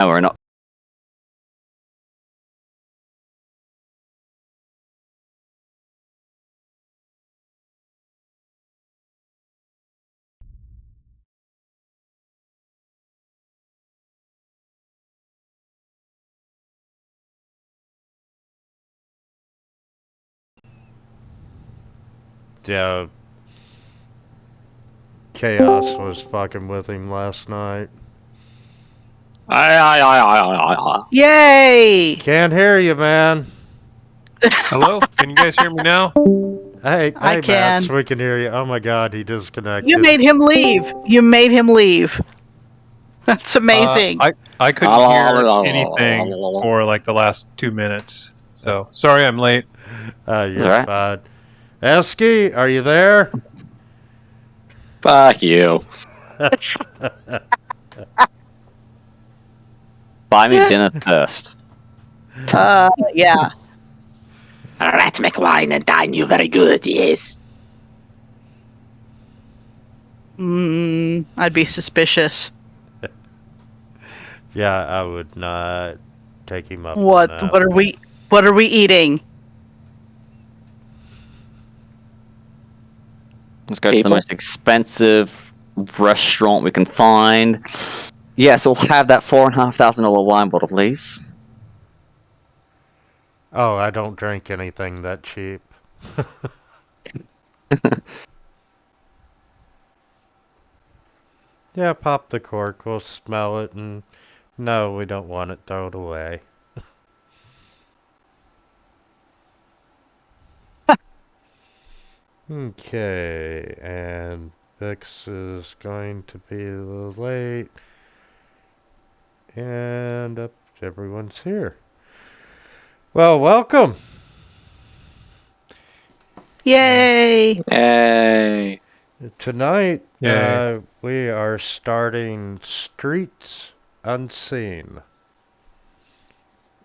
No, we're not. Yeah, Chaos was fucking with him last night. Yay! Can't hear you, man. Hello? Can you guys hear me now? Hey, I hey, can. Max, we can hear you. Oh my god, he disconnected. You made him leave. You made him leave. That's amazing. I couldn't hear anything for like the last 2 minutes. So sorry I'm late. You're That's fine. Esky, are you there? Fuck you. Buy me dinner first. Yeah. Let's make wine and dine you very good, yes. I'd be suspicious. Yeah, I would not take him up What? on that. What are we eating? Let's go to the most expensive restaurant we can find. Yes, we'll have that $4,500 wine bottle, please. Oh, I don't drink anything that cheap. Yeah, pop the cork, we'll smell it, and no, we don't want it, throw it away. Okay, and Vix is going to be a little late. And everyone's here. Well, welcome. Yay! Yay. Tonight, Yay. we are starting Streets Unseen.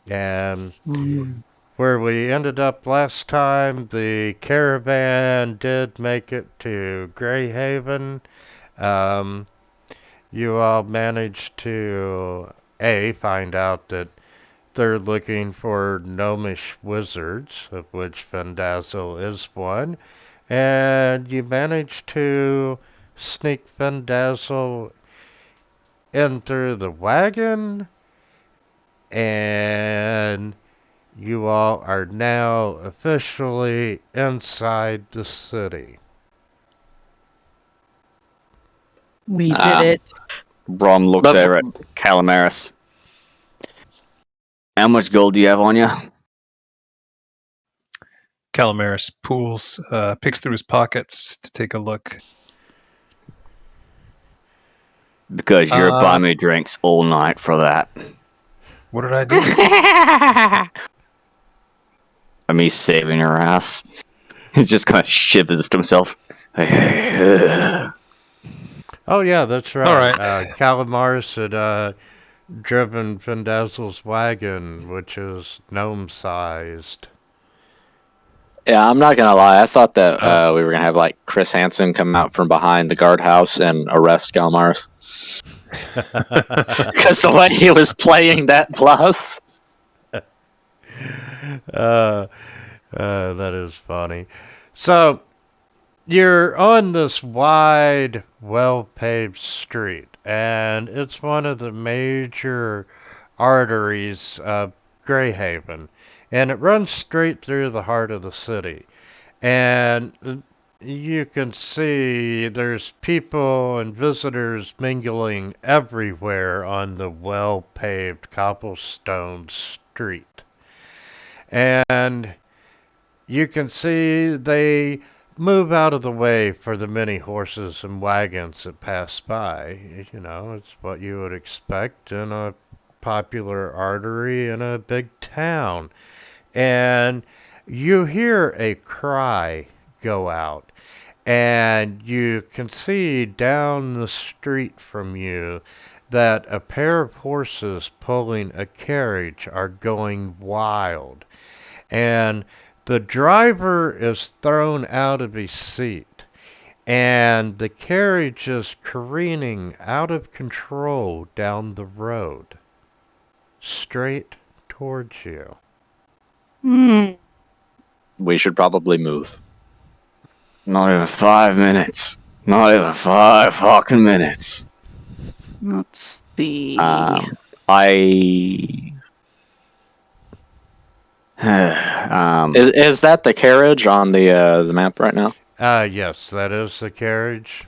And where we ended up last time, the caravan did make it to Greyhaven. You all managed to, find out that they're looking for gnomish wizards, of which Vendazzle is one. And you managed to sneak Vendazzle in through the wagon. And you all are now officially inside the city. We did it. Brom looks over at Calamaris. How much gold do you have on you? Calamaris picks through his pockets to take a look. Because you're buying me drinks all night for that. What did I do? For me saving her ass. He just kind of shivers to himself. Oh yeah, that's right. All right. Calamaris had driven Vendazzle's wagon, which is gnome-sized. Yeah, I'm not gonna lie. I thought that we were gonna have like Chris Hansen come out from behind the guardhouse and arrest Galmaris. Because the way he was playing that bluff. That is funny. So, you're on this wide, well-paved street, and it's one of the major arteries of Greyhaven, and it runs straight through the heart of the city. And you can see there's people and visitors mingling everywhere on the well-paved cobblestone street. And you can see they move out of the way for the many horses and wagons that pass by. You know, it's what you would expect in a popular artery in a big town. And you hear a cry go out, and you can see down the street from you that a pair of horses pulling a carriage are going wild. And the driver is thrown out of his seat, and the carriage is careening out of control down the road. straight towards you. We should probably move. Not even 5 minutes. Not even 5 fucking minutes. Let's see. I. Is that the carriage on the map right now? Yes, that is the carriage.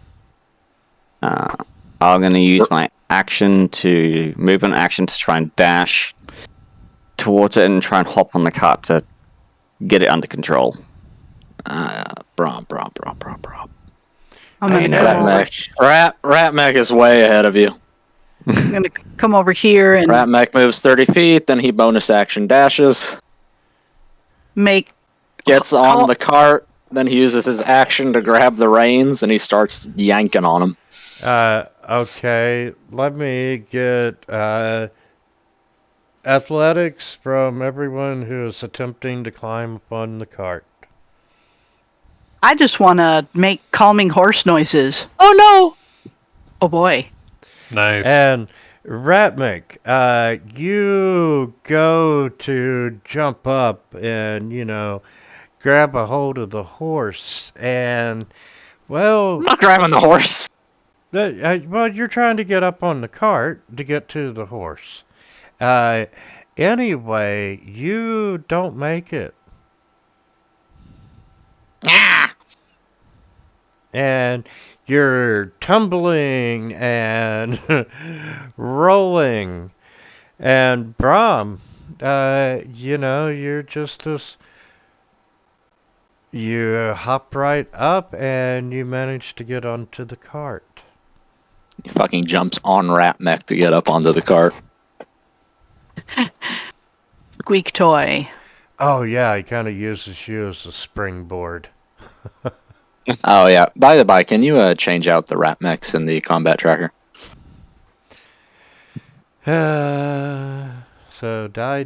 I'm gonna use my movement action to try and dash towards it and try and hop on the cart to get it under control. Brom. I'm gonna Hey, come Rat over. Rat Mech is way ahead of you. I'm gonna come over here and Rat Mech moves 30 feet, then he bonus action dashes, make. gets on the cart, then he uses his action to grab the reins, and he starts yanking on him. Okay, let me get athletics from everyone who is attempting to climb upon the cart. I just want to make calming horse noises. Oh no! Oh boy. Nice. And Ratmik, you go to jump up and, grab a hold of the horse, and, well, I'm not grabbing the horse. you're trying to get up on the cart to get to the horse. Anyway, you don't make it. Ah! And you're tumbling and rolling. And Brahm, you're just this. You hop right up and you manage to get onto the cart. He fucking jumps on Rat Mech to get up onto the cart. Squeak toy. Oh, yeah, he kind of uses you as a springboard. Oh yeah. By the by, can you change out the Rat Mechs in the combat tracker? So die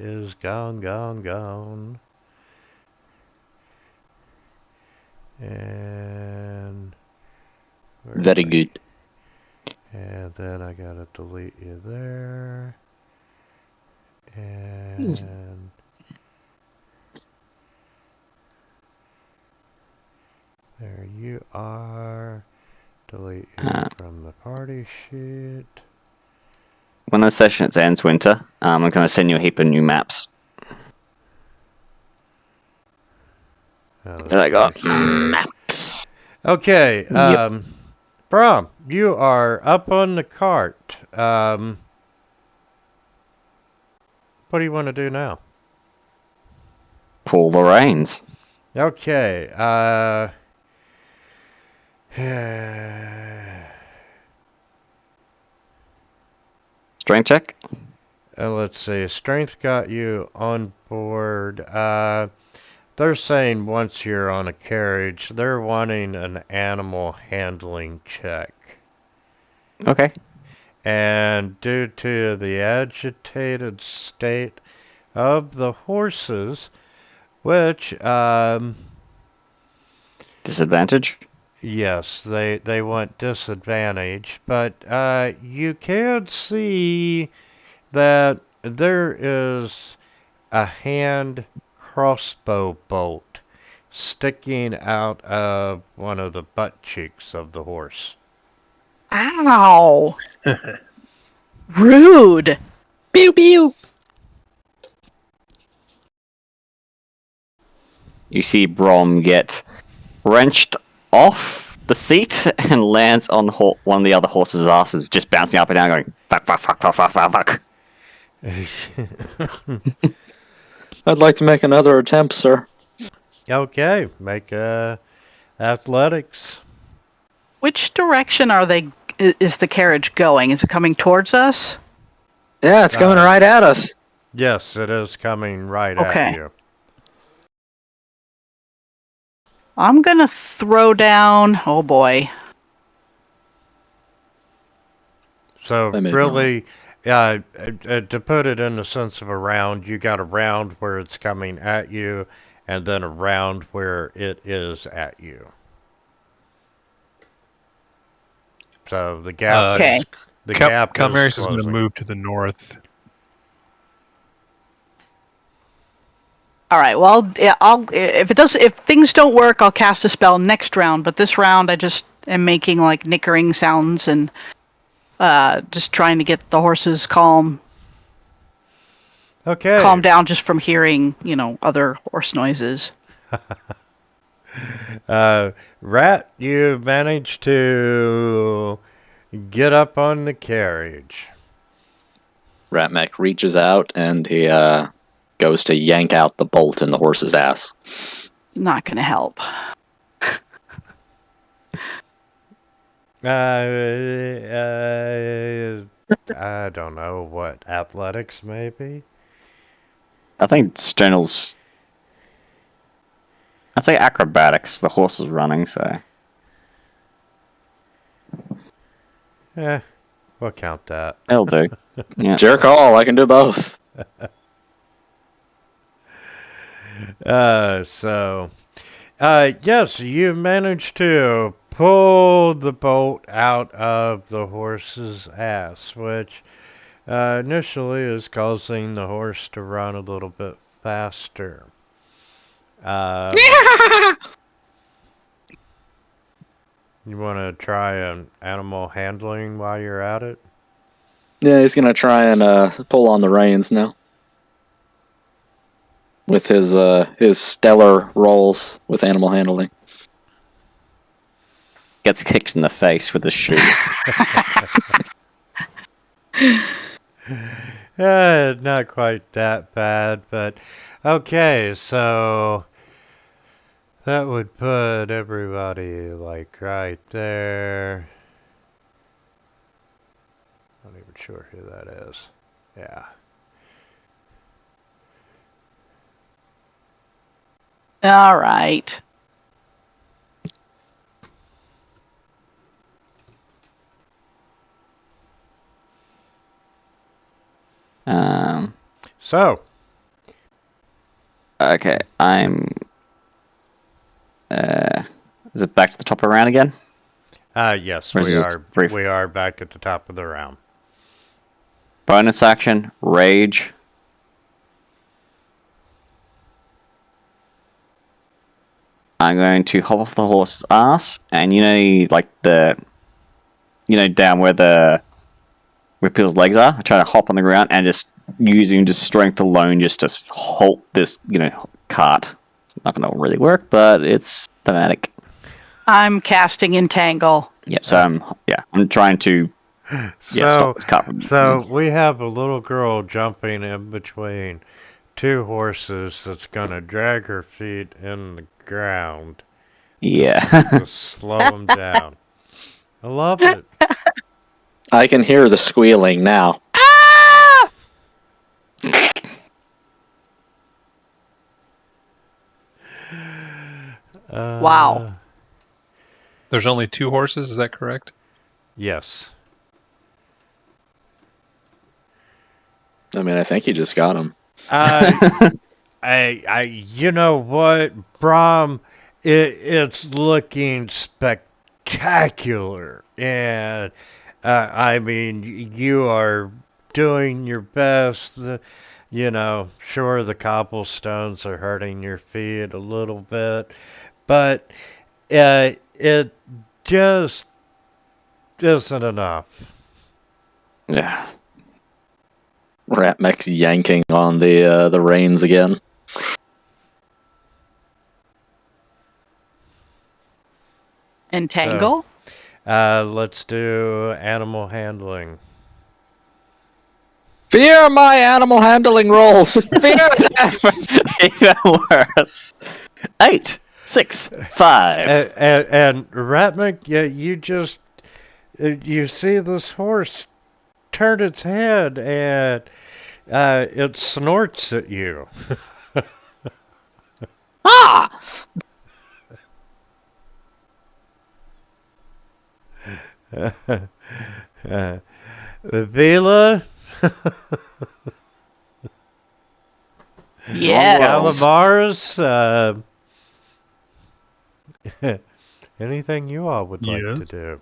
is gone. And Very good. And then I gotta delete you there. And there you are. Delete you from the party sheet. When the session ends, Winter, I'm gonna send you a heap of new maps that I got. Maps. Okay, Brom, you are up on the cart. What do you want to do now? Pull the reins. Okay, Strength check. let's see. Strength got you on board. They're saying once you're on a carriage, they're wanting an animal handling check. Okay. And due to the agitated state of the horses, which, Disadvantage. yes, they want disadvantage, but you can see that there is a hand crossbow bolt sticking out of one of the butt cheeks of the horse. Ow. Rude. Pew pew. You see Brom get wrenched off the seat and lands on one of the other horses' asses, just bouncing up and down, going fuck. I'd like to make another attempt, sir. Okay, make athletics. Which direction is the carriage going? Is it coming towards us? Yeah, it's coming right at us. Yes, it is coming right Okay. at you. I'm gonna throw down. Oh boy. So I made really, to put it in the sense of a round, you got a round where it's coming at you, and then a round where it is at you. So the gap Okay. is The gap Calmaris is going to closing. move to the north. All right. Well, yeah, if things don't work, I'll cast a spell next round. But this round, I just am making like nickering sounds and just trying to get the horses calm Okay. down just from hearing, other horse noises. Rat, you managed to get up on the carriage. Ratmech reaches out and he goes to yank out the bolt in the horse's ass. Not gonna help. I don't know what athletics maybe. I think Strenel's. I'd say acrobatics. The horse is running, so. Yeah, we'll count that. It'll do. Yeah. Jerk all, I can do both. Yes, you managed to pull the bolt out of the horse's ass, which initially is causing the horse to run a little bit faster. You want to try an animal handling while you're at it? Yeah, he's gonna try and pull on the reins now. With his stellar rolls with animal handling. Gets kicked in the face with a shoe. Not quite that bad, but okay, so that would put everybody like right there. Not even sure who that is. Yeah. All right. So, Okay, I'm. Is it back to the top of the round again? yes, Or is we it just are. brief? We are back at the top of the round. Bonus action, rage. I'm going to hop off the horse's ass, and down where People's legs are. I try to hop on the ground and just using just strength alone just to halt this, cart. Not going to really work, but it's thematic. I'm casting Entangle. Yep. So I'm trying to stop the cart from. So we have a little girl jumping in between two horses that's gonna drag her feet in the ground. Yeah. To slow them down. I love it. I can hear the squealing now. Wow. There's only 2 horses, is that correct? Yes. I mean, I think he just got him. You know what, Brom? It's looking spectacular, and I mean, you are doing your best. Sure, the cobblestones are hurting your feet a little bit, but it just isn't enough. Yeah. Ratmech's yanking on the reins again. Entangle? Let's do animal handling. Fear my animal handling rolls! Fear Even worse. 8, 6, 5. And Ratmech, you see this horse turn its head and it snorts at you. Ah! Vila? Yeah. Calamars? Anything you all would like to Yes. do?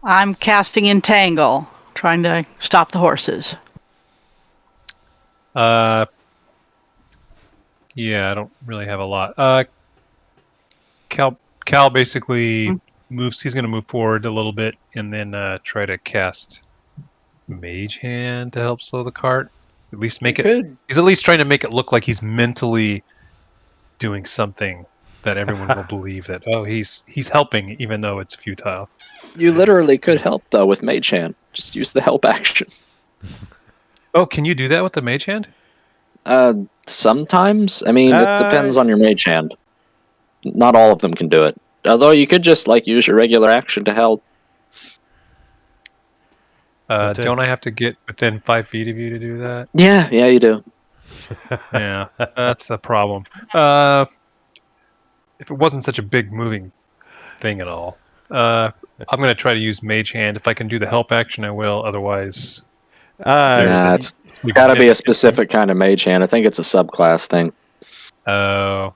I'm casting Entangle. trying to stop the horses. Yeah, I don't really have a lot. Cal basically moves. He's going to move forward a little bit and then try to cast Mage Hand to help slow the cart. At least make it. Good. He's at least trying to make it look like he's mentally doing something that everyone will believe that he's helping, even though it's futile. You literally could help though with Mage Hand. Just use the help action. Oh, can you do that with the Mage Hand? Sometimes. I mean, it depends on your Mage Hand. Not all of them can do it. Although you could just like use your regular action to help. Don't I have to get within 5 feet of you to do that? Yeah, you do. Yeah, that's the problem. If it wasn't such a big moving thing at all, I'm going to try to use Mage Hand. If I can do the help action, I will. Otherwise, It's got to be a specific kind of Mage Hand. I think it's a subclass thing. Oh.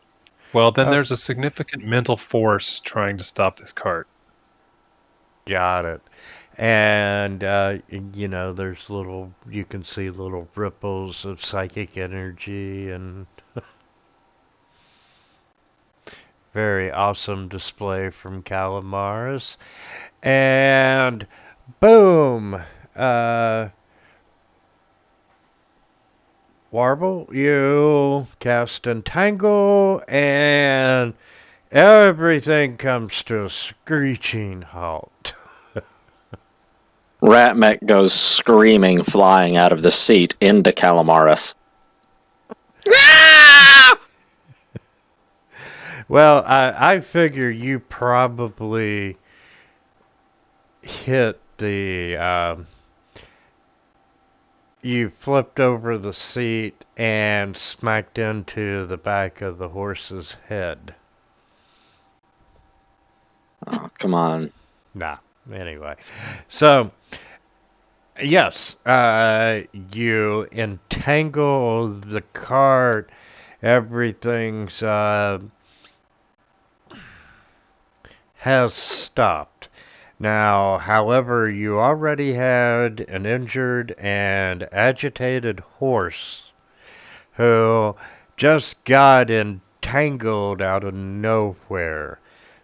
Well, then there's a significant mental force trying to stop this cart. Got it. And, there's you can see little ripples of psychic energy and very awesome display from Calamaris. And boom! Warble, you cast Entangle, and everything comes to a screeching halt. Ratmech goes screaming, flying out of the seat into Calamaris. Well, I figure you probably hit the, you flipped over the seat and smacked into the back of the horse's head. Oh, come on. Nah, anyway. So, yes, you entangle the cart, everything's, has stopped. Now, however, you already had an injured and agitated horse who just got entangled out of nowhere.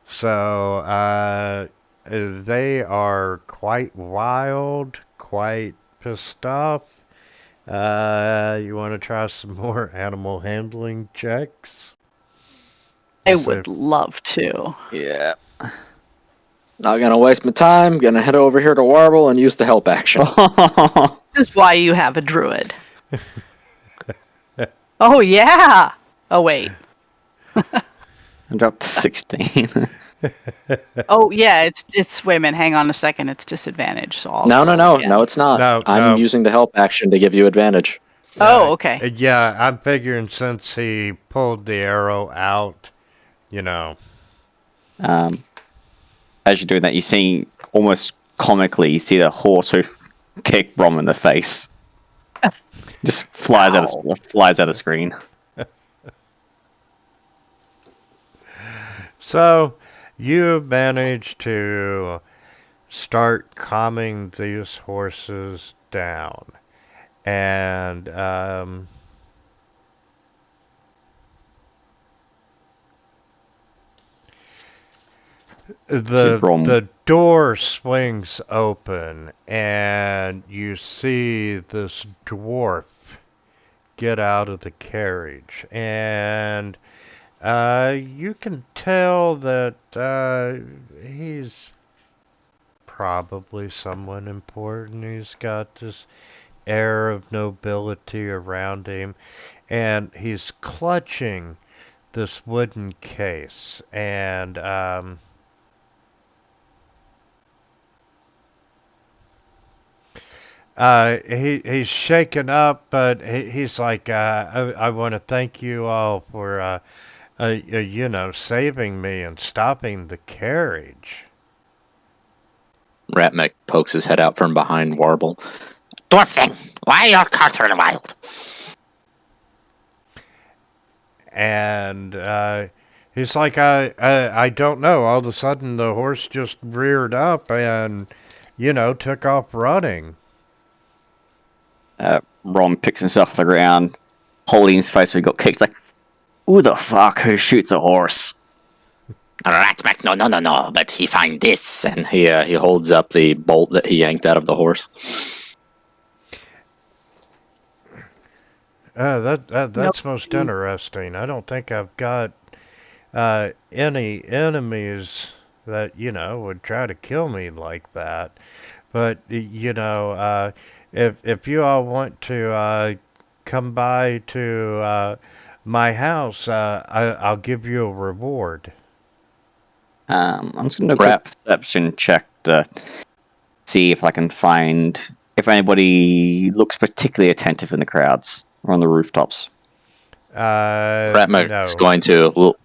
So, they are quite wild, quite pissed off. You want to try some more animal handling checks? I would love to. Yeah. Not gonna waste my time. Gonna head over here to Warble and use the help action. This is why you have a druid. Oh, yeah! Oh, wait. I dropped 16. Oh, yeah, it's wait a minute, hang on a second, it's disadvantage, so I'll... No, it's not. No, I'm using the help action to give you advantage. Oh, okay. Yeah, I'm figuring since he pulled the arrow out, As you're doing that, you see almost comically, you see the horse hoof kick Brom in the face. Just flies out of screen. So, you managed to start calming these horses down. And, the door swings open, and you see this dwarf get out of the carriage. And you can tell that he's probably someone important. He's got this air of nobility around him, and he's clutching this wooden case. And he's shaken up, but he's like, I want to thank you all for saving me and stopping the carriage. Ratmech pokes his head out from behind Warble. Dwarf thing, why are your carts running wild? And he's like, I don't know. All of a sudden, the horse just reared up and, took off running. Ron picks himself off the ground, holding his face where he got kicked. Like, who the fuck who shoots a horse? Ratmac, no. But he find this, and he holds up the bolt that he yanked out of the horse. That's most interesting. I don't think I've got any enemies that would try to kill me like that. But if you all want to come by to my house, I'll give you a reward. I'm just going to do a quick perception check to see if I can find if anybody looks particularly attentive in the crowds or on the rooftops. Ratmac's No. going to.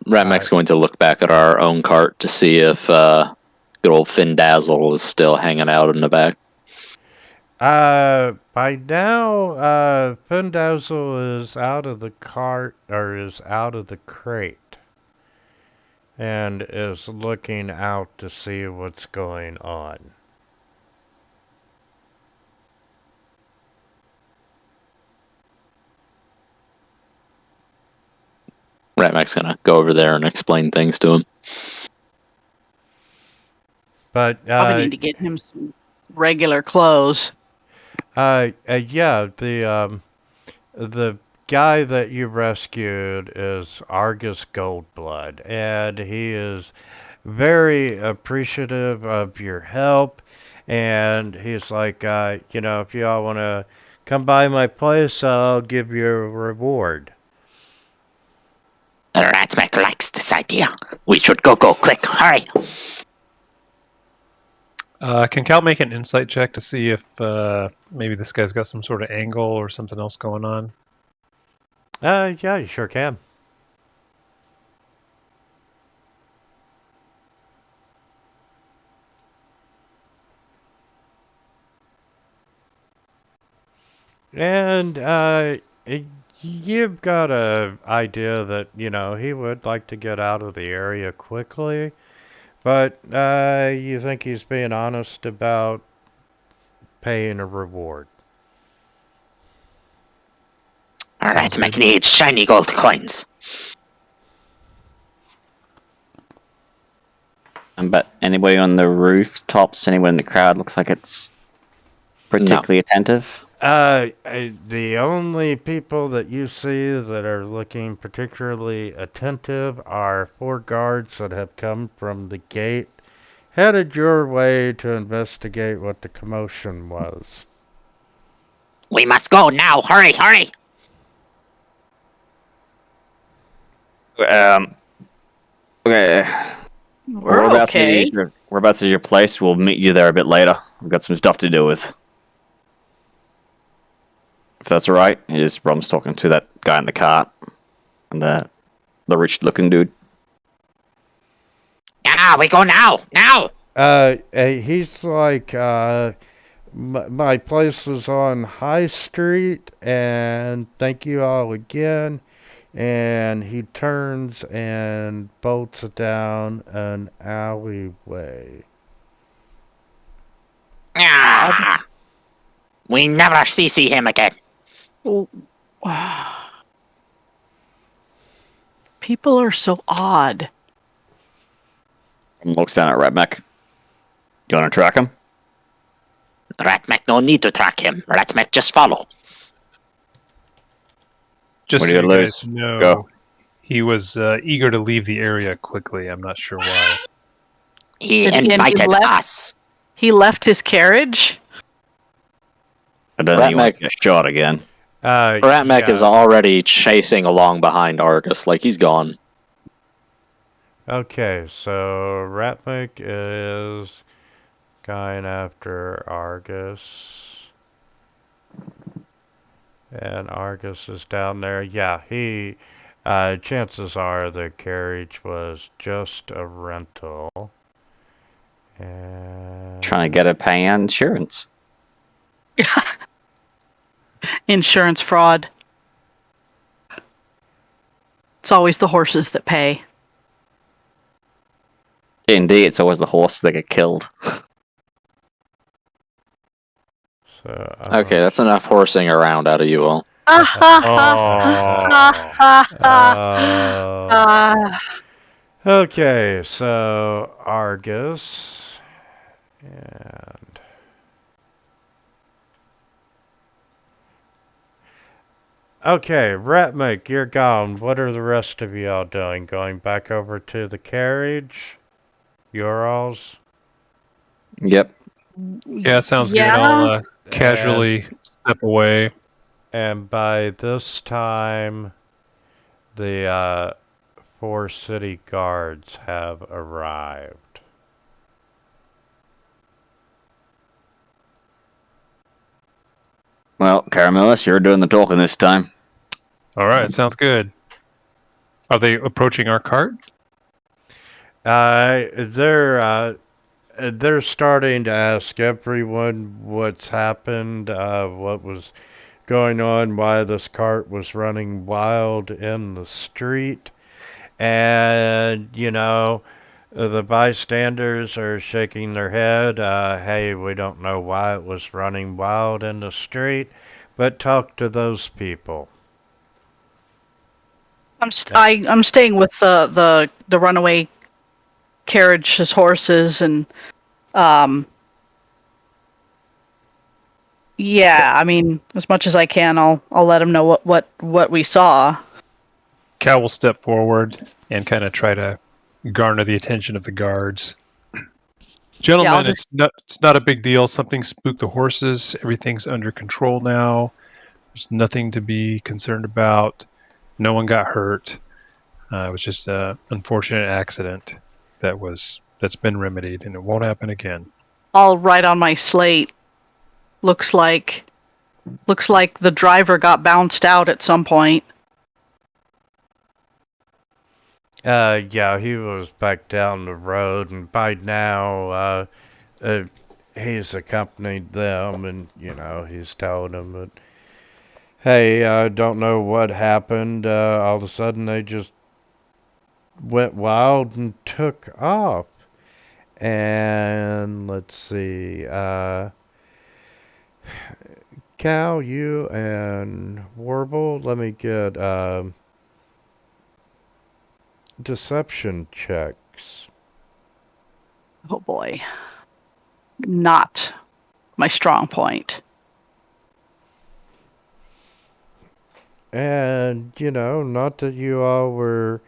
Ratmac's going to look back at our own cart to see if good old Finn Dazzle is still hanging out in the back. By now, Findazzle is out of the cart, or is out of the crate, and is looking out to see what's going on. Ratmac's gonna go over there and explain things to him. But, Probably need to get him some regular clothes. yeah, the guy that you rescued is Argus Goldblood, and he is very appreciative of your help, and he's like, if you all want to come by my place, I'll give you a reward. Ratmac likes this idea. We should go quick, hurry! Can Cal make an insight check to see if maybe this guy's got some sort of angle or something else going on? Yeah, you sure can. And you've got a idea that he would like to get out of the area quickly, but you think he's being honest about paying a reward. Ratmac needs shiny gold coins. But anybody on the rooftops, anyone in the crowd looks like it's particularly attentive? The only people that you see that are looking particularly attentive are 4 guards that have come from the gate, headed your way to investigate what the commotion was. We must go now, hurry! Okay. We're okay. Whereabouts is your place? We'll meet you there a bit later. We've got some stuff to deal with. If that's all right. Rom's talking to that guy in the cart. And the rich-looking dude. Yeah, we go now! He's like, my place is on High Street, and thank you all again. And he turns and bolts down an alleyway. We never see him again. Oh, people are so odd. Looks down at Ratmac. You want to track him? Ratmac no need to track him. Ratmac just follow. Just What so do you you lose? guys know, Go. he was eager to leave the area quickly. I'm not sure why. He And he invited left? us. He left his carriage? I don't think you want to get shot again. Ratmac is already chasing along behind Argus, like he's gone. Okay, so Ratmik is going after Argus. And Argus is down there. Yeah, he, chances are the carriage was just a rental. And Trying to get a pay on insurance. Insurance fraud. It's always the horses that pay. Indeed, it's always the horse that get killed. So, Okay, that's enough horsing around out of you all. Okay, so Argus and okay, Ratmik, you're gone. What are the rest of y'all doing? Going back over to the carriage? You're alls? Yep. Yeah, sounds good. Yeah. I'll casually step away. And by this time, the 4 city guards have arrived. Well, Caramelis, you're doing the talking this time. All right, sounds good. Are they approaching our cart? They're starting to ask everyone what's happened, what was going on, why this cart was running wild in the street. And, the bystanders are shaking their head. Hey, we don't know why it was running wild in the street, but talk to those people. I'm staying with the runaway carriage's horses and yeah, I mean, as much as I can, I'll let them know what we saw. Cal will step forward and kind of try to garner the attention of the guards. Gentlemen, just- it's not a big deal. Something spooked the horses. Everything's under control now. There's nothing to be concerned about. No one got hurt. It was just an unfortunate accident that's been remedied, and it won't happen again. I'll write on my slate. Looks like the driver got bounced out at some point. Yeah, he was back down the road, and by now, he's accompanied them, and, he's told them that, hey, I don't know what happened. All of a sudden, they just went wild and took off. And let's see, Cal, you and Warble, let me get deception checks. Oh boy. Not my strong point. And, not that you all were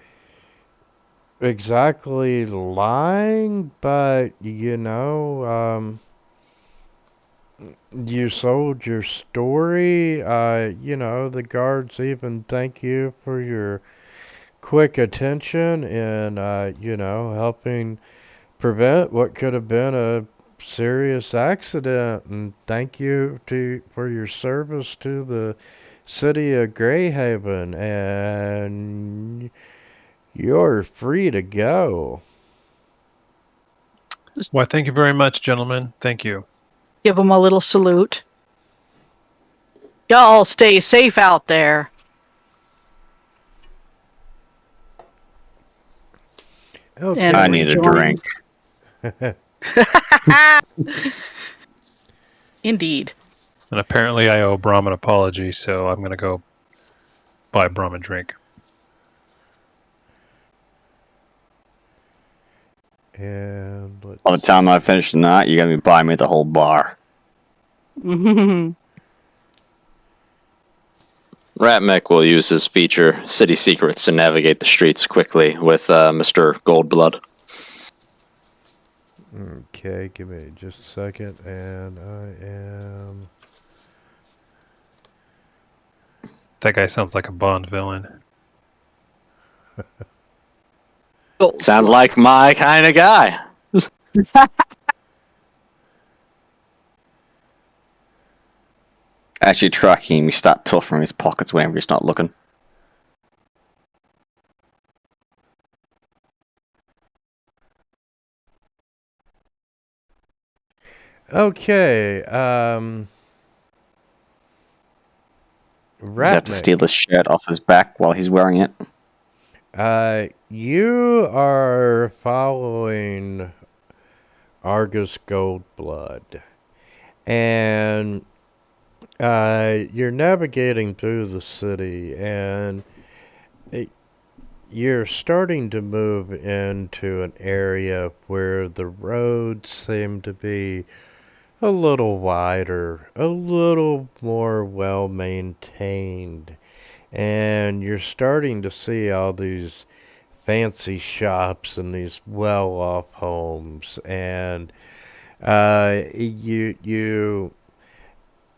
exactly lying, but, you sold your story. The guards even thank you for your quick attention and, helping prevent what could have been a serious accident. And thank you for your service to the city of Greyhaven. And you're free to go. Why, thank you very much, gentlemen. Thank you. Give them a little salute. Y'all stay safe out there. Okay. And I need a rejoin. drink. Indeed. And apparently I owe Brom an apology, so I'm going to go buy Brom a drink. And By the time I finish the night, you're going to be buying me the whole bar. Ratmik will use his feature, City Secrets, to navigate the streets quickly with Mr. Goldblood. Okay, give me just a second, and I am... That guy sounds like a Bond villain. Sounds like my kind of guy. As you're tracking him, you start pilfering his pockets whenever he's not looking. Okay, You have to steal the shirt off his back while he's wearing it. You are following Argus Goldblood, and You're navigating through the city, and it, you're starting to move into an area where the roads seem to be a little wider, a little more well maintained, and you're starting to see all these fancy shops and these well-off homes, and you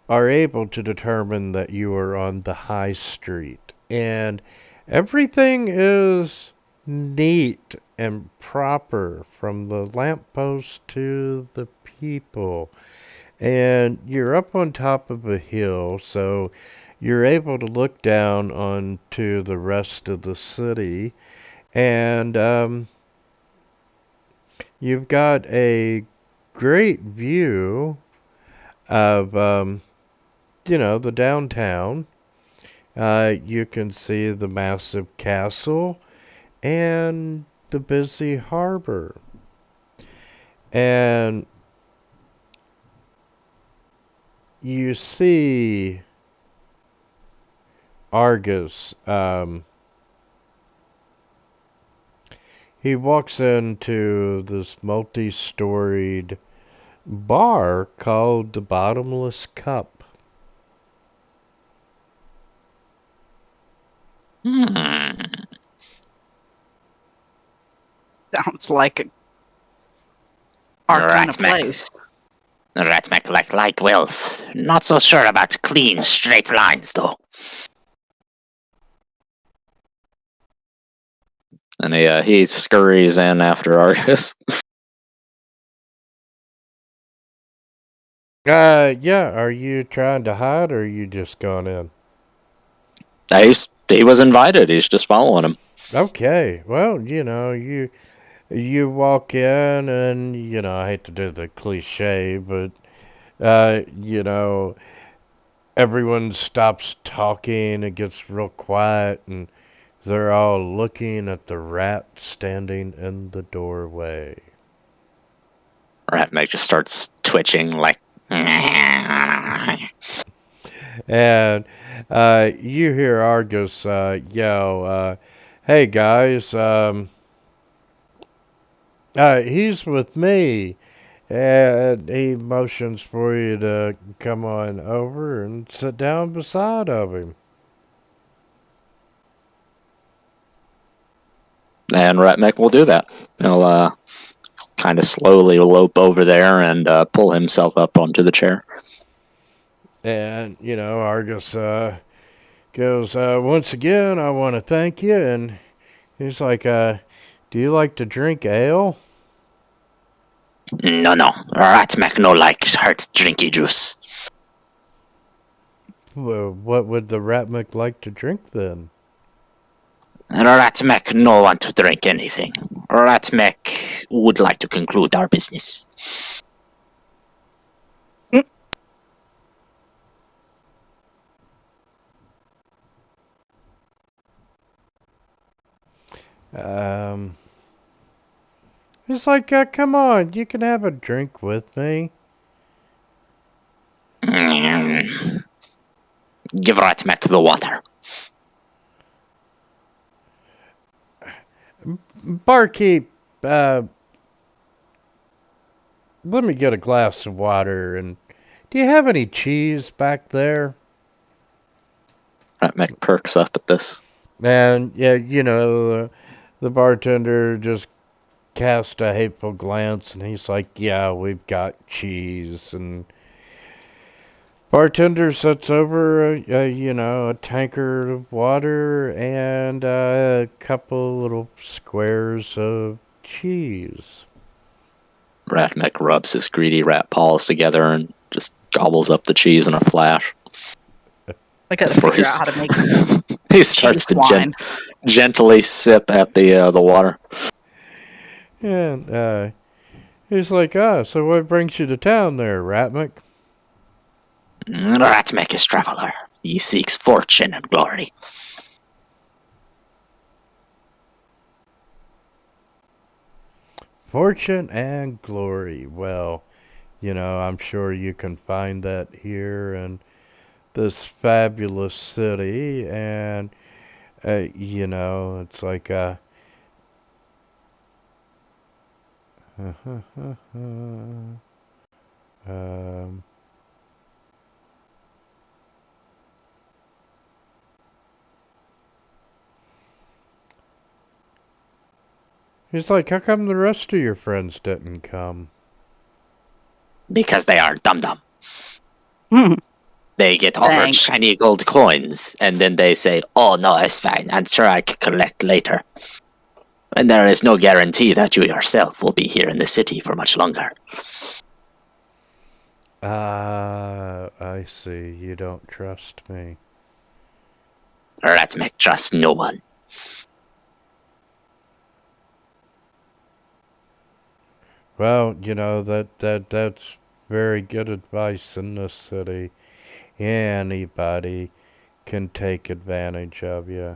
are able to determine that you are on the high street, and everything is neat and proper from the lamppost to the people. And you're up on top of a hill, so you're able to look down onto the rest of the city, and you've got a great view of the downtown. You can see the massive castle and the busy harbor. And you see Argus. He walks into this multi-storied bar called the Bottomless Cup. Sounds like our kind of Ratmac. place. Ratmac like wealth. Not so sure about clean, straight lines, though. And he scurries in after Argus. Yeah, are you trying to hide or are you just going in? He was invited. He's just following him. Okay, well, you walk in and, I hate to do the cliche, but, everyone stops talking, it gets real quiet, and they're all looking at the rat standing in the doorway. Ratmac just starts twitching like. And you hear Argus yell, "Hey guys, he's with me." And he motions for you to come on over and sit down beside of him. And Ratmac will do that. He'll kind of slowly lope over there and pull himself up onto the chair. And, Argus goes, "Once again, I want to thank you." And he's like, "Do you like to drink ale?" No. Ratmac no like hurt drinky juice. Well, what would the Ratmik like to drink then? Ratmac no want to drink anything. Ratmac would like to conclude our business. He's like, "Come on, you can have a drink with me." Give Ratmac the water. Barkeep, let me get a glass of water. And do you have any cheese back there? Ratmac perks up at this. And yeah, the bartender just cast a hateful glance, and he's like, "Yeah, we've got cheese." And bartender sets over a tankard of water and a couple little squares of cheese. Ratmac rubs his greedy rat paws together and just gobbles up the cheese in a flash. I gotta Before figure out how to make he starts to wine. gently sip at the water. And he's like, so what brings you to town there, Ratmick? Ratmac is traveler. He seeks fortune and glory. Fortune and glory. Well, I'm sure you can find that here, and this fabulous city, and it's like um, he's like, how come the rest of your friends didn't come? Because they are dum-dum. Hmm. They get offered Thanks. shiny gold coins, and then they say, oh, no, it's fine. I'm sure I can collect later. And there is no guarantee that you yourself will be here in the city for much longer. I see. You don't trust me. Ratmek trusts no one. Well, that's very good advice in this city. Anybody can take advantage of you.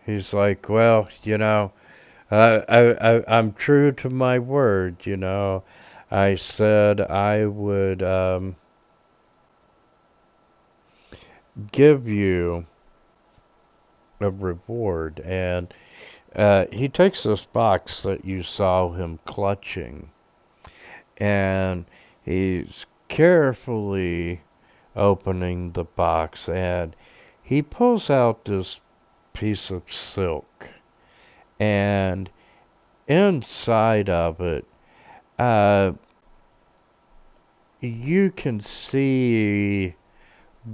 He's like, well, I'm true to my word, I said I would give you a reward, and he takes this box that you saw him clutching, and he's carefully opening the box, and he pulls out this piece of silk, and inside of it, you can see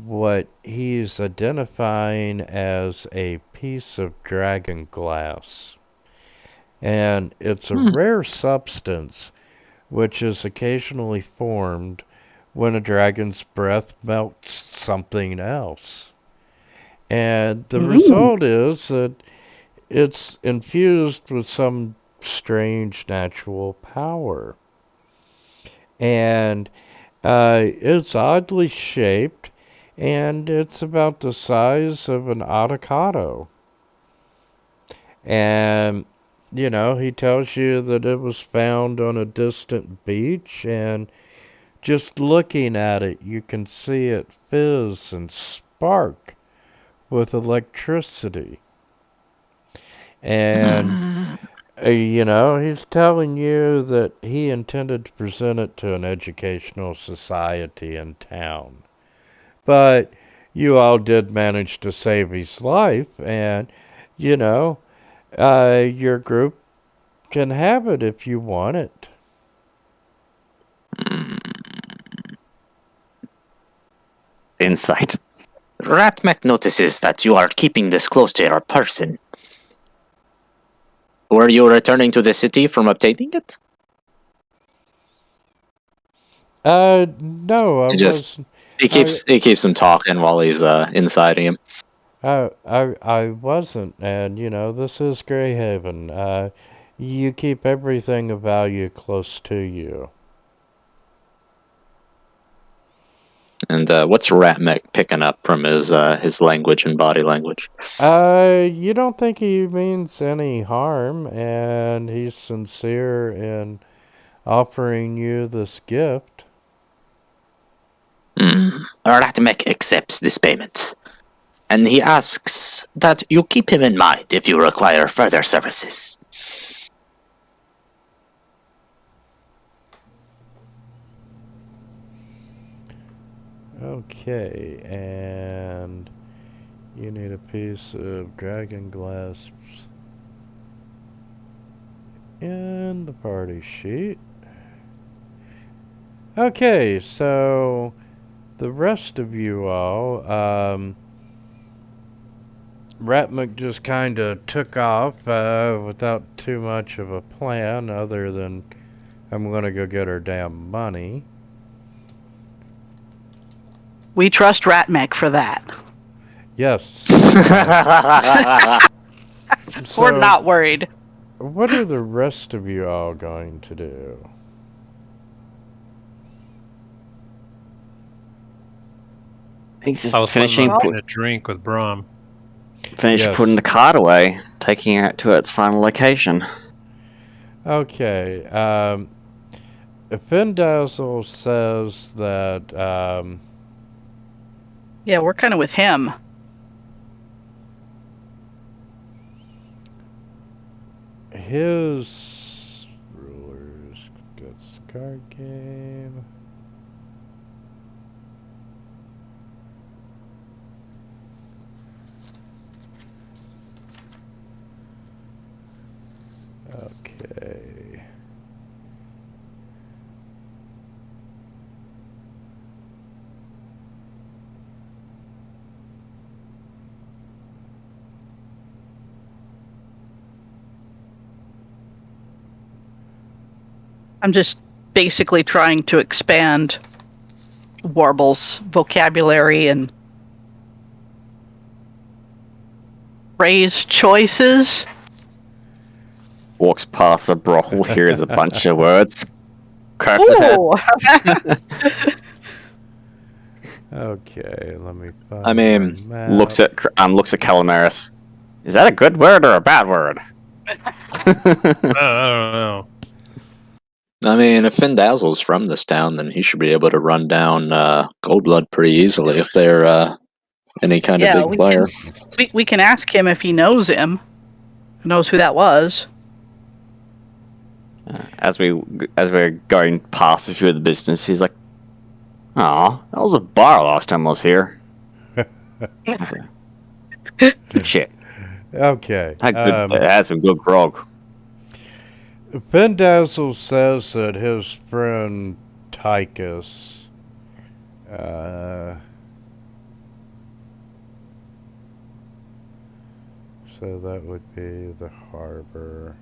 what he's identifying as a piece of dragon glass. And it's a rare substance which is occasionally formed when a dragon's breath melts something else. And the result is that it's infused with some strange natural power. And it's oddly shaped, and it's about the size of an avocado. And, he tells you that it was found on a distant beach, and just looking at it, you can see it fizz and spark with electricity. And, he's telling you that he intended to present it to an educational society in town. But you all did manage to save his life, and, your group can have it if you want it. Insight. Ratmek notices that you are keeping this close to your person. Were you returning to the city from obtaining it? No, I wasn't. He keeps him talking while he's inciting him. I wasn't, and this is Greyhaven. You keep everything of value close to you. And what's Ratmek picking up from his language and body language? You don't think he means any harm, and he's sincere in offering you this gift. Ratmek accepts this payment, and he asks that you keep him in mind if you require further services. Okay, and you need a piece of dragon glass in the party sheet. Okay, so the rest of you all, Ratmuk just kind of took off without too much of a plan other than I'm going to go get her damn money. We trust Ratmek for that. Yes. We're not worried. What are the rest of you all going to do? I think I was finishing getting a drink with Brom. Yes. putting the cart away, taking it to its final location. Okay. Findazzle says that Yeah, we're kind of with him. his rulers gets card game. Okay. I'm just basically trying to expand Warble's vocabulary and phrase choices. Walks past a brothel, hears a bunch of words, cracks his head. Ooh! Okay, let me find I mean, my map. Looks at Calamaris. Is that a good word or a bad word? I don't know. I mean, if Findazzle's from this town, then he should be able to run down Goldblood pretty easily if they're any kind of big player. We can ask him if he knows him. Knows who that was. As we're going past a few of the business, he's like, "Oh, that was a bar last time I was here." I said, "Good shit. Okay. Had some good grog." Findazzle says that his friend Tychus so that would be the harbor.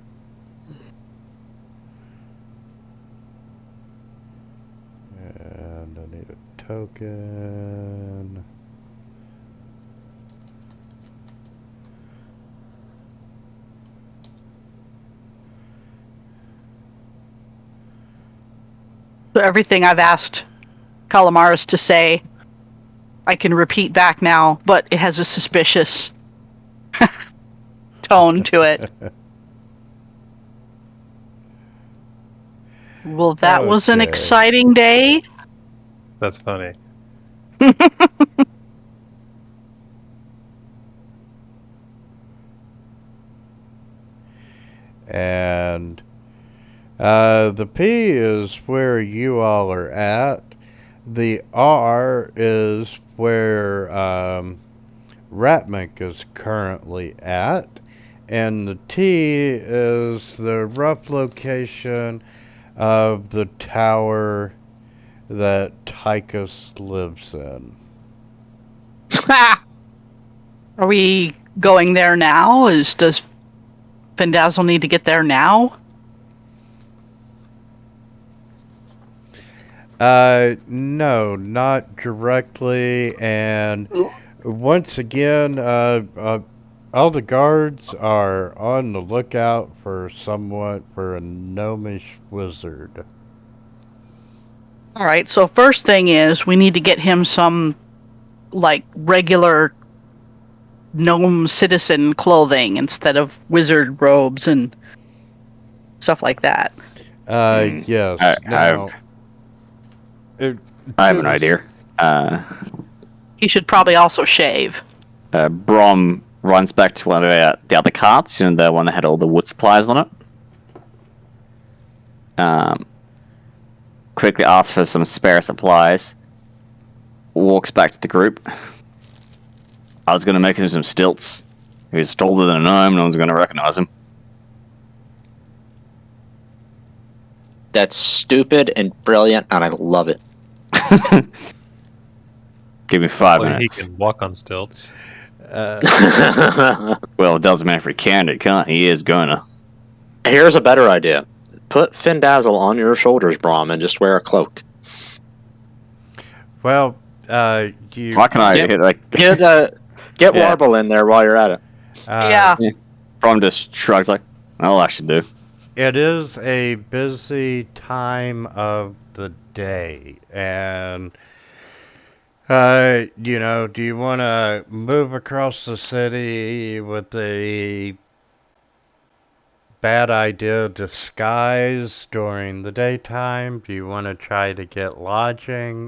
And I need a token. So everything I've asked Calamaris to say, I can repeat back now, but it has a suspicious tone to it. Well, that was an Okay. exciting day. That's funny. And the P is where you all are at. The R is where Ratmink is currently at. And the T is the rough location of the tower that Tychus lives in. Are we going there now? Does Findazzle need to get there now? No, not directly. And once again, all the guards are on the lookout for a gnomish wizard. All right. So first thing is we need to get him some like regular gnome citizen clothing instead of wizard robes and stuff like that. Yes. I have an idea. He should probably also shave. Brom runs back to one of the other carts, the one that had all the wood supplies on it. Quickly asks for some spare supplies. Walks back to the group. I was going to make him some stilts. If he's taller than a gnome, no one's going to recognize him. That's stupid and brilliant, and I love it. Give me 5 Well, he minutes. can walk on stilts. Well, it doesn't matter if he can or can't. He is gonna. Here's a better idea. Put Findazzle on your shoulders, Brom, and just wear a cloak. Well, Why can I hit like? Get Yeah. Warble in there while you're at it. Yeah. Brom just shrugs like, "Well, I should do." It is a busy time of the day, and do you want to move across the city with a bad idea disguise during the daytime? Do you want to try to get lodging?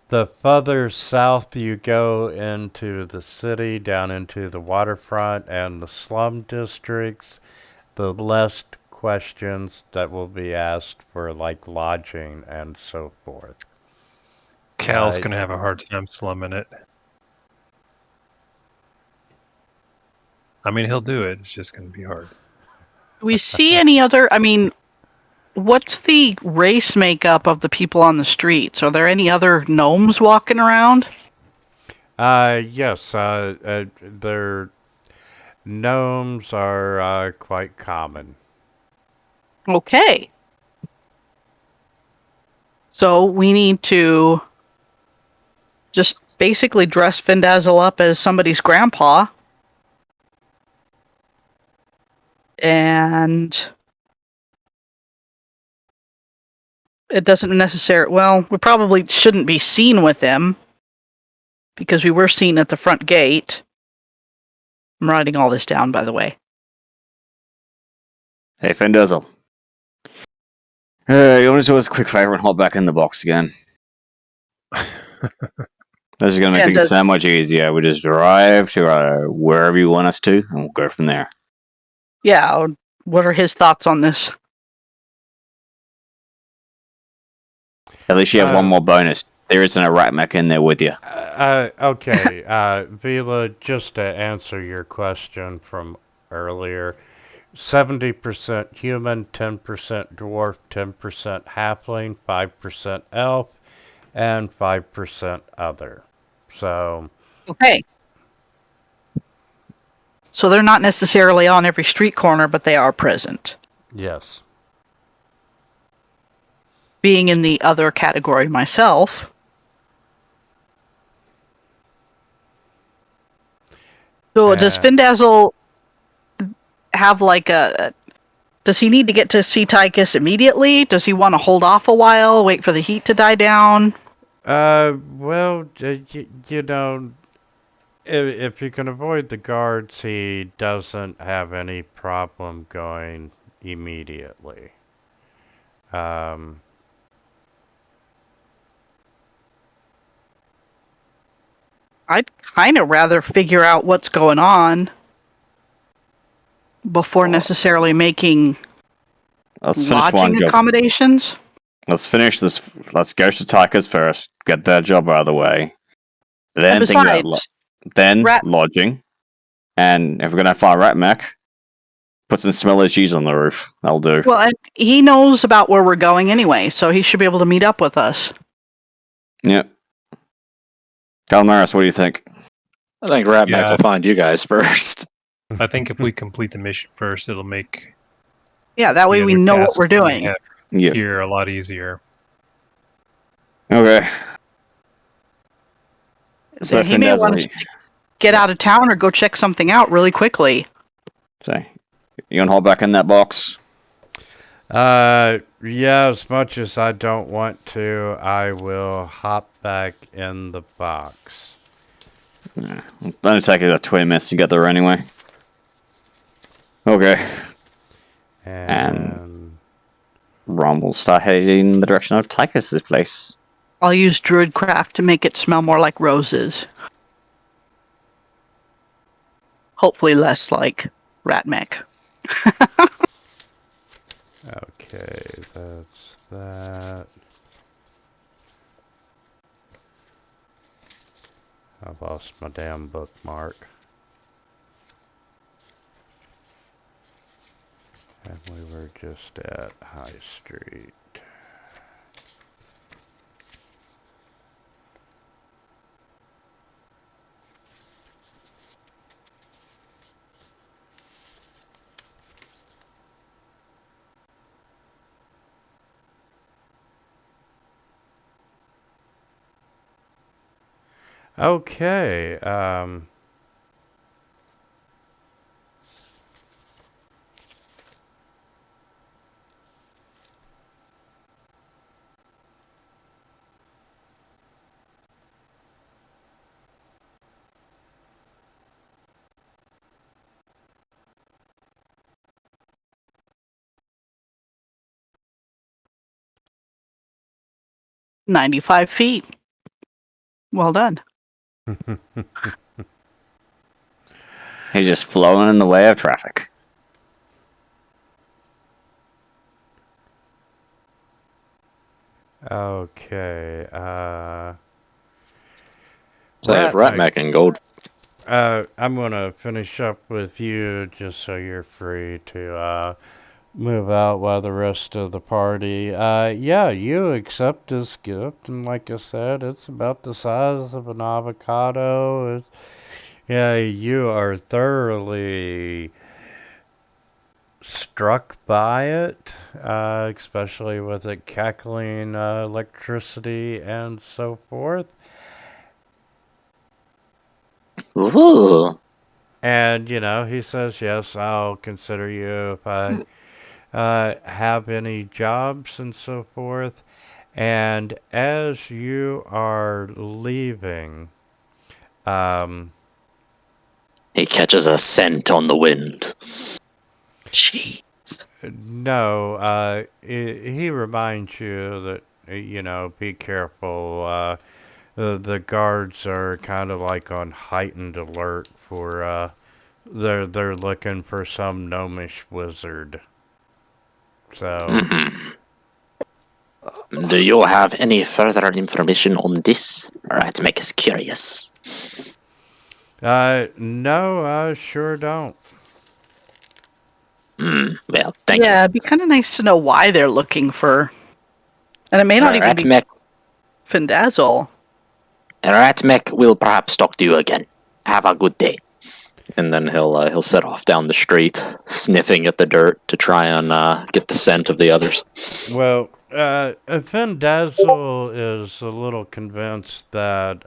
The further south you go into the city, down into the waterfront and the slum districts, the less questions that will be asked for like lodging and so forth. Cal's going to have a hard time slumming it. I mean, he'll do it. It's just going to be hard. Do we see any other? I mean, what's the race makeup of the people on the streets? Are there any other gnomes walking around? Yes, their gnomes are quite common. Okay. So we need to just basically dress Findazzle up as somebody's grandpa. And it doesn't necessarily... Well, we probably shouldn't be seen with him, because we were seen at the front gate. I'm writing all this down, by the way. Hey, Findazzle. You want to do us a quick favor and hop back in the box again? This is going to make things so much easier. We just drive to wherever you want us to, and we'll go from there. Yeah, what are his thoughts on this? At least you have one more bonus. There isn't a rat mech in there with you. Okay, Vila, just to answer your question from earlier, 70% human, 10% dwarf, 10% halfling, 5% elf, and 5% other. So... Okay. So they're not necessarily on every street corner, but they are present. Yes. Being in the other category myself. So does Findazzle have like a... Does he need to get to see Tychus immediately? Does he want to hold off a while, wait for the heat to die down? Well, you know, if you can avoid the guards, he doesn't have any problem going immediately. I'd kind of rather figure out what's going on before necessarily making lodging accommodations. Let's finish this. Let's go to Tychus first. Get that job out of the way. Then think about lodging. And if we're gonna fire rat mech, put some smelly cheese on the roof. That'll do. Well, and he knows about where we're going anyway, so he should be able to meet up with us. Yep. Calmaris, what do you think? I think rat mech will find you guys first. I think if we complete the mission first, it'll make... Yeah, that way we know what we're doing. Here a lot easier. Okay. So he may want us to get out of town or go check something out really quickly. So, you gonna hold back in that box? Yeah, as much as I don't want to, I will hop back in the box. Yeah, it'll only take about 20 minutes to get there anyway. Okay. And Ron will start heading in the direction of Tychus' place. I'll use Druidcraft to make it smell more like roses. Hopefully less like rat mech. Okay, that's that. I lost my damn bookmark. And we were just at High Street. Okay, 95 feet. Well done. He's just flowing in the way of traffic. Okay. So if Ratmac and Gold. I'm gonna finish up with you just so you're free to move out while the rest of the party. Yeah, you accept this gift, and like I said, it's about the size of an avocado. Yeah, you are thoroughly struck by it, especially with it cackling electricity and so forth. Ooh. And, he says, yes, I'll consider you if I have any jobs and so forth. And as you are leaving, um, He catches a scent on the wind. Gee. no, he reminds you that, be careful. The guards are kind of like on heightened alert for, they're looking for some gnomish wizard. So, Mhm. Do you have any further information on this? Ratmac is curious. no, I sure don't. Well, thank Yeah, it'd be kind of nice to know why they're looking for. And it may you. not even be Ratmac, Findazzle. Ratmac will perhaps talk to you again. Have a good day. And then he'll set off down the street, sniffing at the dirt to try and get the scent of the others. Well, Findazzle is a little convinced that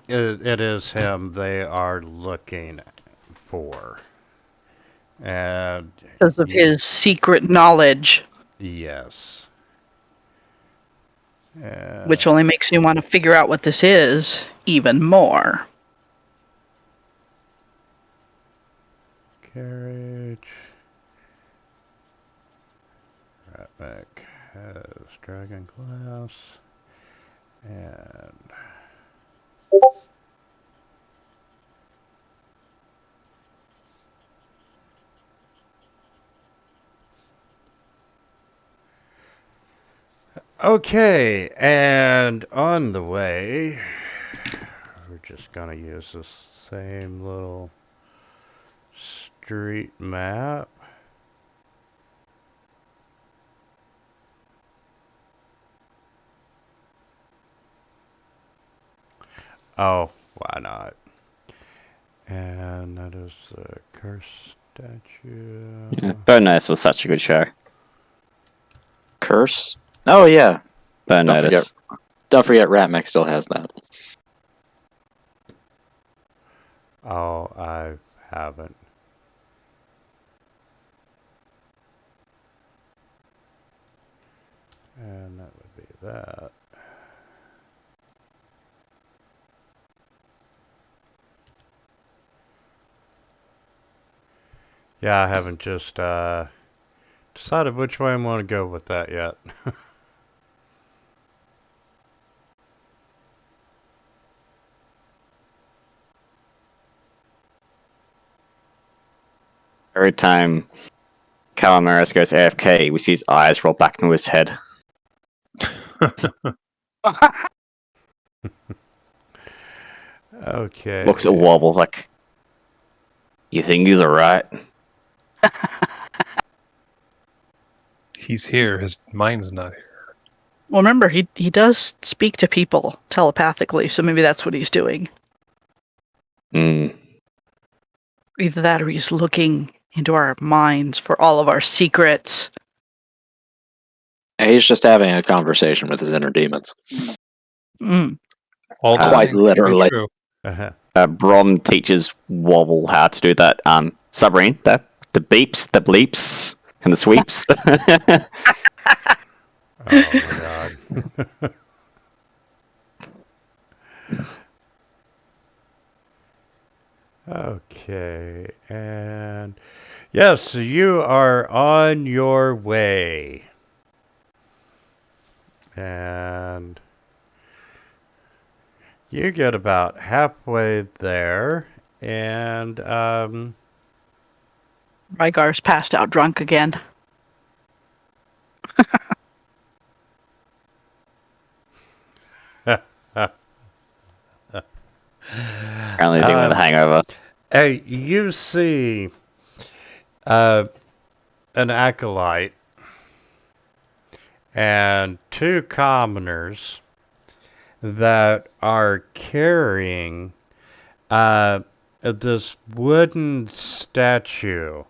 it is him they are looking for. And Because of his secret knowledge, yes. which only makes me want to figure out what this is even more. Carriage. Ratmac has Dragon Glass. And okay, and on the way, we're just gonna use the same little street map. Oh, why not? And that is the curse statue. Yeah. Burn Notice was such a good show. Curse? Oh yeah. Burn Don't Notice. Don't forget Ratmac still has that. Oh, I haven't. And that would be that. Yeah, I haven't just decided which way I want to go with that yet. Every time Calamaris goes AFK, we see his eyes roll back into his head. Okay. Looks at Wobbles like, you think he's alright? He's here. His mind's not here. Well, remember, he does speak to people telepathically, so maybe that's what he's doing. Mm. Either that or he's looking into our minds for all of our secrets. He's just having a conversation with his inner demons. Mm. All Quite things can be literally. true. Uh-huh. Brom teaches Wobble how to do that. Submarine, the beeps, the bleeps, and the sweeps. Oh my god. Okay, and yes, you are on your way. And you get about halfway there, and Rygar's passed out drunk again. Apparently dealing with a hangover. hey, you see an acolyte and two commoners that are carrying this wooden statue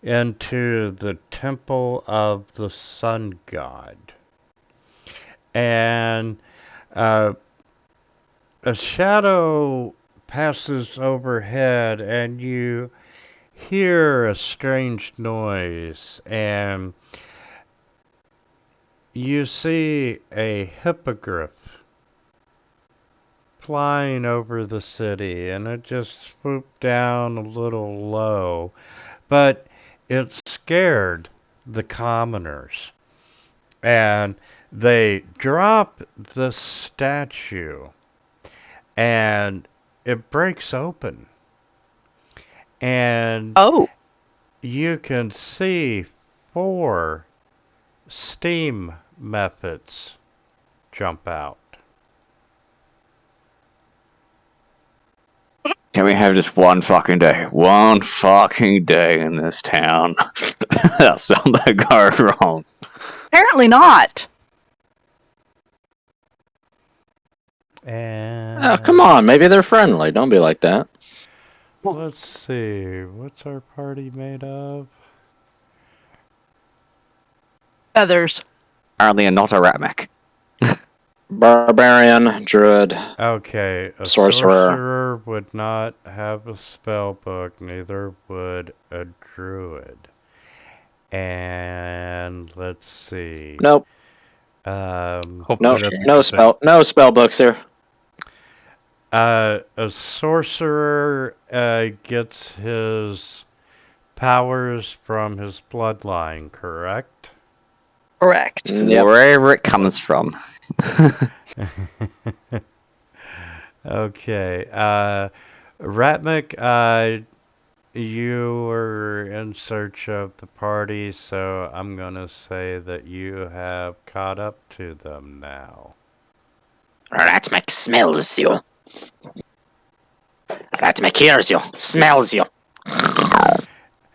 into the temple of the sun god. And a shadow passes overhead, and you hear a strange noise, and you see a hippogriff flying over the city, and it just swooped down a little low, but it scared the commoners, and they drop the statue, and it breaks open, and Oh, you can see 4 steam methods jump out. Can we have just one fucking day? One fucking day in this town. That's something go wrong. apparently not. And Oh, come on. Maybe they're friendly. Don't be like that. let's see, what's our party made of? Feathers. Apparently not a rat mech. Barbarian, druid. Okay, a Sorcerer. sorcerer would not have a spell book, neither would a druid. And let's see. Nope. Hopefully No, that's a no good thing. no spell books here. A sorcerer gets his powers from his bloodline, correct? Correct. Yep. Wherever it comes from. Okay. Ratmik, you were in search of the party, so I'm gonna say that you have caught up to them now. Ratmec smells you. Ratmec hears you, smells you.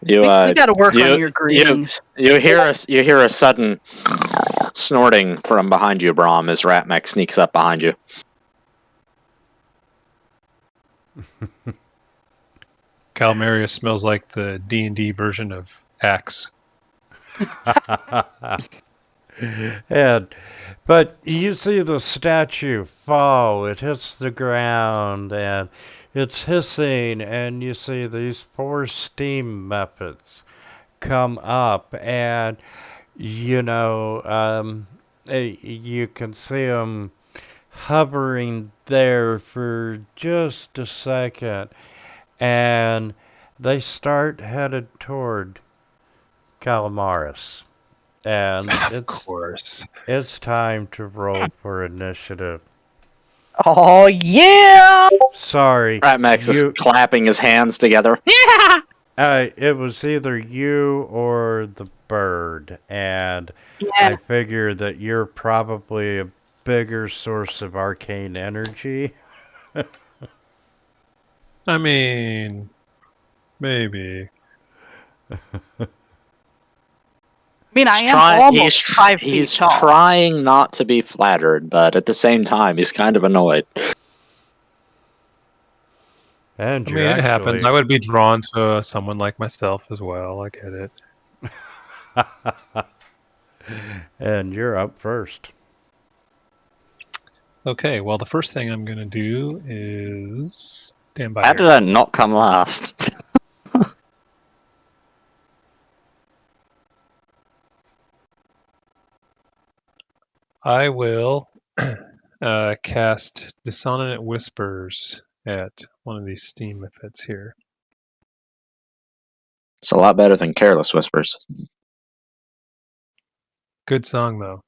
You We gotta work you- on your greetings. you hear a sudden snorting from behind you, Brahm, as Ratmec sneaks up behind you. Calmaria smells like the D&D version of Axe. But you see the statue fall, it hits the ground, and it's hissing, and you see these 4 steam methods come up, and you can see them hovering there for just a second, and they start headed toward Calamaris. And Of course. it's time to roll for initiative. Oh yeah! Sorry, Ratmec is you. clapping his hands together. It was either you or the bird, and I Yeah. figure that you're probably a bigger source of arcane energy. I mean, maybe. I mean, I am almost 5 feet he's tall. trying not to be flattered, but at the same time, he's kind of annoyed. And I you mean, it happens. actually. I would be drawn to someone like myself as well. I get it. And you're up first. Okay, well, the first thing I'm going to do is stand by How here. did I not come last? I will cast Dissonant Whispers at one of these steam effects here. It's a lot better than Careless Whispers. Good song, though.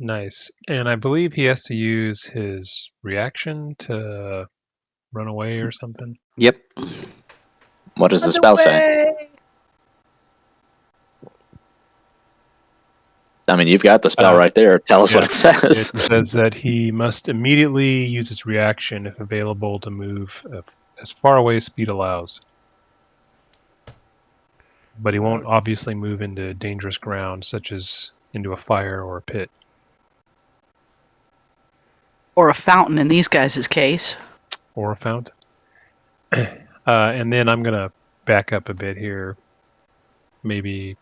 Nice. And I believe he has to use his reaction to run away or something. Yep. What does the spell say? Away! I mean, you've got the spell right there. Tell us what it It says. says that he must immediately use his reaction if available to move as far away as speed allows. But he won't obviously move into dangerous ground, such as into a fire or a pit. Or a fountain in these guys' case. Or a fountain. And then I'm going to back up a bit here. Maybe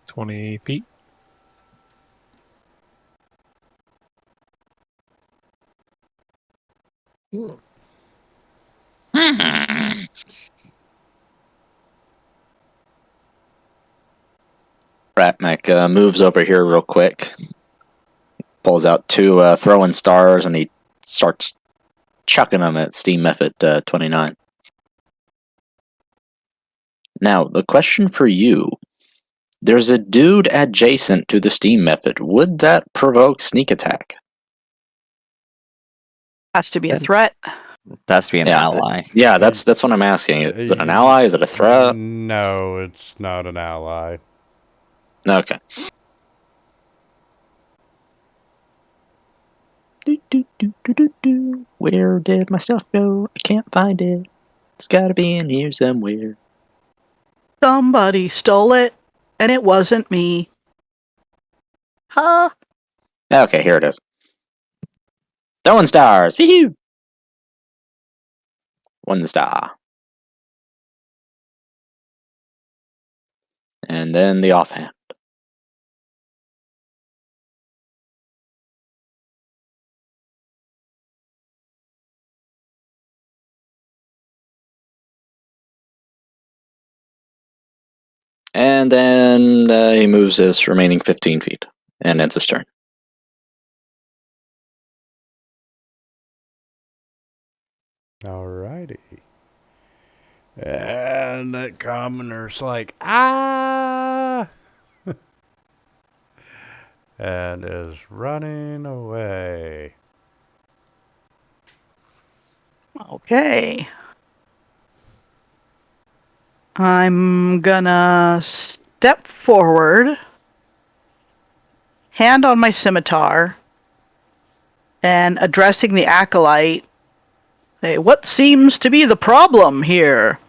20 feet. Ratmek moves over here real quick. Pulls out two throwing stars and he starts chucking them at Steam Method 29. Now, the question for you. There's a dude adjacent to the Steam Method. Would that provoke sneak attack? Has to be a threat. That's to be an ally. Yeah, that's what I'm asking. Is it an ally? Is it a threat? No, it's not an ally. Okay. Where did my stuff go? I can't find it. It's gotta be in here somewhere. Somebody stole it, and it wasn't me. Huh? Okay, here it is. Throwing stars! Woohoo! 1 star. And then the offhand. And then he moves his remaining 15 feet and ends his turn. Alrighty. And that commoner's like, ah! And is running away. Okay. I'm gonna step forward, hand on my scimitar, and addressing the acolyte, say, "What seems to be the problem here?"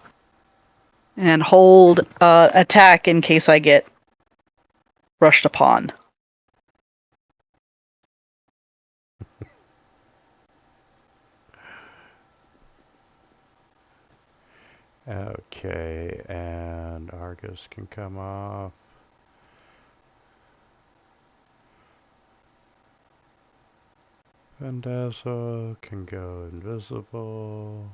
And hold attack in case I get rushed upon. Okay, and Argus can come off. Vandazzo can go invisible.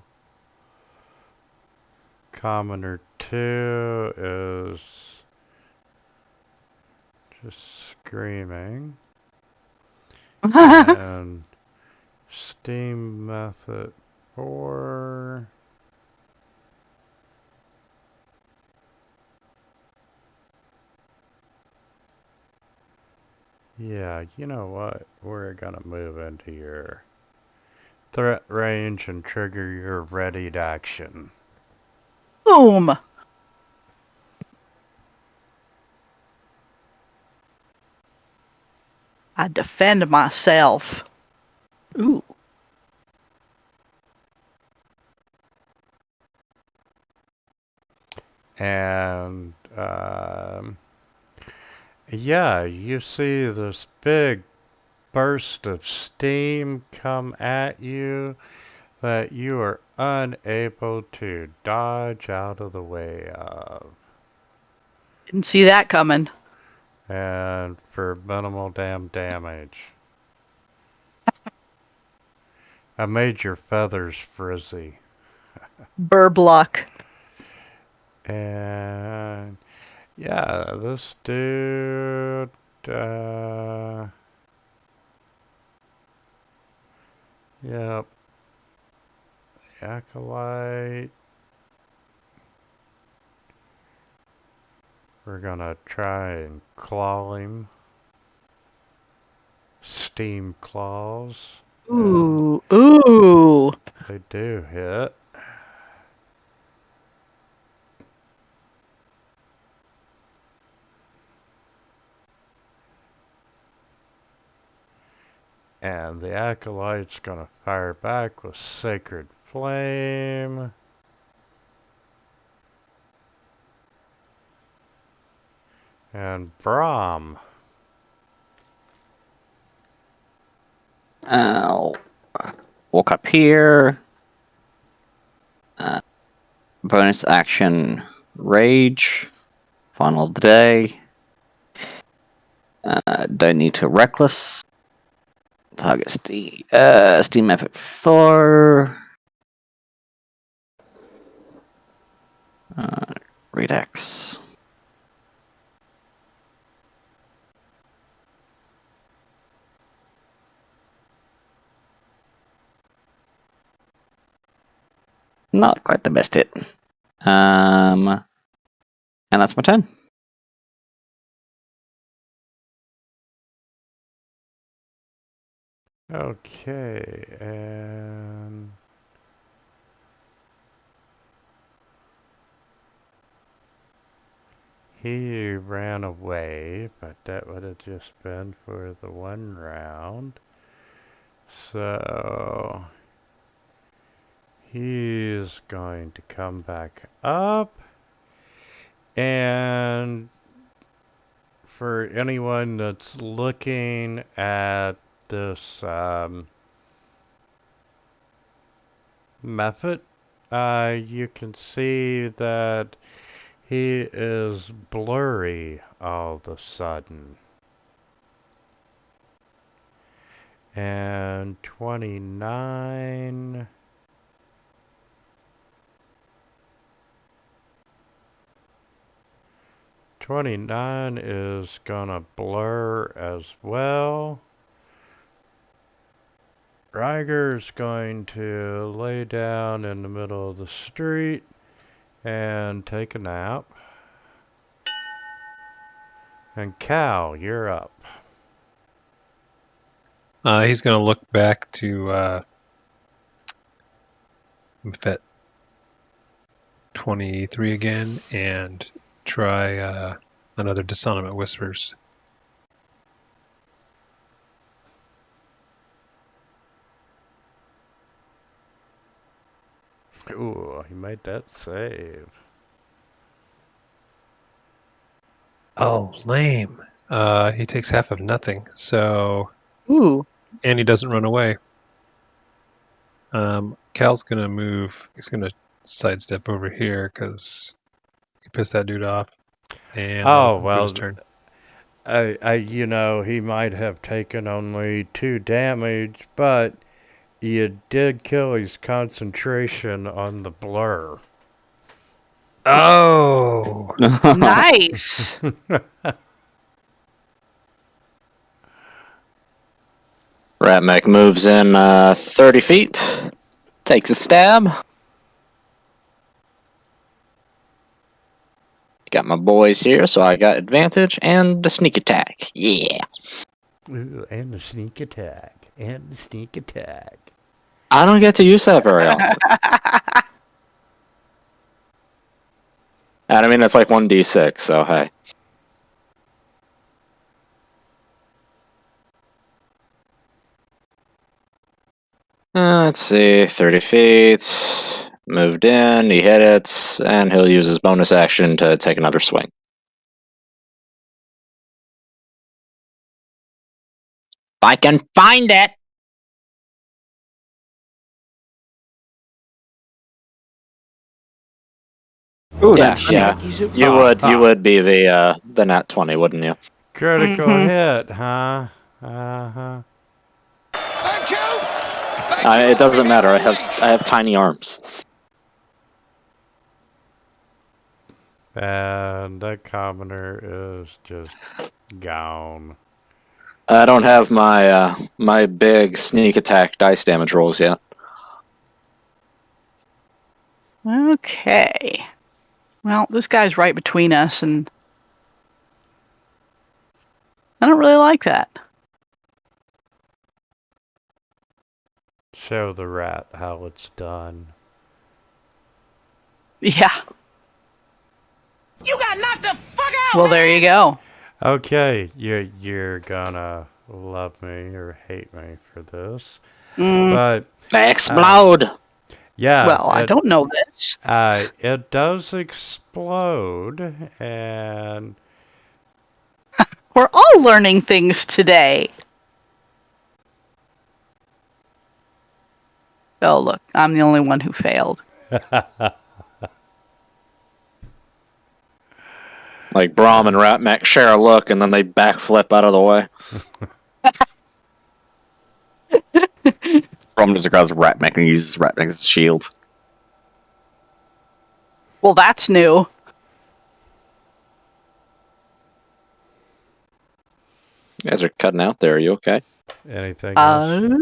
Commoner 2 is just screaming. And Steam Method 4. Yeah, you know what? We're gonna move into your threat range and trigger your readied action. Boom! I defend myself. Ooh. And, yeah, you see this big burst of steam come at you that you are unable to dodge out of the way of. Didn't see that coming. And for minimal damage. I made your feathers frizzy. Burbluck. And yeah, this dude, yep, acolyte. We're gonna try and claw him. steam claws. Ooh, ooh. They do hit. And the Acolyte's gonna fire back with Sacred Flame. And Brahm. I'll walk up here. Bonus action, Rage. Final of the day. Don't need to Reckless. Target Steam Effort 4. Redux. Not quite the best hit. And that's my turn. Okay, and he ran away, but that would have just been for the one round. So he's going to come back up. And for anyone that's looking at this method, you can see that he is blurry all of a sudden. And 29. '29 is gonna blur as well. Riger's going to lay down in the middle of the street and take a nap. And Cal, you're up. He's going to look back to Vet 23 again and try another Dissonant Whispers. Ooh, he made that save. Oh, lame. He takes half of nothing, so... Ooh. And he doesn't run away. Cal's going to move. He's going to sidestep over here because he pissed that dude off. And that'll Oh, conclude his well, turn. you know, he might have taken only 2 damage, but you did kill his concentration on the blur. Oh! Nice. Ratmech moves in 30 feet, takes a stab. Got my boys here, so I got advantage and the sneak attack. Yeah. Ooh, and the sneak attack. And the sneak attack. I don't get to use that very often. And I mean, it's like 1d6, so hey. Let's see, 30 feet. Moved in, he hit it, and he'll use his bonus action to take another swing. If I can find it! Ooh, Yeah, that yeah. He's a You would be the nat 20, wouldn't you? Critical Mhm. hit, huh? Uh-huh. Thank you. It doesn't matter. I have tiny arms. And that commoner is just gone. I don't have my my big sneak attack dice damage rolls yet. Okay. Well, this guy's right between us, and I don't really like that. show the rat how it's done. Yeah. You got knocked the fuck out! Well, there you go. Okay, you're gonna love me or hate me for this, Mm, but Explode! yeah, well, I don't know this. it does explode, and We're all learning things today. Oh, look, I'm the only one who failed. Like Brahm and Ratmek share a look, and then they backflip out of the way. Problem just grabs Ratmech and uses Ratmech as a shield. Well, that's new. You guys are cutting out there. Are you okay? anything else?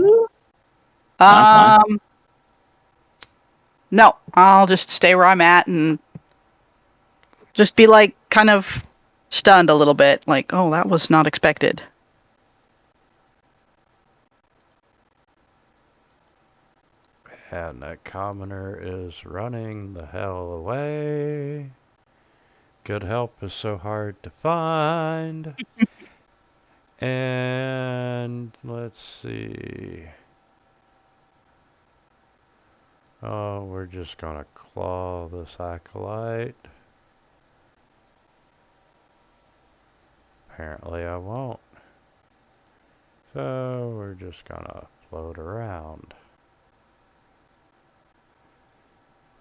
fine. No, I'll just stay where I'm at and just be like kind of stunned a little bit, like, oh, that was not expected. And that commoner is running the hell away. Good help is so hard to find. And let's see. Oh, we're just gonna claw this acolyte. Apparently I won't. So we're just gonna float around.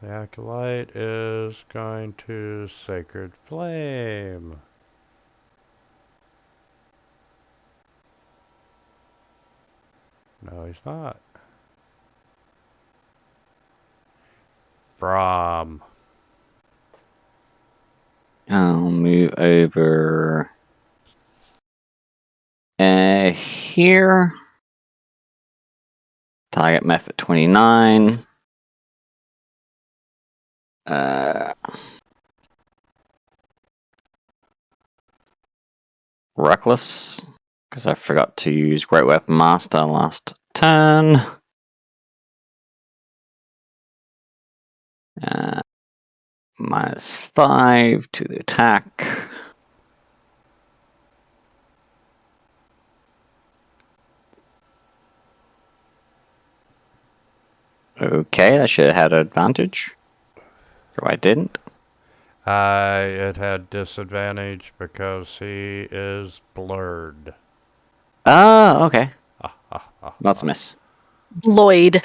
The acolyte is going to Sacred Flame. No, he's not. Brahm. I'll move over here. Target map at 29. Reckless, because I forgot to use Great Weapon Master last turn. -5 to the attack. Okay, I should have had an advantage. So I didn't. It had disadvantage because he is blurred. Oh, okay. That's a miss. Lloyd.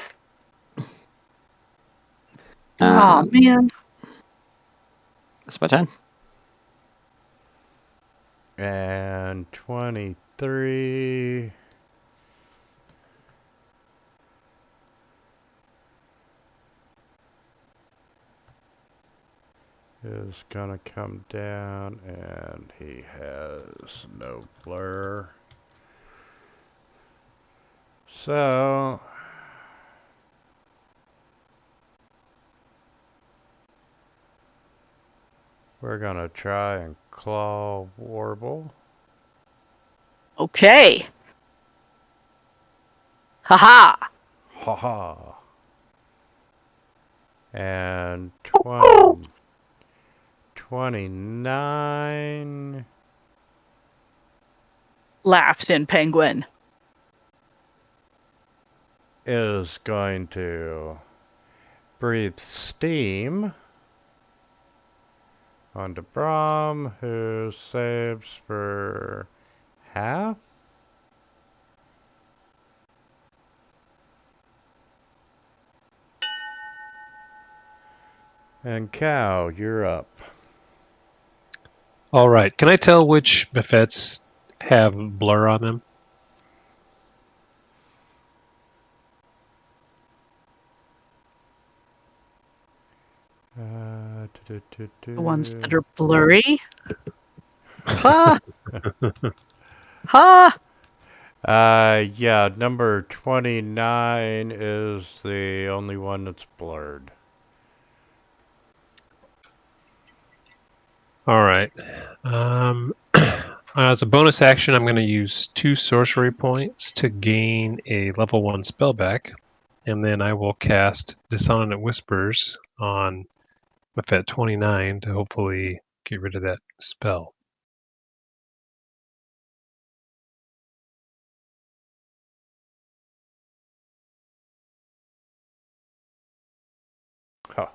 Oh, man. That's my turn. And 23. Is gonna come down, and he has no blur. So we're gonna try and claw warble. Okay. Haha. Haha. And 29 Laughs in Penguin. is going to breathe steam onto Brahm, who saves for half. And Cow, you're up. All right. Can I tell which Buffets have blur on them? The ones that are blurry. Ha! Ha! Yeah, number 29 is the only one that's blurred. All right. As a bonus action, I'm going to use 2 sorcery points to gain a level 1 spell back. and then I will cast Dissonant Whispers on Mephet 29 to hopefully get rid of that spell.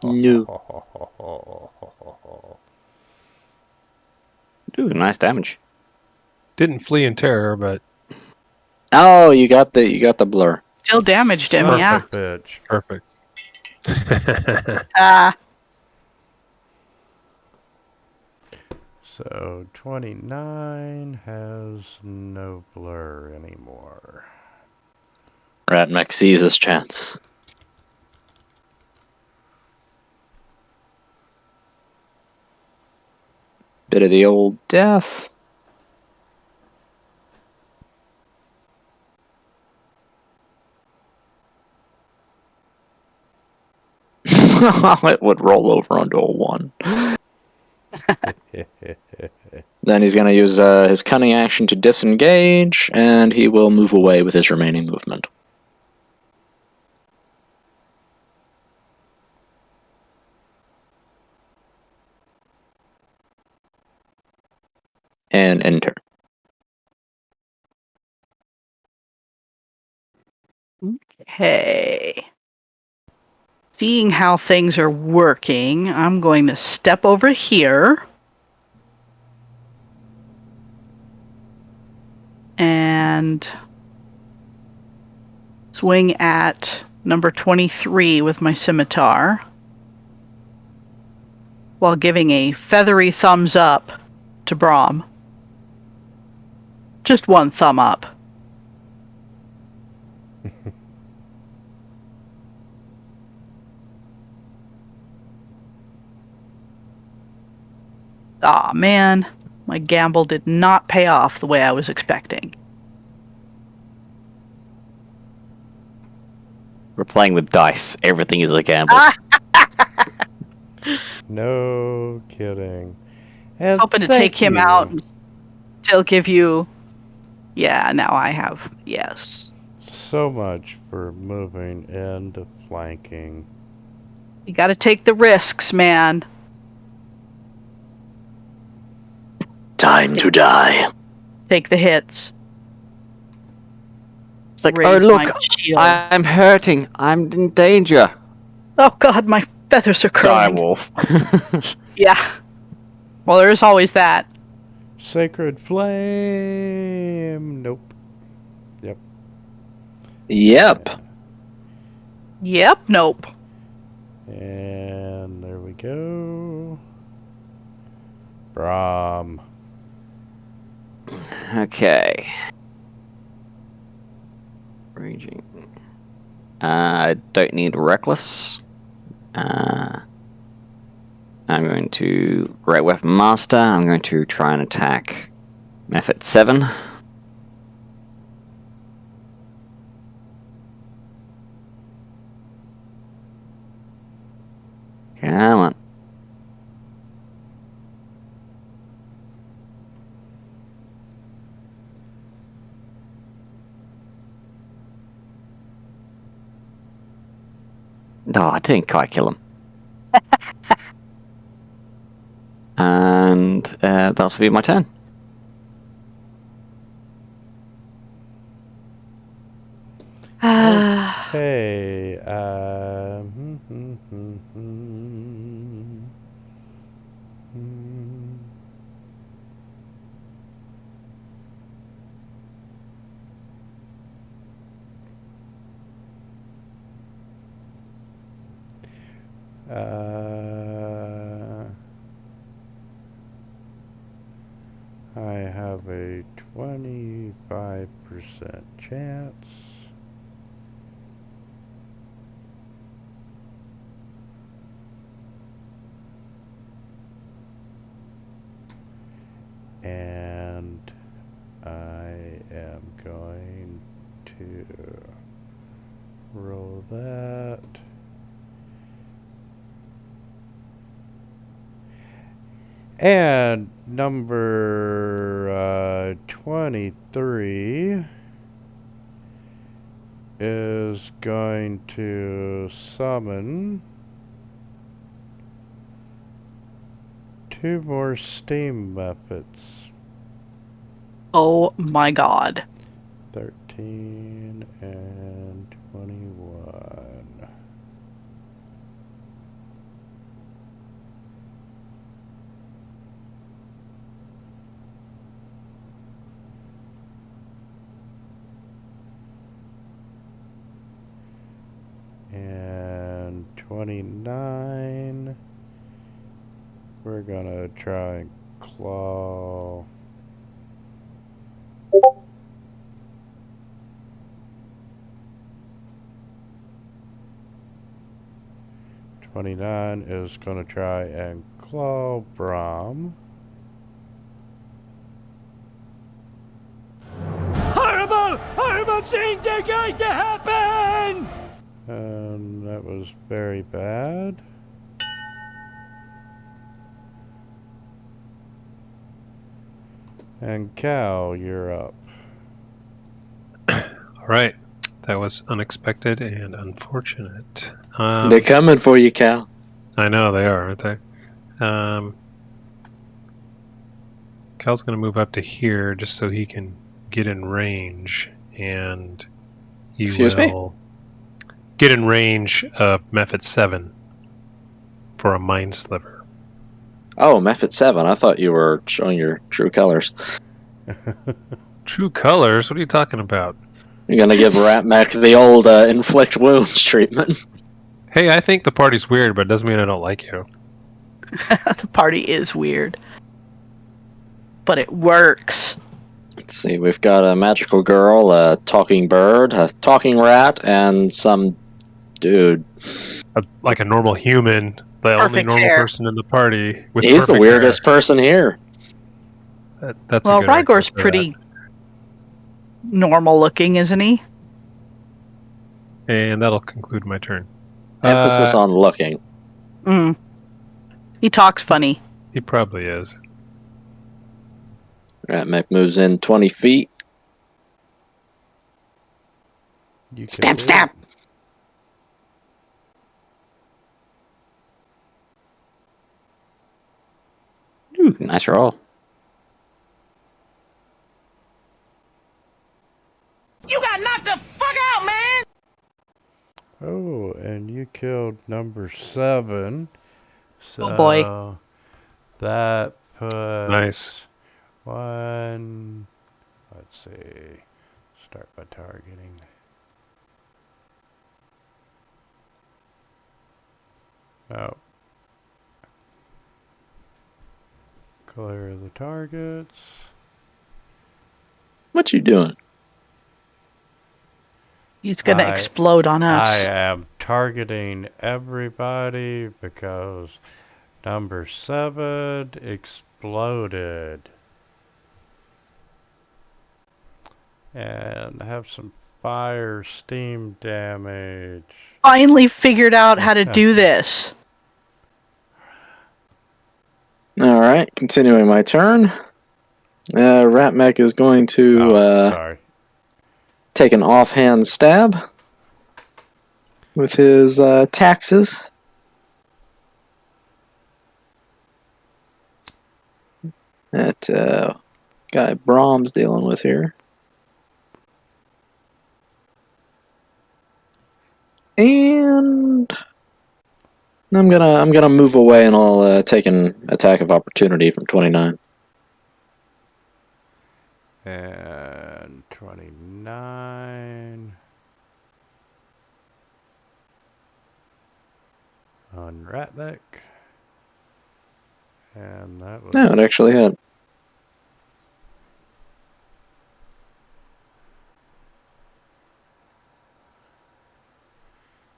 No. Ooh, nice damage. Didn't flee in terror, but Oh, you got the blur. Still damaged him, Son yeah. of a bitch. perfect. Ah, So 29 has no blur anymore. Ratmec sees his chance. Bit of the old death. It would roll over onto a 1. Then he's going to use his cunning action to disengage, and he will move away with his remaining movement. And enter. okay. Seeing how things are working, I'm going to step over here. And swing at number 23 with my scimitar, while giving a feathery thumbs up to Brahm. Just one thumb up. Aw, man. My gamble did not pay off the way I was expecting. We're playing with dice. Everything is a gamble. No kidding. And Hoping to thank take him you out and still give you... Yeah, now I have... Yes. so much for moving into flanking. You gotta take the risks, man. Time to die. Take the hits. It's like, Raise oh my look, shield. I'm hurting. I'm in danger. Oh god, my feathers are curling. Direwolf. Yeah. Well, there is always that. Sacred flame. Nope. Yep. Yep, nope. And there we go. Brahm. Okay. Raging. I don't need reckless. I'm going to Great Weapon Master. I'm going to try and attack Method 7. Come on. Oh, I didn't quite kill him. And that'll be my turn. Okay. I have a 25% chance. And I am going to roll that. And number 23 is is going to summon 2 more steam methods. Oh my god. 13 and 21. And 29. We're gonna try and claw. "29 is gonna try and claw Brahm. Horrible! Horrible things are going to happen! And that was very bad. And Cal, you're up. All right. That was unexpected and unfortunate. They're coming for you, Cal. I know they are, aren't they? Cal's going to move up to here just so he can get in range, and he Excuse me? will get in range of Method 7 for a Mind Sliver. Oh, Method 7. I thought you were showing your true colors. True colors? What are you talking about? You're gonna give Ratmac the old inflict wounds treatment. Hey, I think the party's weird, but it doesn't mean I don't like you. The party is weird. But it works. Let's see, we've got a magical girl, a talking bird, a talking rat, and some dude. Like a normal human, the only Perfect normal hair. person in the party. With He's the perfect weirdest hair. person here. That's Well, a good argument Rygor's for that. pretty normal looking, isn't he? And that'll conclude my turn. Emphasis on looking. Mm. He talks funny. He probably is. Ratmac moves in 20 feet. You can Stab, do stab! it. Ooh, nice roll. You got knocked the fuck out, man! Oh, and you killed number 7. So Oh boy. that puts Nice. 1. Let's see. Start by targeting. Oh. Clear the targets. What you doing? He's gonna I- explode on us. I am targeting everybody because number 7 exploded. And have some fire steam damage. Finally figured out how to do this. Alright, continuing my turn. Ratmac is going to Sorry. take an offhand stab with his taxes. That guy Brahm's dealing with here. And I'm gonna move away, and I'll take an attack of opportunity from 29. And 29 on Ratbeck. And that was No, it actually hit.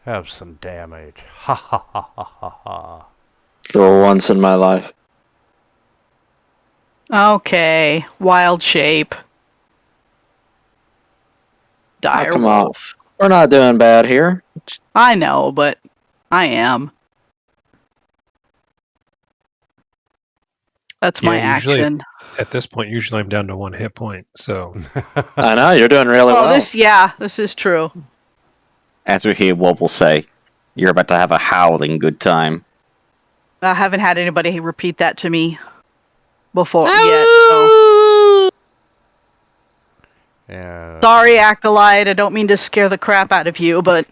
have some damage. Ha ha ha ha ha ha. For once in my life. Okay. Wild shape. Dire come on. wolf. We're not doing bad here. I know, but I am. That's my usually action. At this point, usually I'm down to 1 hit point. So I know, you're doing really Oh, well. this is true. As we hear Wobble say, you're about to have a howling good time. I haven't had anybody repeat that to me before yet. So. Yeah. Sorry, Acolyte. I don't mean to scare the crap out of you, but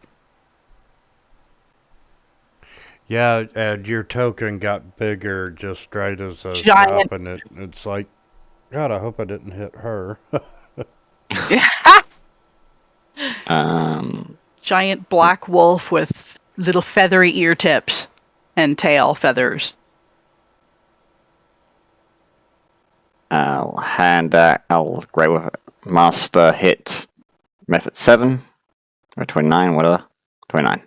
Yeah, and your token got bigger just right as I was Giant. dropping it. It's like, God, I hope I didn't hit her. Giant black wolf with little feathery ear tips and tail feathers. I'll Grey Master hit Method 7, or 29, whatever. 29.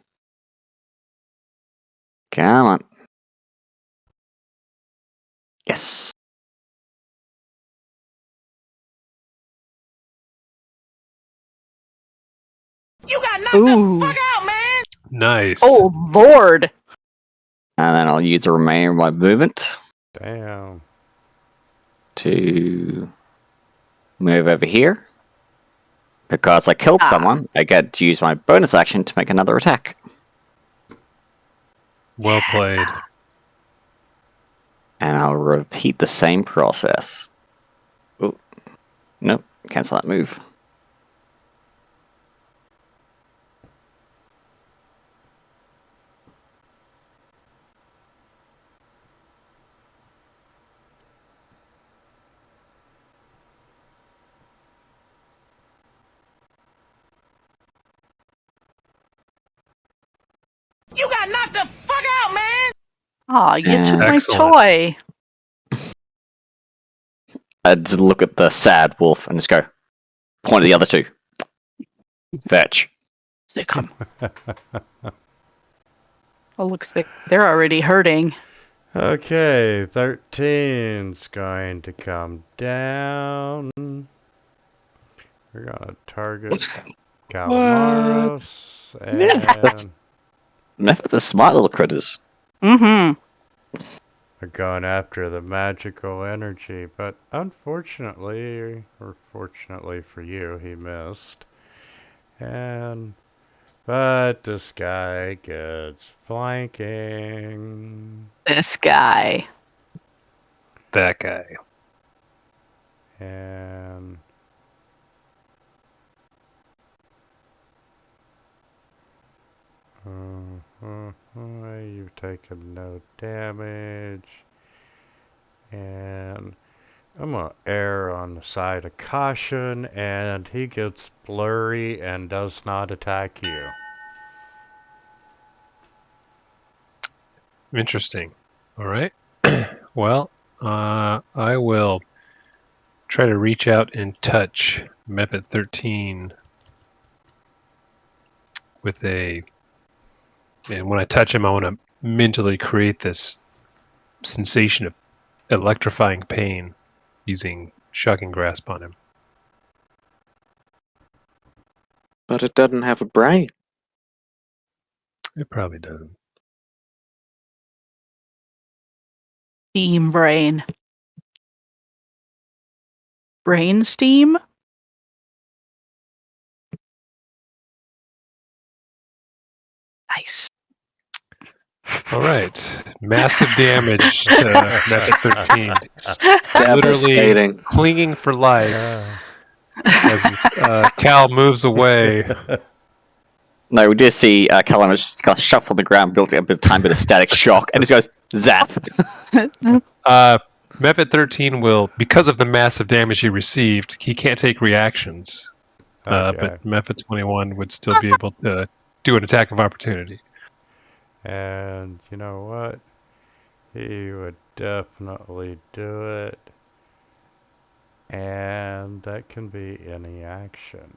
Come on. Yes. You got knocked Ooh. the fuck out, man! Nice. Oh, Lord. And then I'll use the remainder of my movement Damn. to move over here. Because I killed someone, I get to use my bonus action to make another attack. Well played. And I'll repeat the same process. Oh, nope, cancel that move. You got knocked the fuck out, man! Aw, you took my Excellent. toy. I just look at the sad wolf and just go, point at the other two. Fetch. Sick 'em. Oh, looks like they're already hurting. Okay, 13's going to come down. We're gonna target Calamaros and Method's a smart little critters. Mm-hmm. we're going after the magical energy, but unfortunately, or fortunately for you, he missed. But this guy gets flanking. This guy. That guy. And you've taken no damage. And I'm gonna err on the side of caution, and he gets blurry and does not attack you. Interesting. All right. Well, I will try to reach out and touch Mepet 13 with a. And when I touch him, I want to mentally create this sensation of electrifying pain using shocking grasp on him. But it doesn't have a brain. It probably doesn't. Steam brain. Brain steam? Nice. All right. Massive damage to Mepet 13. He's literally Devastating. clinging for life as Cal moves away. No, we did see Callum just kind of shuffle the ground, built up a tiny bit of static shock, and just goes zap. Mepet 13 will, because of the massive damage he received, he can't take reactions. Okay. But Mepet 21 would still be able to do an attack of opportunity. And you know what? He would definitely do it. And that can be any action.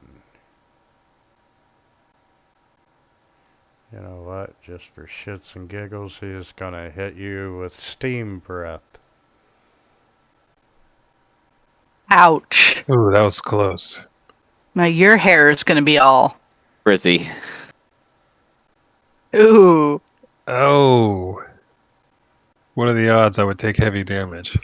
You know what? Just for shits and giggles, he is gonna hit you with steam breath. Ouch. Ooh, that was close. Now your hair is going to be all. Frizzy. Ooh. Oh. What are the odds I would take heavy damage?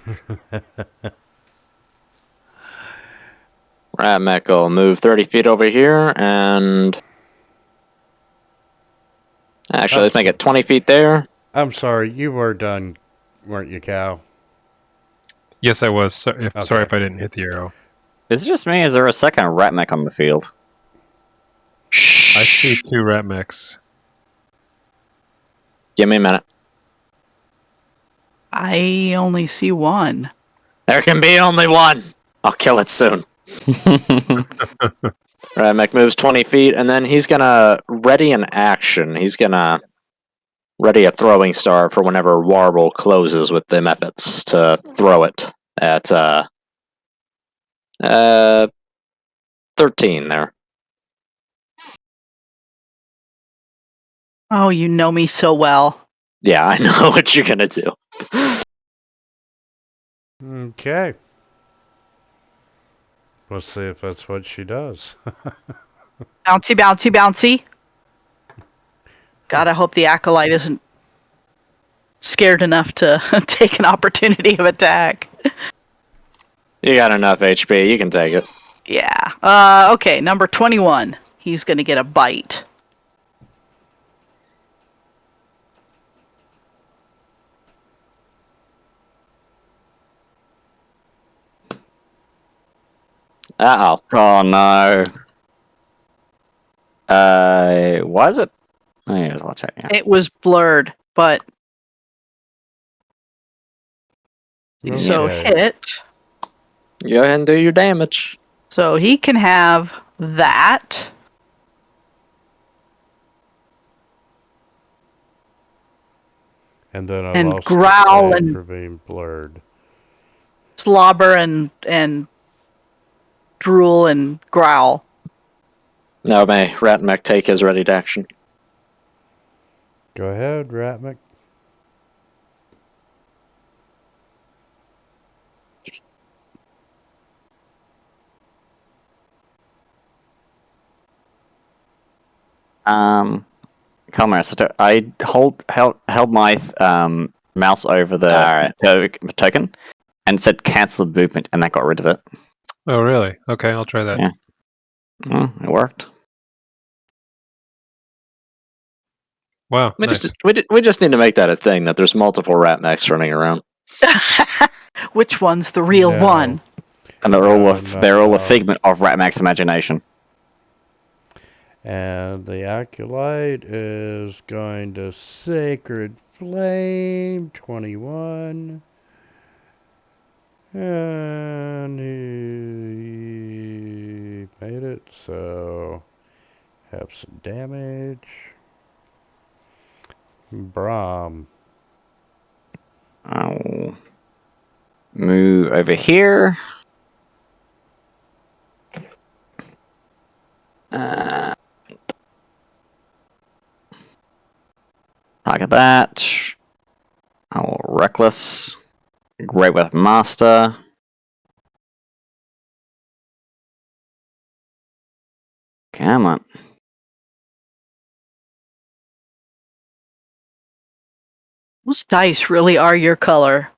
Right, Mech will move 30 feet over here, and Actually, let's make it 20 feet there. I'm sorry, you were done, weren't you, Cal? Yes, I was. Sorry if Okay. I didn't hit the arrow. Is it just me? Is there a second rat mech on the field? I see 2 rat mechs. Give me a minute. I only see one. There can be only one. I'll kill it soon. Right, Mech moves 20 feet, and then he's gonna ready an action. He's gonna ready a throwing star for whenever Warble closes with them efforts to throw it at 13 there. Oh, you know me so well. Yeah, I know what you're gonna do. Okay. Let's see if that's what she does. Bouncy, bouncy, bouncy. God, I hope the acolyte isn't scared enough to take an opportunity of attack. You got enough HP, you can take it. Yeah. Okay, number 21. He's gonna get a bite. Uh-oh. Oh no. Why is it? Oh, yeah, I'll check. Yeah. It was blurred, but so Okay. hit. Go ahead and do your damage. So he can have that. And then I And lost growl the and- for being blurred. Slobber and drool and growl. No, may Rat Mech take his ready to action. Go ahead, Ratmick. Commerce. I held my mouse over the Alright. token and said cancel movement, and that got rid of it. Oh, really? Okay, I'll try that. Yeah. It worked. Wow, We nice. we just need to make that a thing, that there's multiple Rat Mechs running around. Which one's the real No. one? And they're No, all no. a figment of Ratmax's imagination. And the acolyte is going to Sacred Flame 21. And he made it, so have some damage. Brahm. I'll move over here. Target that. I'll reckless. Great weapon master. Come on. Those dice really are your color.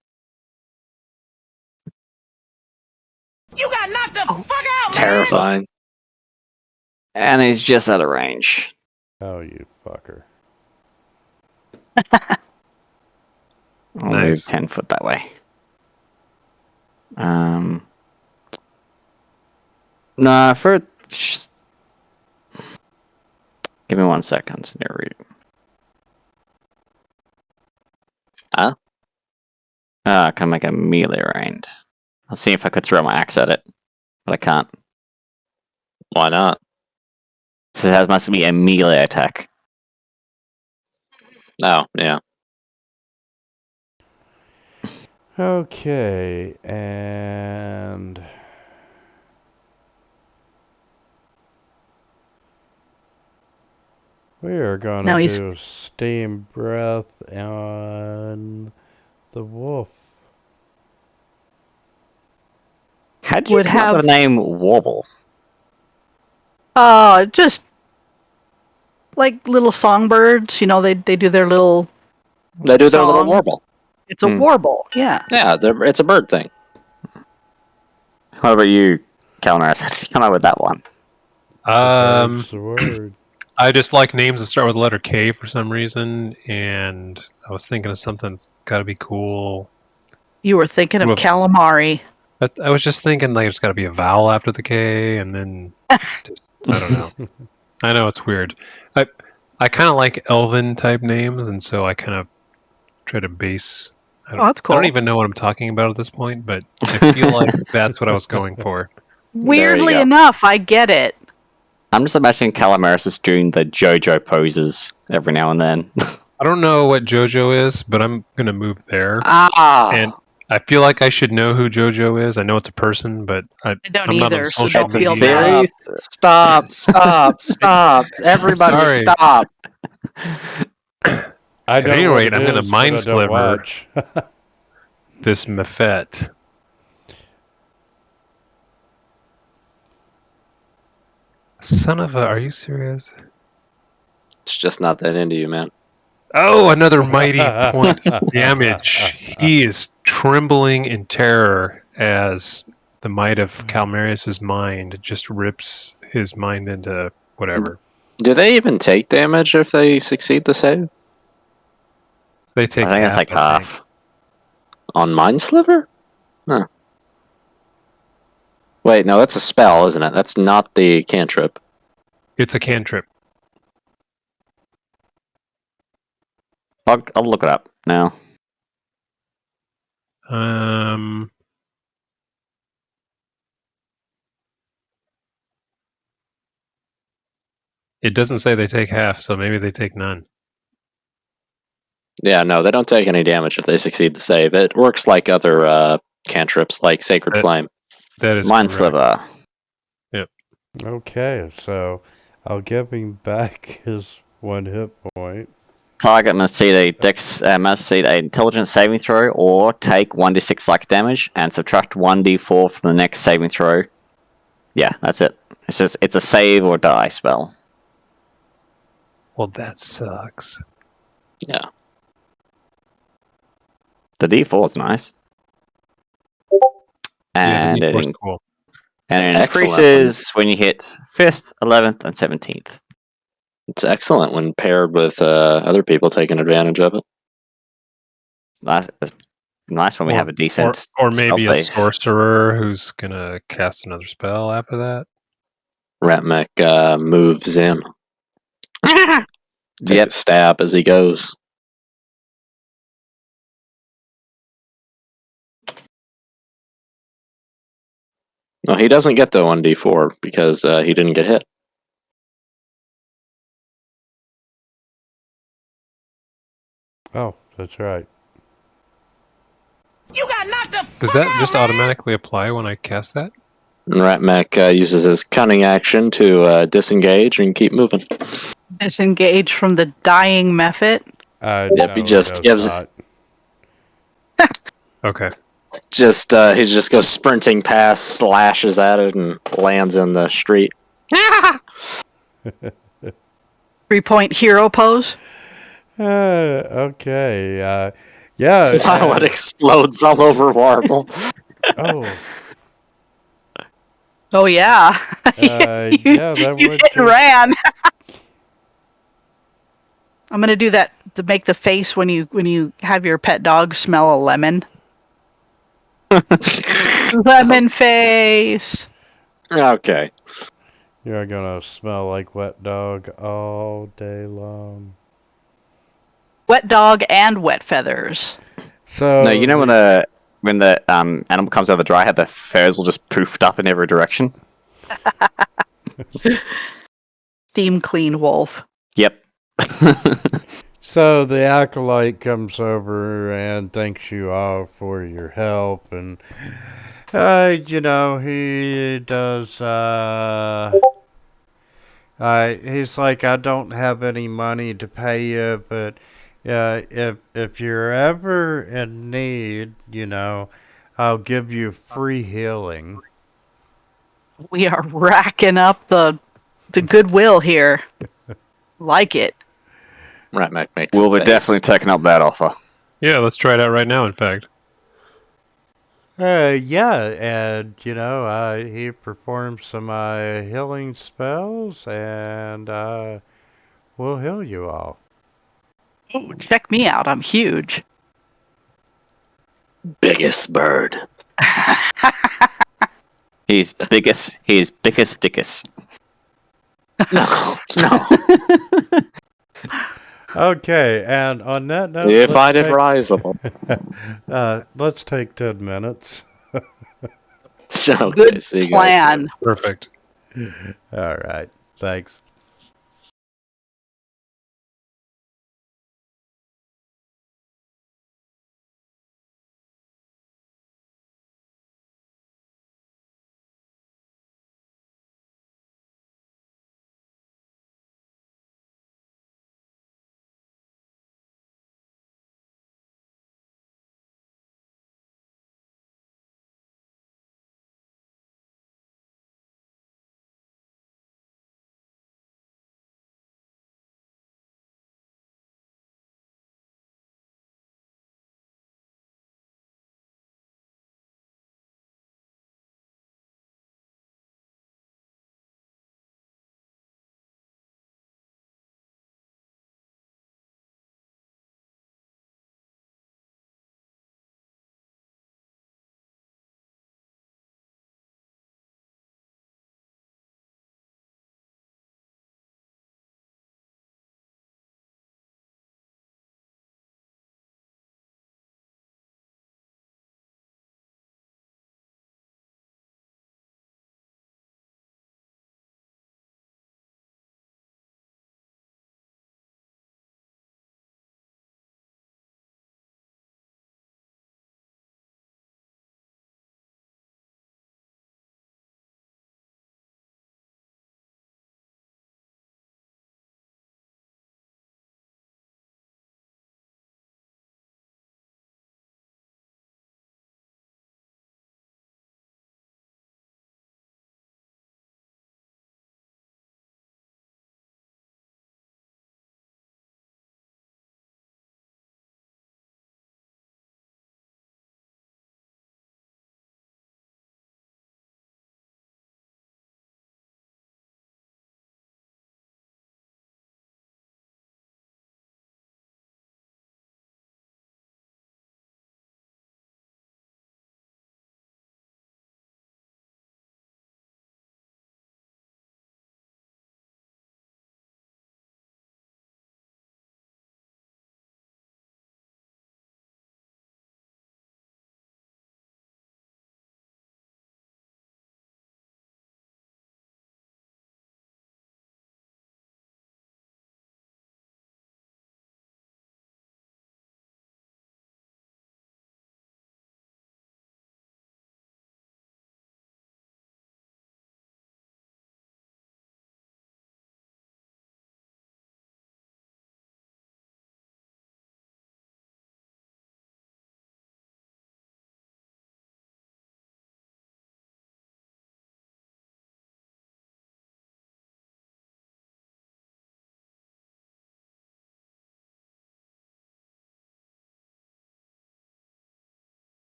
You got knocked the fuck out, man! Terrifying. And he's just out of range. Oh, you fucker. I'll Nice. move 10 foot that way. No, for... Give me 1 second. Huh? I can make a melee range. I'll see if I could throw my axe at it. But I can't. Why not? So it must be a melee attack. Oh, yeah. Okay, and we are going Now to he's- do Steam Breath on the wolf. How did you Would come up have- with the name Wobble? Just like little songbirds, you know, they do their little. They do their little Song. warble. It's a Hmm. warble, yeah. Yeah, it's a bird thing. What about you, Calmaris? How did you come up with that one? Bird's the word. I just like names that start with the letter K for some reason, and I was thinking of something that's got to be cool. You were thinking of Well, calamari. I was just thinking like there's got to be a vowel after the K, and then just, I don't know. I know it's weird. I kind of like Elven type names, and so I kind of try to base. Oh, that's I cool. don't even know what I'm talking about at this point, but I feel like that's what I was going for. Weirdly go. enough, I get it. I'm just imagining Calamaris is doing the JoJo poses every now and then. I don't know what JoJo is, but I'm gonna move there, Ah, and I feel like I should know who JoJo is. I know it's a person, but I don't I'm not on either, so social don't feel media. bad. stop! Everybody, Sorry. stop! I At know any what rate, it I'm gonna is, mind but I don't sliver. watch. This Mephet. Son of a, are you serious? It's just not that into you, man. Oh, another mighty point of damage. He is trembling in terror as the might of Calmarius's mind just rips his mind into whatever. Do they even take damage if they succeed the save? They I take think half, that's like I think. half. On Mind Sliver? Huh. Wait, no, that's a spell, isn't it? That's not the cantrip. It's a cantrip. I'll look it up now. It doesn't say they take half, so maybe they take none. Yeah, no, they don't take any damage if they succeed the save. It works like other cantrips, like Sacred Flame. That is Mind correct. Sliver. Okay, so I'll give him back his 1 hit point. Target must see a intelligence saving throw or take 1d6 psychic damage and subtract 1d4 from the next saving throw. Yeah, that's it. It says it's a save or die spell. Well, that sucks. Yeah. The d4 is nice. Yeah, And the it, D4's cool. and it It's excellent increases when you hit 5th, 11th, and 17th. It's excellent when paired with other people taking advantage of it. It's nice when we have a decent or spell maybe a phase. sorcerer who's gonna cast another spell after that. Ratmech moves in. Takes Yep. a stab as he goes. No, he doesn't get the 1d4 because he didn't get hit. Oh, that's right. You got knocked the Does fuck that out, just man. automatically apply when I cast that? And Ratmech uses his cunning action to disengage and keep moving. Disengage from the dying Mephit. Yep, No, he just does gives- not. Okay. He just goes sprinting past, slashes at it, and lands in the street. 3-point hero pose. Okay. Yeah. While it explodes all over Warble. Oh. Oh yeah. Yeah, that you would hit and be- ran. I'm gonna do that to make the face when you have your pet dog smell a lemon. Lemon face. Okay. You're gonna smell like wet dog all day long. Wet dog and wet feathers. So No, you know when the animal comes out of the dry head, the furs will just poofed up in every direction. Steam clean wolf. Yep. So the acolyte comes over and thanks you all for your help, and he does. He's like, I don't have any money to pay you, but if you're ever in need, I'll give you free healing. We are racking up the goodwill here. Like it. Ratmech makes We'll a be face. definitely taking up that offer. Yeah, let's try it out right now, in fact. Yeah, and he performs some healing spells, and will heal you all. Ooh, check me out. I'm huge. Biggest bird. He's biggest dickus. No, no. Okay, and on that note, If I did rise up. let's take 10 minutes. Okay, Good see you guys soon. plan. Perfect. All right. Thanks.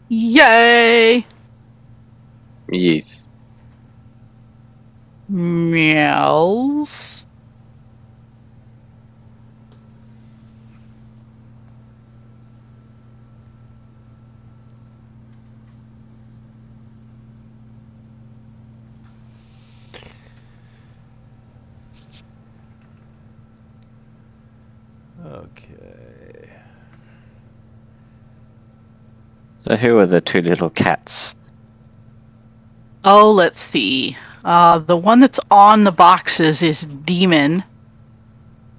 Yay! Yes. Meows. Okay. So who are the two little cats? Oh, let's see. The one that's on the boxes is Demon,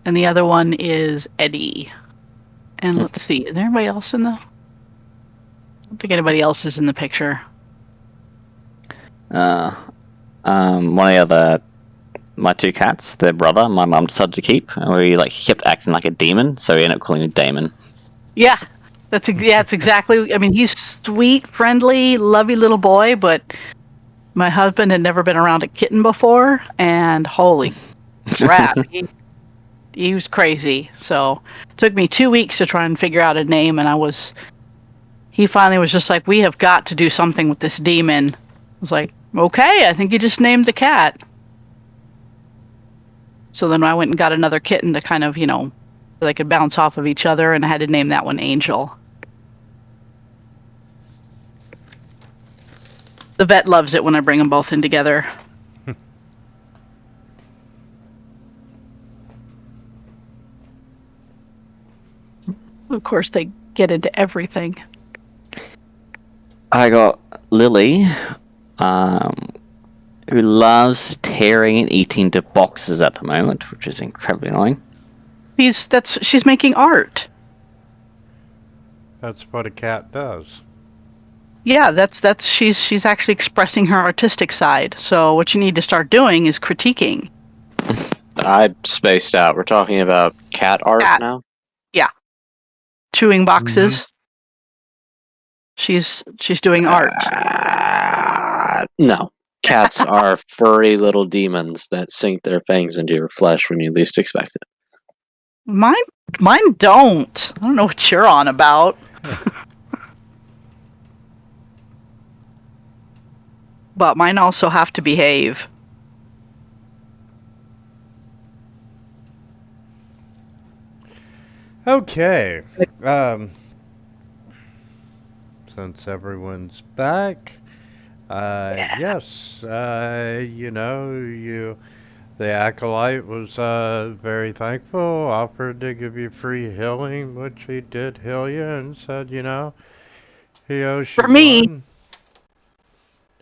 and the other one is Eddie. And let's see, is there anybody else in the? I don't think anybody else is in the picture. One of the other, my two cats, their brother, my mum decided to keep, and we he kept acting like a demon, so we ended up calling him Damon. Yeah, that's exactly. I mean, he's sweet, friendly, lovey little boy, but my husband had never been around a kitten before, and holy crap, he was crazy. So it took me 2 weeks to try and figure out a name, and he finally was just like, "We have got to do something with this demon." I was like, "Okay, I think you just named the cat." So then I went and got another kitten to kind of, so they could bounce off of each other, and I had to name that one Angel. The vet loves it when I bring them both in together. Of course, they get into everything. I got Lily, who loves tearing and eating into boxes at the moment, which is incredibly annoying. She's making art. That's what a cat does. Yeah, she's actually expressing her artistic side. So what you need to start doing is critiquing. I spaced out. We're talking about cat art Cat. now? Chewing boxes. She's doing art. No. Cats are furry little demons that sink their fangs into your flesh when you least expect it. Mine don't. I don't know what you're on about. But mine also have to behave. Okay. Since everyone's back, yes, the acolyte was very thankful, offered to give you free healing, which he did heal you, and said, he owes you For me, one.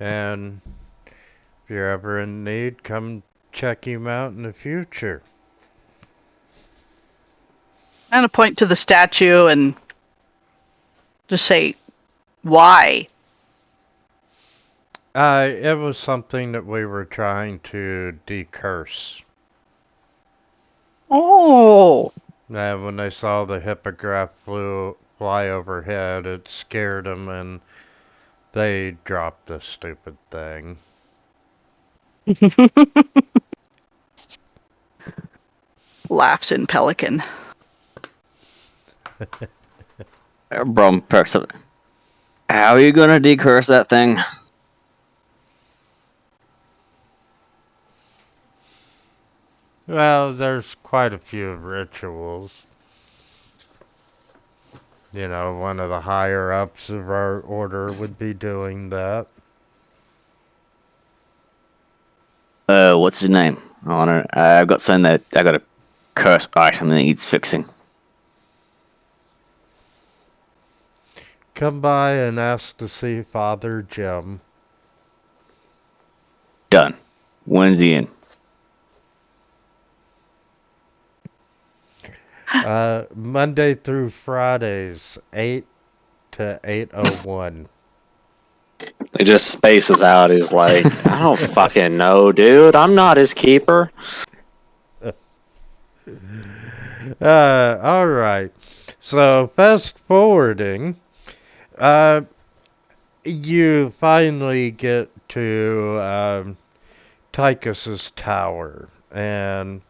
And if you're ever in need, come check him out in the future. I'm gonna point to the statue and just say, why? It was something that we were trying to decurse. Oh, And when they saw the hippogriff fly overhead, it scared them, and they dropped the stupid thing. laughs in Pelican. Brom perks up. How are you gonna decurse that thing? Well, there's quite a few rituals. One of the higher ups of our order would be doing that. What's his name? Oh no, I've got something that I got a curse item that needs fixing. Come by and ask to see Father Jim. Done. When's he in? Monday through Fridays, 8 to 8:01. He just spaces out. He's like, I don't fucking know, dude. I'm not his keeper. Alright. So, fast forwarding, you finally get to Tychus's tower, and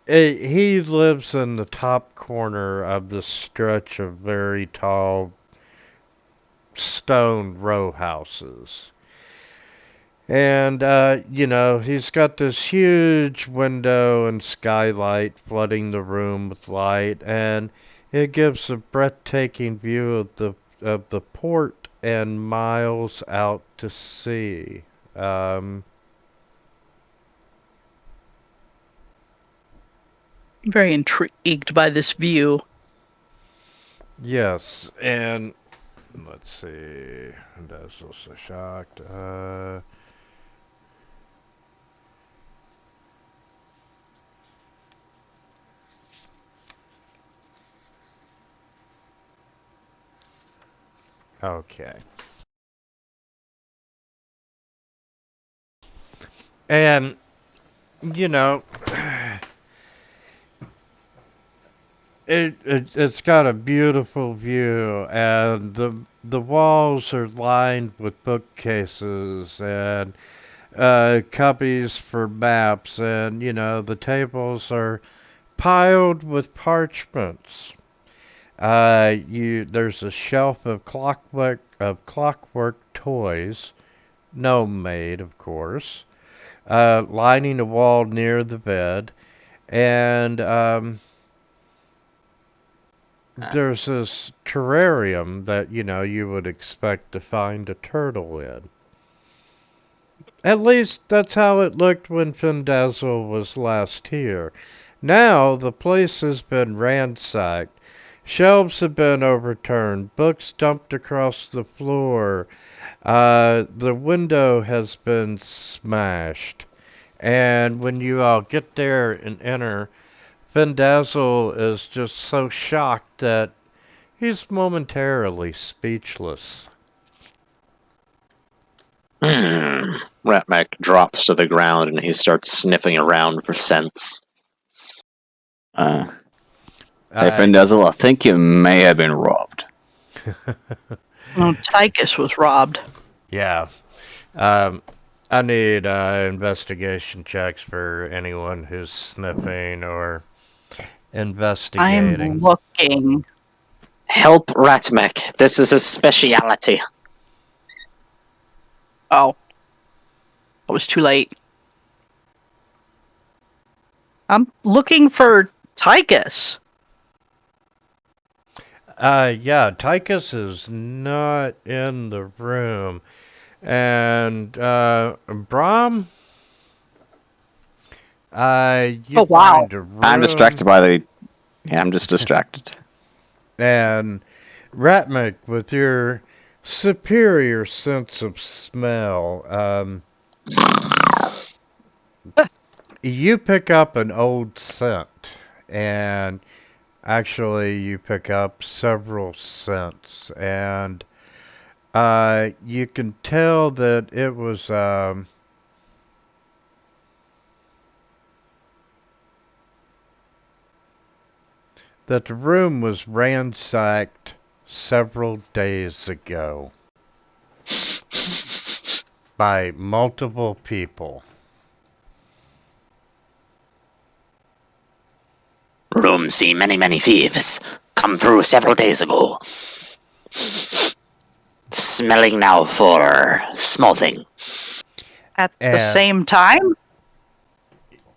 He lives in the top corner of this stretch of very tall stone row houses. And, he's got this huge window and skylight flooding the room with light, and it gives a breathtaking view of the port and miles out to sea. Very intrigued by this view. Yes, and let's see. That's also shocked. Okay. And, you know, it's got a beautiful view, and the walls are lined with bookcases and cubbies for maps, and the tables are piled with parchments. There's a shelf of clockwork toys, gnome made, of course, lining the wall near the bed, and there's this terrarium that you would expect to find a turtle in. At least that's how it looked when Findazzle was last here. Now the place has been ransacked. Shelves have been overturned, books dumped across the floor. The window has been smashed. And when you all get there and enter, Findazzle is just so shocked that he's momentarily speechless. Ratmac drops to the ground and he starts sniffing around for scents. Hey, Findazzle, I think you may have been robbed. Oh, Tychus was robbed. Yeah. I need investigation checks for anyone who's sniffing or investigating. I'm looking. Help Ratmac. This is his speciality. Oh. It was too late. I'm looking for Tychus. Yeah, Tychus is not in the room. And, Brahm? You Oh, wow. find a room. I'm distracted by the... Yeah, I'm just distracted. And Ratmic, with your superior sense of smell, you pick up an old scent. And actually, you pick up several scents. And you can tell that it was... that the room was ransacked several days ago by multiple people. Room see many thieves. Come through several days ago. Smelling now for small thing. At the And same time?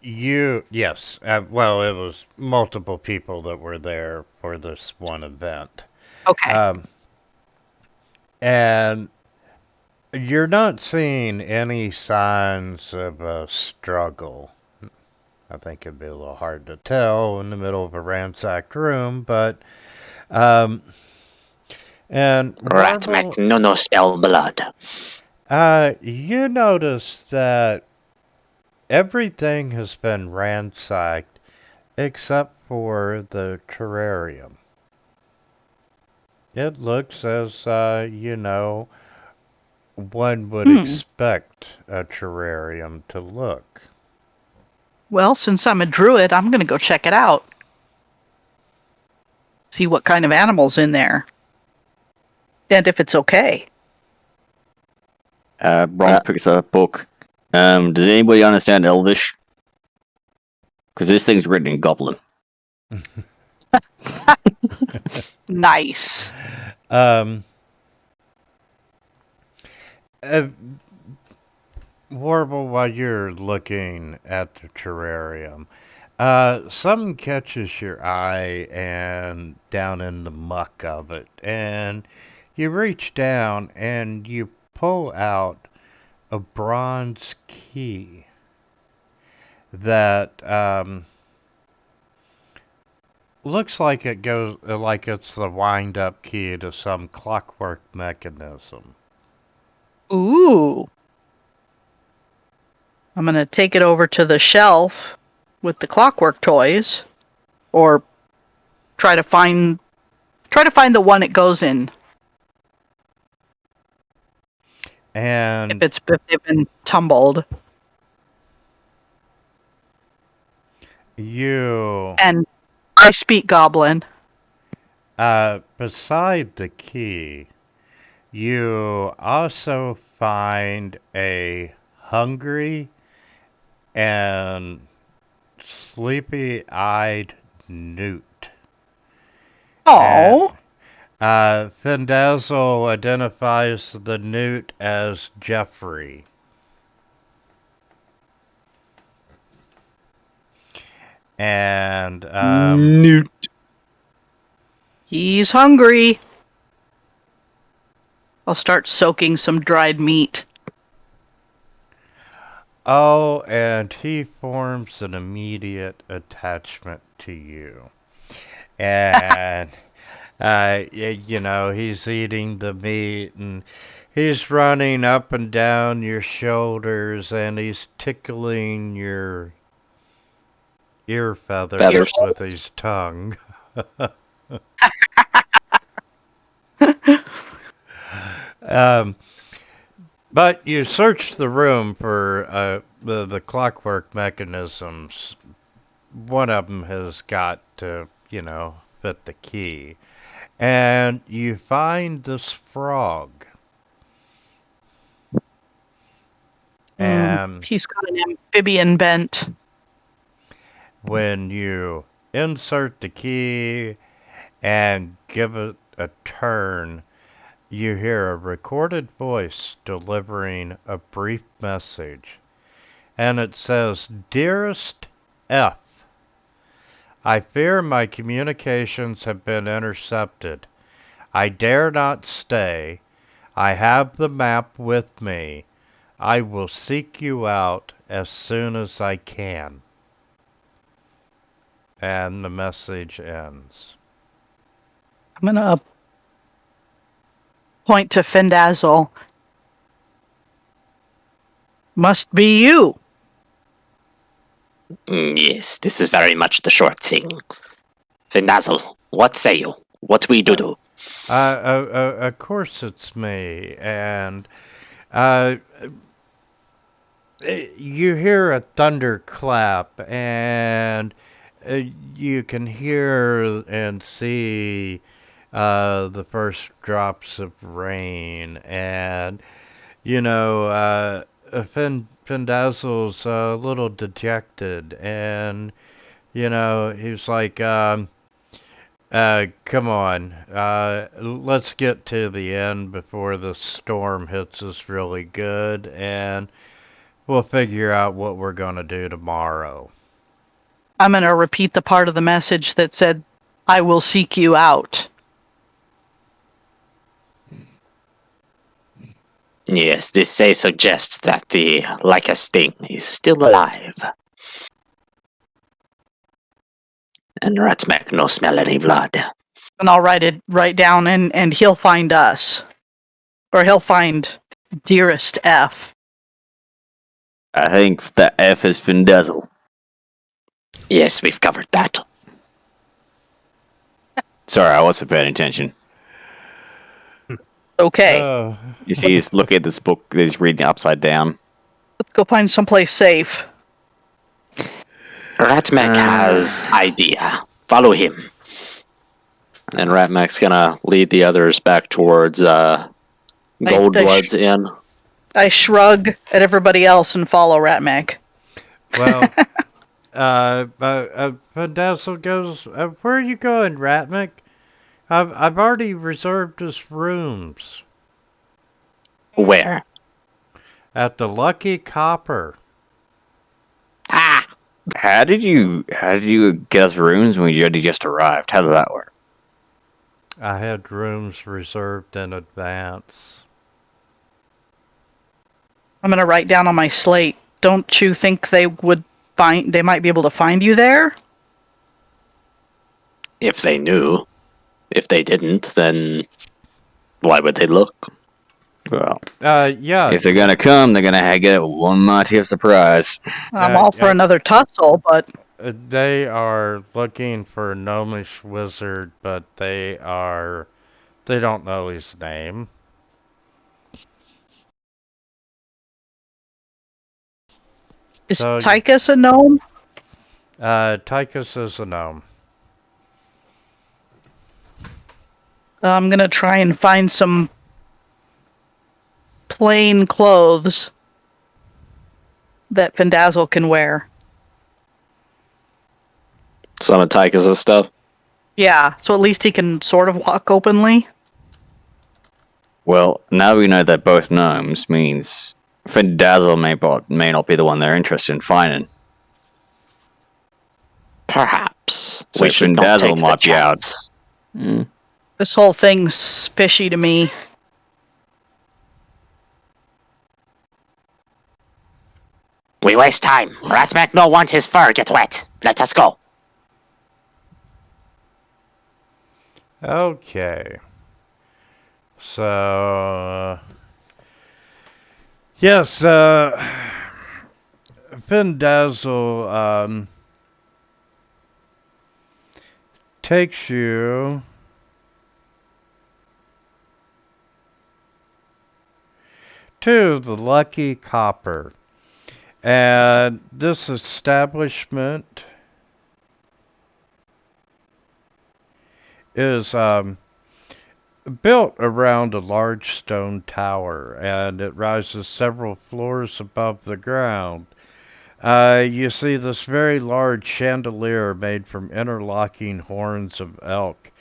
Yes. Well, it was multiple people that were there for this one event. Okay. And you're not seeing any signs of a struggle. I think it'd be a little hard to tell in the middle of a ransacked room, but and Ratmac no spell blood. you notice that everything has been ransacked except for the terrarium. It looks as one would expect a terrarium to look. Well, since I'm a druid, I'm going to go check it out. See what kind of animal's in there. And if it's okay. Brom picks up a book. Does anybody understand Elvish? Because this thing's written in Goblin. Nice. Warble, while you're looking at the terrarium, something catches your eye and down in the muck of it, and you reach down and you pull out a bronze key that looks like it goes like it's the wind-up key to some clockwork mechanism. Ooh. I'm going to take it over to the shelf with the clockwork toys, or try to find the one it goes in. And If they've been tumbled. you And I speak Goblin. beside the key, you also find a hungry and sleepy-eyed newt. Oh. Findazzle identifies the newt as Jeffrey. And Newt. He's hungry. I'll start soaking some dried meat. oh, and he forms an immediate attachment to you. And you know, he's eating the meat and he's running up and down your shoulders and he's tickling your ear feathers with his tongue. But you search the room for the clockwork mechanisms. One of them has got to, you know, fit the key. And you find this frog. And He's got an amphibian bent. when you insert the key and give it a turn, you hear a recorded voice delivering a brief message. And it says, "Dearest F, I fear my communications have been intercepted. I dare not stay. I have the map with me. I will seek you out as soon as I can." And the message ends. I'm gonna point to Findazzle. Must be you. Yes, this is very much the short thing. Findazzle, what say you? What we do? Of course it's me, and you hear a thunderclap, and you can hear and see the first drops of rain, and you know, Findazzle's a little dejected, and you know, he's like, come on, let's get to the end before the storm hits us really good, and we'll figure out what we're gonna do tomorrow. I'm gonna repeat the part of the message that said, "I will seek you out." Yes, this suggests that the Lycus thing is still alive. And Ratmek no smell any blood. And I'll write down, and he'll find us. Or he'll find Dearest F. I think the F is Findazzle. Yes, we've covered that. Sorry, I wasn't paying attention. Okay. You see, he's looking at this book, he's reading upside down. Let's go find someplace safe. Ratmek has idea. Follow him. And Ratmek's gonna lead the others back towards Goldblood's Inn. I shrug at everybody else and follow Ratmac. Well, Dazzle goes, where are you going, Ratnik? I've already reserved us rooms Where? at the Lucky Copper. Ah! How did you get us rooms when you just arrived? How did that work? I had rooms reserved in advance. I'm gonna write down on my slate. Don't you think they might be able to find you there? If they knew. If they didn't, then why would they look? Well, Yeah. if they're gonna come, they're gonna get one mighty surprise. I'm all for another tussle, but They are looking for a gnomish wizard, but they don't know his name. is So, Tychus a gnome? Tychus is a gnome. I'm gonna try and find some plain clothes that Findazzle can wear. Some of Tychus' stuff. Yeah, so at least he can sort of walk openly. Well, now we know that both gnomes means Findazzle may not be the one they're interested in finding. Perhaps. So We should not take Findazzle the might be out. chance. This whole thing's fishy to me. We waste time. Ratmac no want his fur get wet. Let us go. Okay. So, yes, Findazzle, takes you to the Lucky Copper. And this establishment is built around a large stone tower, and it rises several floors above the ground. You see this very large chandelier made from interlocking horns of elk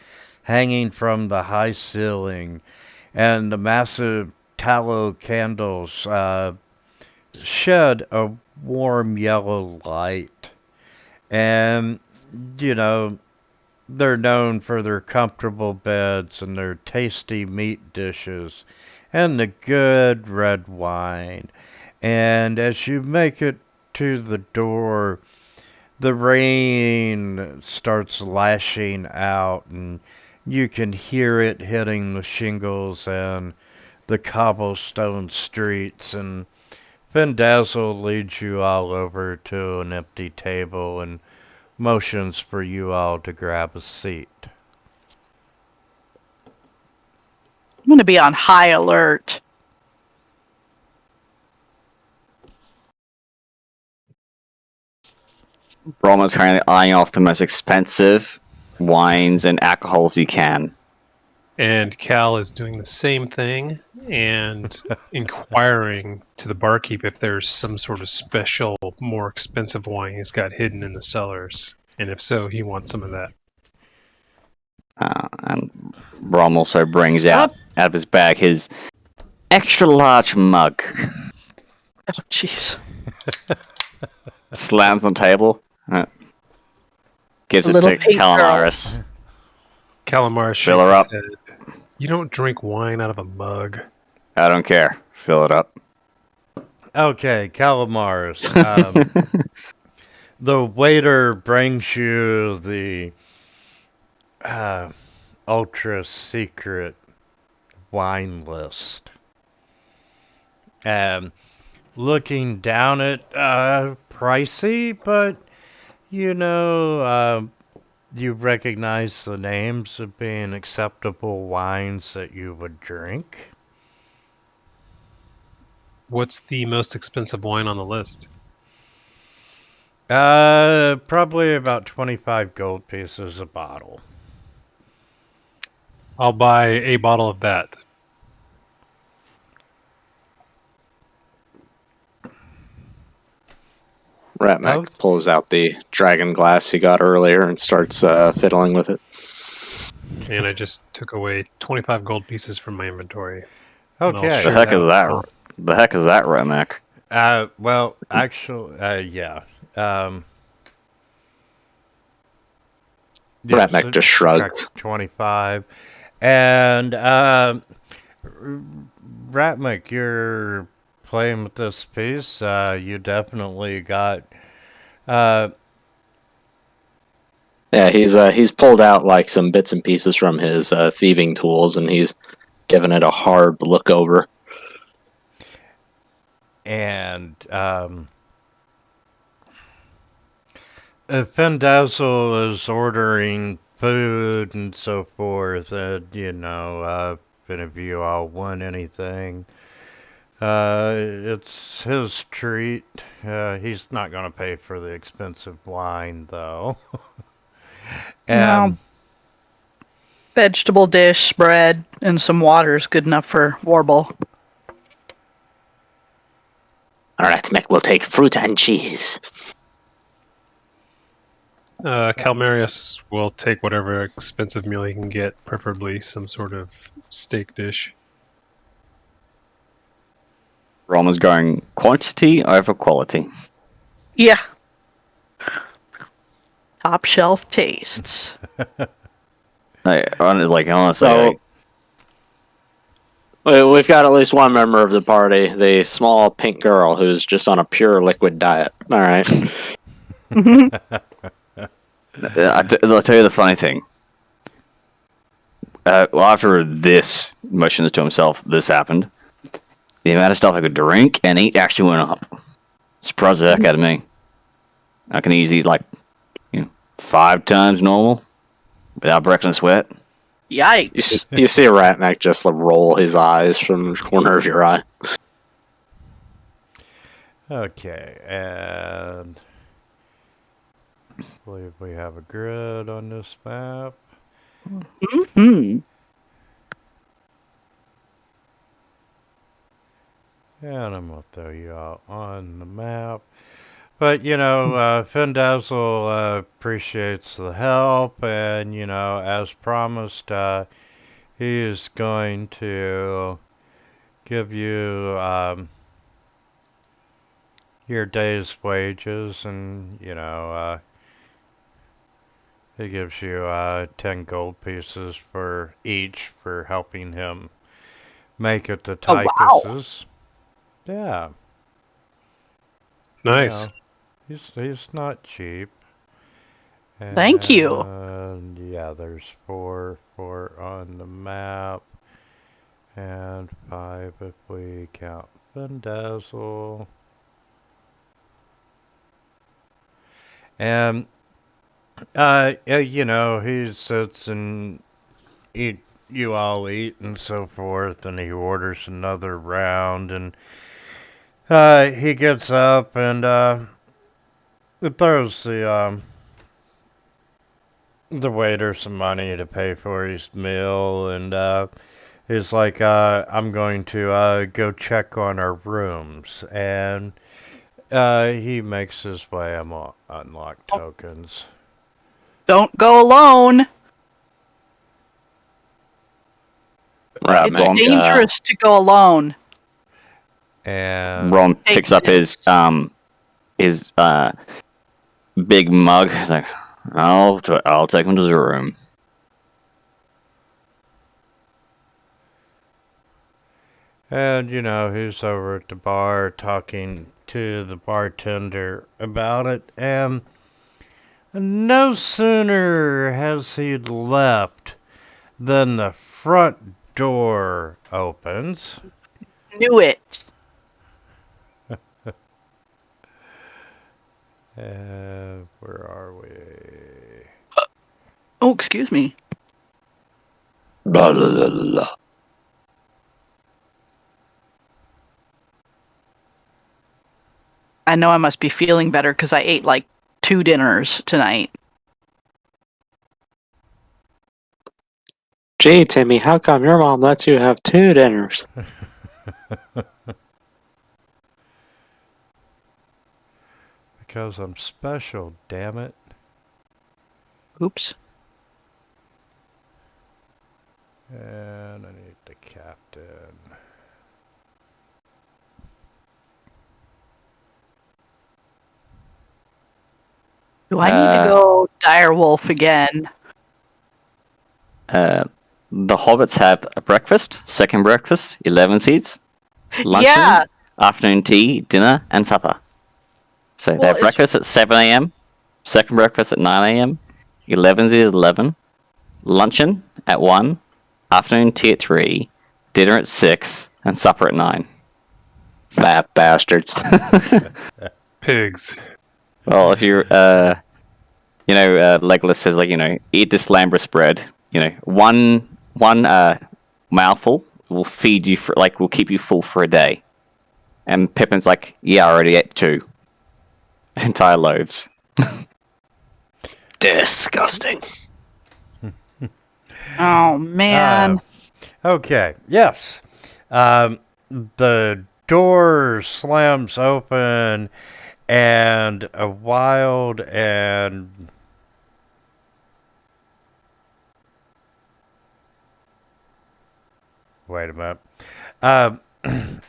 hanging from the high ceiling, and the massive tallow candles shed a warm yellow light. And, you know, they're known for their comfortable beds and their tasty meat dishes and the good red wine. And as you make it to the door, the rain starts lashing out, and you can hear it hitting the shingles and the cobblestone streets. And Findazzle leads you all over to an empty table and motions for you all to grab a seat. I'm gonna be on high alert. Brahma's currently eyeing off the most expensive wines and alcohols he can. And Cal is doing the same thing and inquiring to the barkeep if there's some sort of special, more expensive wine he's got hidden in the cellars. And if so, he wants some of that. And Brom also brings out of his bag his extra large mug. Oh, jeez. Slams on the table. Gives A it little to pink girl. Calamaris. Calamar Fill shakes her up. his head. You don't drink wine out of a mug. I don't care. Fill it up. Okay, Calamars. The waiter brings you the ultra secret wine list. Looking down at pricey, but you know, you recognize the names of being acceptable wines that you would drink. What's the most expensive wine on the list? Probably about 25 gold pieces a bottle. I'll buy a bottle of that. Ratmac Oh. pulls out the dragon glass he got earlier and starts fiddling with it. And I just took away 25 gold pieces from my inventory. And I'll Okay. The shoot heck it is out. that? The heck is that, Remac? Well, actually, yeah. Ratmac just shrugs. 25. And, Ratmick, you're playing with this piece. You definitely got, Yeah, he's pulled out like some bits and pieces from his thieving tools, and he's given it a hard look over. and, if Fendazzle is ordering food and so forth, and, if any of you all want anything, it's his treat. He's not gonna pay for the expensive wine, though. And No. Vegetable dish, bread, and some water is good enough for Warble. All right, Mick, we'll take fruit and cheese. Calmarius will take whatever expensive meal he can get, preferably some sort of steak dish. Roma's going quantity over quality. Yeah. Top shelf tastes. Honestly, So we've got at least one member of the party, the small pink girl who's just on a pure liquid diet. All right. I'll tell you the funny thing. Well, after this motions to himself, this happened. The amount of stuff I could drink and eat actually went up. Surprised the heck out of me. I can easily eat 5 times normal without breaking a sweat. Yikes. You see Ratmac just roll his eyes from the corner of your eye. okay, and I believe we have a grid on this map. Mm-hmm. And I'm gonna throw you all on the map. But, Findazzle appreciates the help, and, as promised, he is going to give you your day's wages, and, he gives you 10 gold pieces for each for helping him make it to Oh, wow. Tychus's. Yeah. Nice. He's not cheap. Thank you. And yeah, there's four on the map, and 5 if we count Vendazzle. And he sits and you all eat and so forth, and he orders another round, and he gets up and throws the waiter some money to pay for his meal, and he's like, I'm going to go check on our rooms, and he makes his way unlock tokens. Don't go alone. It's Ratmac, dangerous to go alone. And Ron picks up his big mug. He's like, I'll take him to the room. And, he's over at the bar talking to the bartender about it, and no sooner has he left than the front door opens. Knew it. Where are we? Oh, excuse me. blah, blah, blah, blah. I know I must be feeling better because I ate like 2 dinners tonight. Gee, Timmy, how come your mom lets you have 2 dinners? because I'm special, damn it. Oops. And I need the captain. Do I need to go dire wolf again? The hobbits have a breakfast, second breakfast, 11 seats, luncheon, Yeah. afternoon tea, dinner, and supper. So they Well, have it's- breakfast at 7 a.m., second breakfast at 9 a.m., 11 is 11, luncheon at 1, afternoon tea at 3, dinner at 6, and supper at 9. Fat bastards. Pigs. Well, if you're, Legolas says, like, eat this lambrous bread. One mouthful will feed you for, will keep you full for a day. And Pippin's like, yeah, I already ate 2 entire loaves. Disgusting. Oh man. Okay, yes. The door slams open, and a wild and wait a minute.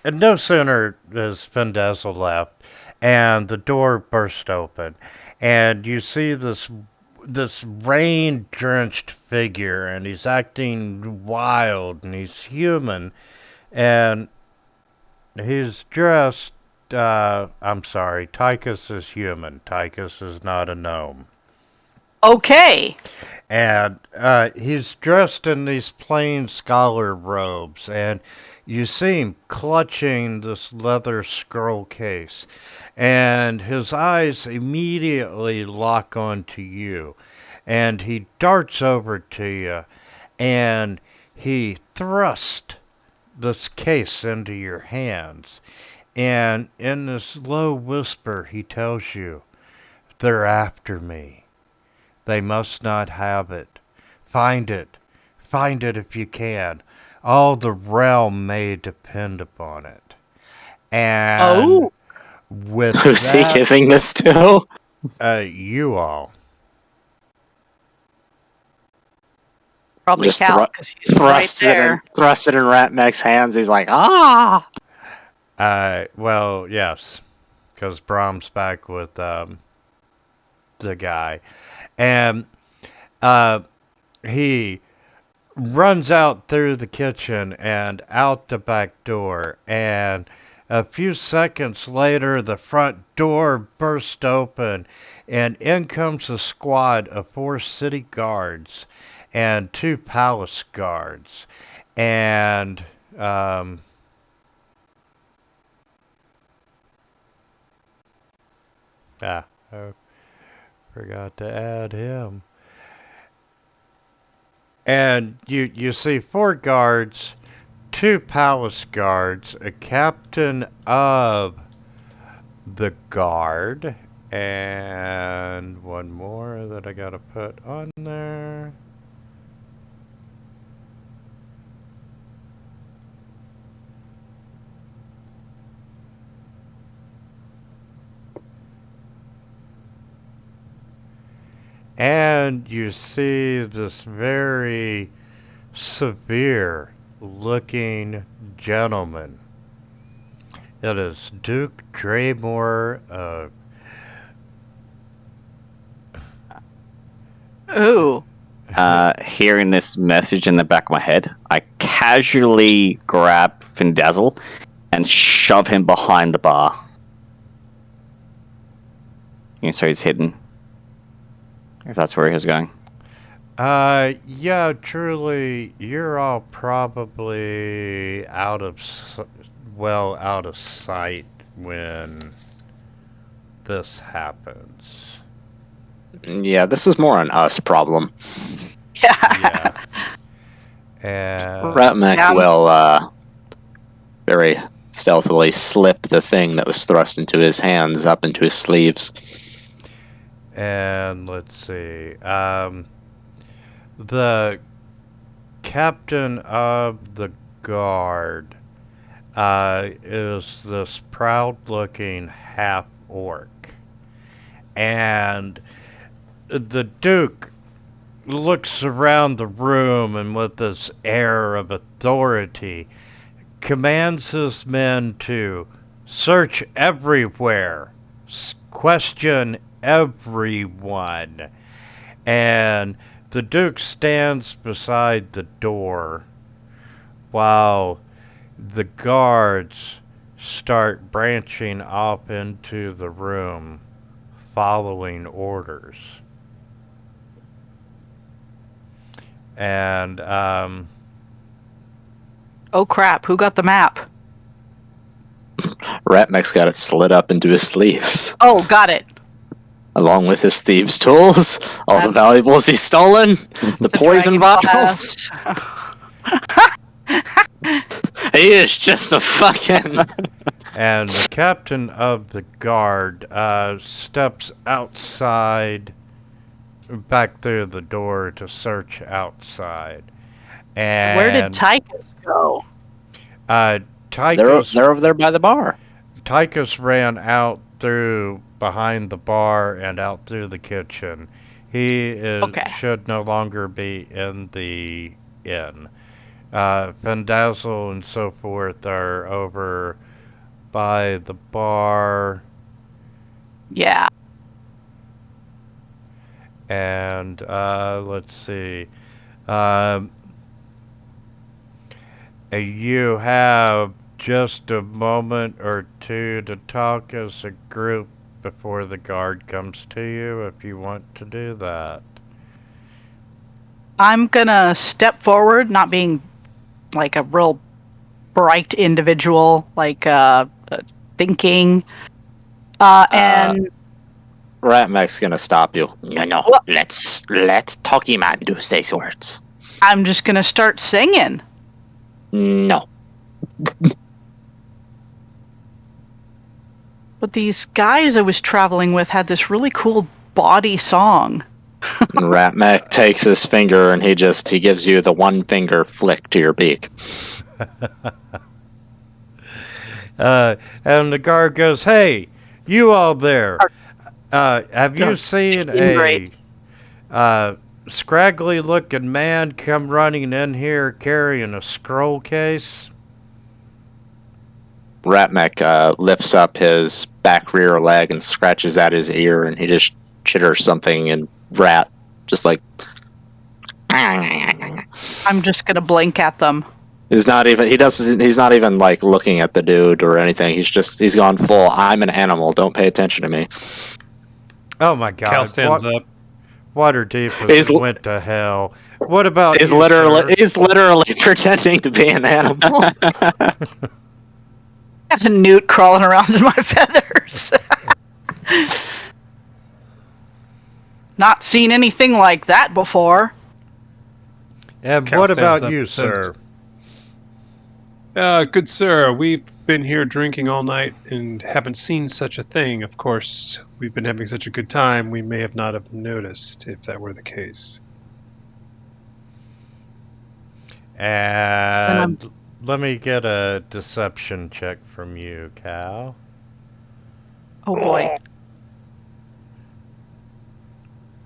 And no sooner is Findazzle left, and the door burst open, and you see this rain-drenched figure, and he's acting wild, and he's human, and he's dressed. I'm sorry, Tychus is human. Tychus is not a gnome. Okay. And he's dressed in these plain scholar robes, and you see him clutching this leather scroll case, and his eyes immediately lock onto you, and he darts over to you, and he thrusts this case into your hands, and in this low whisper he tells you, "They're after me. They must not have it. Find it. Find it if you can. All the realm may depend upon it." And with Who's he that, giving this to? you all. Probably Just Cal, 'cause he's right there. thrust it in Ratmek's hands. He's like, ah! Well, yes, because Brahm's back with the guy, and he runs out through the kitchen and out the back door, and a few seconds later the front door burst open, and in comes a squad of 4 city guards and 2 palace guards, and I forgot to add him. And you see 4 guards, 2 palace guards, a captain of the guard, and one more that I gotta put on there. And you see this very severe looking gentleman. It is Duke Draymore of Ooh. Hearing this message in the back of my head, I casually grab Findazzle and shove him behind the bar. So he's hidden. If that's where he was going. yeah, truly, you're all probably out of sight when this happens. Yeah, this is more an us problem. Yeah. And Ratmek will very stealthily slip the thing that was thrust into his hands up into his sleeves. And let's see. The captain of the guard is this proud-looking half-orc. And the Duke looks around the room and with this air of authority commands his men to search everywhere, question everyone. And the Duke stands beside the door while the guards start branching off into the room, following orders. And, Oh crap! Who got the map? Ratmek's got it slid up into his sleeves, Oh, got it. along with his thieves' tools, all the That's- valuables he's stolen, the poison dragon bottles. blast. He is just a fucking. and the captain of the guard steps outside, back through the door to search outside. And Where did Tychus go? They're Tychus over there by the bar. Tychus ran out through behind the bar and out through the kitchen. He Okay. should no longer be in the inn. Fandazzle and so forth are over by the bar, Yeah. and let's see. Um, you have just a moment or two to talk as a group before the guard comes to you, if you want to do that. I'm gonna step forward, not being like a real bright individual, like thinking, and Ratmek's gonna stop you. No, What? let Talkie Man do these words. I'm just gonna start singing. No. But these guys I was traveling with had this really cool body song. And Ratmek takes his finger and he gives you the one finger flick to your beak. And the guard goes, "Hey, you all there? Have you seen Great. a scraggly-looking man come running in here carrying a scroll case?" Ratmek lifts up his back rear leg and scratches at his ear, and he just chitters something in rat, just like. I'm just gonna blink at them. He's not even like looking at the dude or anything. He's gone full. I'm an animal. Don't pay attention to me. Oh my God! Cal stands up. Waterdeep He's- went to hell. What about He's you, sir? he's literally pretending to be an animal. Got a newt crawling around in my feathers. Not seen anything like that before. And Cal what stands about up you, and says, sir? Good sir, we've been here drinking all night and haven't seen such a thing. Of course, we've been having such a good time, we may have not have noticed if that were the case. And let me get a deception check from you, Cal. Oh boy.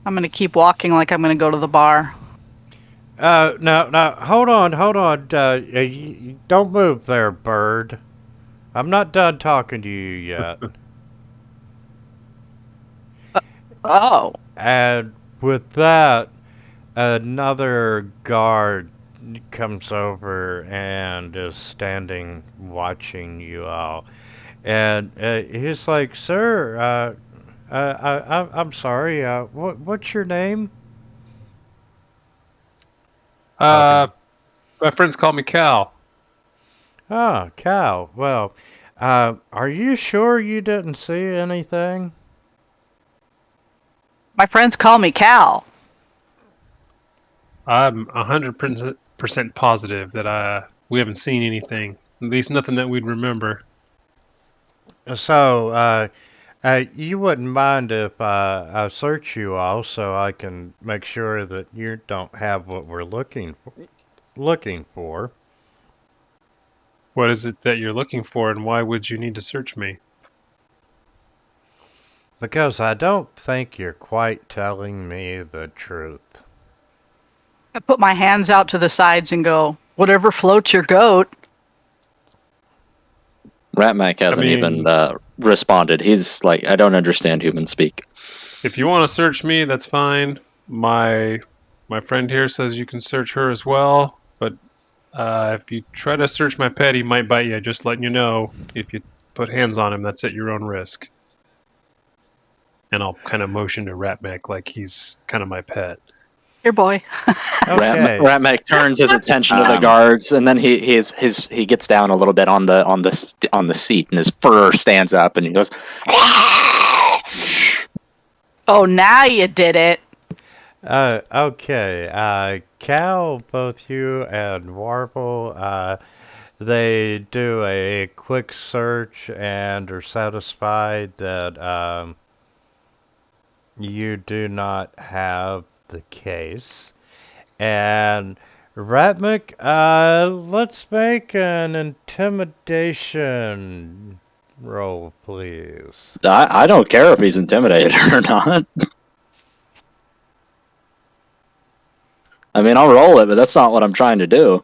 I'm gonna keep walking like I'm gonna go to the bar. Now, hold on. Don't move there, bird. I'm not done talking to you yet. Oh. And with that, another guard comes over and is standing watching you all. And he's like, "Sir, I'm sorry. What's your name?" My friends call me Cal. Ah, Cal. Well, are you sure you didn't see anything? My friends call me Cal. I'm 100% positive that we haven't seen anything. At least nothing that we'd remember. So, you wouldn't mind if I search you all so I can make sure that you don't have what we're looking for. What is it that you're looking for, and why would you need to search me? Because I don't think you're quite telling me the truth. I put my hands out to the sides and go, whatever floats your goat. Ratmac hasn't even responded. He's like, I don't understand human speak. If you want to search me, that's fine. My friend here says you can search her as well, but if you try to search my pet, he might bite you. Just letting you know. If you put hands on him, that's at your own risk. And I'll kind of motion to Ratmac like he's kind of my pet. Here, boy. Okay. Ratmac turns his attention to the guards, and then he gets down a little bit on the seat, and his fur stands up, and he goes, Oh, now you did it. Okay. Cal, both you and Warble, they do a quick search and are satisfied that you do not have the case. And Ratmic, let's make an intimidation roll, please. I don't care if he's intimidated or not. I mean, I'll roll it, but that's not what I'm trying to do.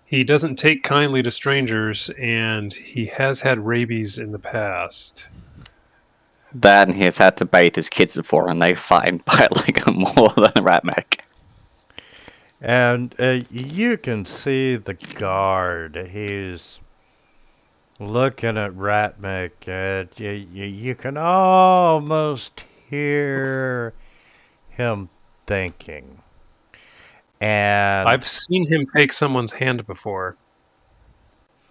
He doesn't take kindly to strangers, and he has had rabies in the past. That and he has had to bathe his kids before, and they fight by like more than a Ratmac. And you can see the guard. He's looking at Ratmic, and you can almost hear him thinking. And I've seen him take someone's hand before.